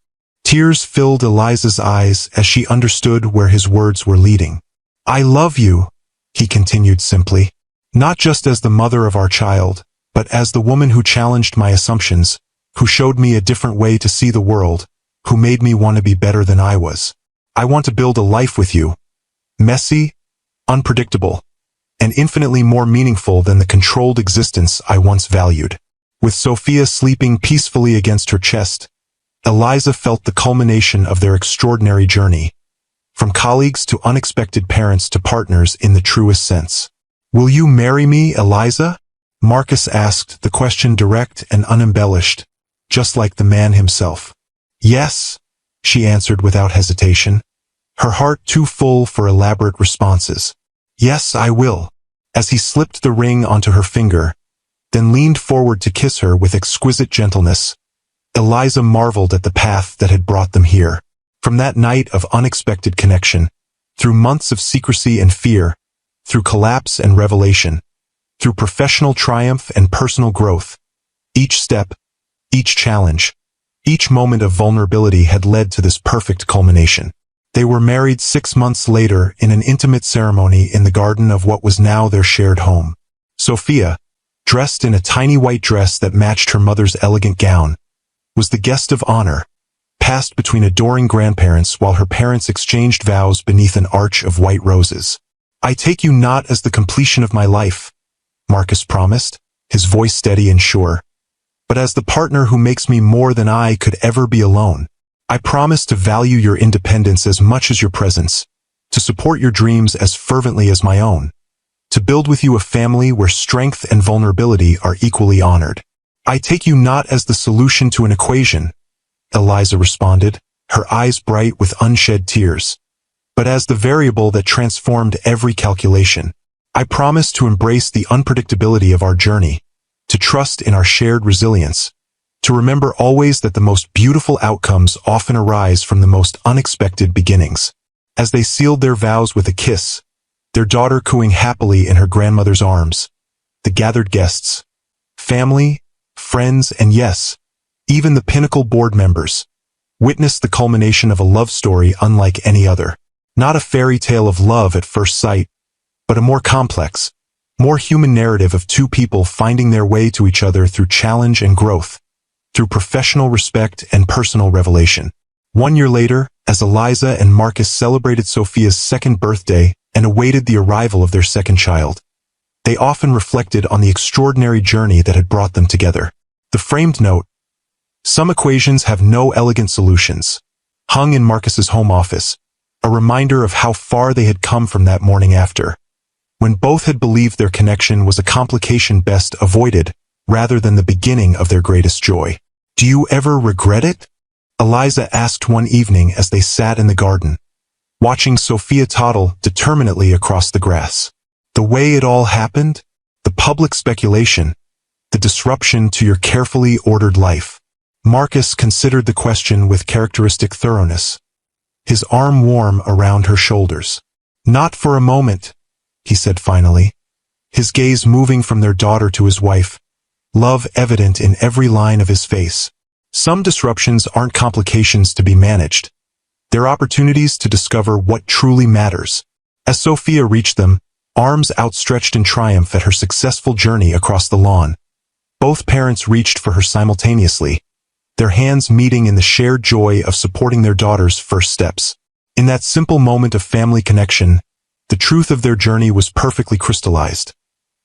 Tears filled Eliza's eyes as she understood where his words were leading. I love you, he continued simply, not just as the mother of our child, but as the woman who challenged my assumptions, who showed me a different way to see the world, who made me want to be better than I was. I want to build a life with you, messy, unpredictable, and infinitely more meaningful than the controlled existence I once valued. With Sophia sleeping peacefully against her chest, Eliza felt the culmination of their extraordinary journey, from colleagues to unexpected parents to partners in the truest sense. Will you marry me, Eliza? Marcus asked, the question direct and unembellished, just like the man himself. Yes, she answered without hesitation, her heart too full for elaborate responses. Yes, I will, as he slipped the ring onto her finger, then leaned forward to kiss her with exquisite gentleness. Eliza marveled at the path that had brought them here. From that night of unexpected connection, through months of secrecy and fear, through collapse and revelation, through professional triumph and personal growth, each step, each challenge, each moment of vulnerability had led to this perfect culmination. They were married 6 months later in an intimate ceremony in the garden of what was now their shared home. Sophia, dressed in a tiny white dress that matched her mother's elegant gown, was the guest of honor, passed between adoring grandparents while her parents exchanged vows beneath an arch of white roses. I take you not as the completion of my life, Marcus promised, his voice steady and sure, but as the partner who makes me more than I could ever be alone. I promise to value your independence as much as your presence, to support your dreams as fervently as my own, to build with you a family where strength and vulnerability are equally honored. I take you not as the solution to an equation, Eliza responded, her eyes bright with unshed tears, but as the variable that transformed every calculation. I promise to embrace the unpredictability of our journey, to trust in our shared resilience, to remember always that the most beautiful outcomes often arise from the most unexpected beginnings. As they sealed their vows with a kiss, their daughter cooing happily in her grandmother's arms, the gathered guests, family, friends, and yes, even the Pinnacle board members, witnessed the culmination of a love story unlike any other. Not a fairy tale of love at first sight, but a more complex, more human narrative of two people finding their way to each other through challenge and growth, through professional respect and personal revelation. 1 year later, as Eliza and Marcus celebrated Sophia's 2nd birthday and awaited the arrival of their 2nd child, they often reflected on the extraordinary journey that had brought them together. The framed note, "Some equations have no elegant solutions," hung in Marcus's home office, a reminder of how far they had come from that morning after, when both had believed their connection was a complication best avoided rather than the beginning of their greatest joy. Do you ever regret it? Eliza asked one evening as they sat in the garden, watching Sophia toddle determinedly across the grass. The way it all happened, the public speculation, the disruption to your carefully ordered life. Marcus considered the question with characteristic thoroughness, his arm warm around her shoulders. Not for a moment, he said finally, his gaze moving from their daughter to his wife, love evident in every line of his face. Some disruptions aren't complications to be managed. They're opportunities to discover what truly matters. As Sophia reached them, arms outstretched in triumph at her successful journey across the lawn, both parents reached for her simultaneously, their hands meeting in the shared joy of supporting their daughter's first steps. In that simple moment of family connection, the truth of their journey was perfectly crystallized.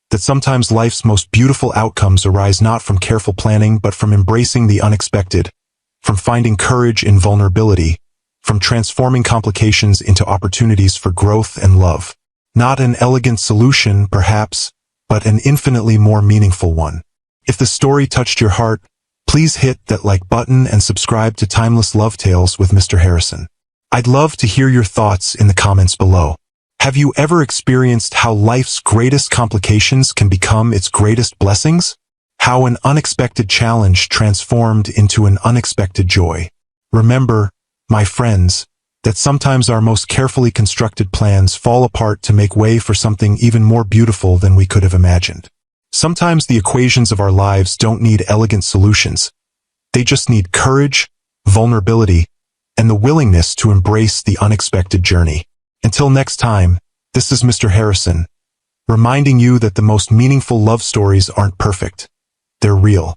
That sometimes life's most beautiful outcomes arise not from careful planning but from embracing the unexpected, from finding courage in vulnerability, from transforming complications into opportunities for growth and love. Not an elegant solution, perhaps, but an infinitely more meaningful one. If the story touched your heart, Please hit that like button and subscribe to Timeless Love Tales with Mr. Harrison. I'd love to hear your thoughts in the comments below. Have you ever experienced how life's greatest complications can become its greatest blessings? How an unexpected challenge transformed into an unexpected joy? Remember, my friends, that sometimes our most carefully constructed plans fall apart to make way for something even more beautiful than we could have imagined. Sometimes the equations of our lives don't need elegant solutions. They just need courage, vulnerability, and the willingness to embrace the unexpected journey. Until next time, this is Mr. Harrison, reminding you that the most meaningful love stories aren't perfect. They're real.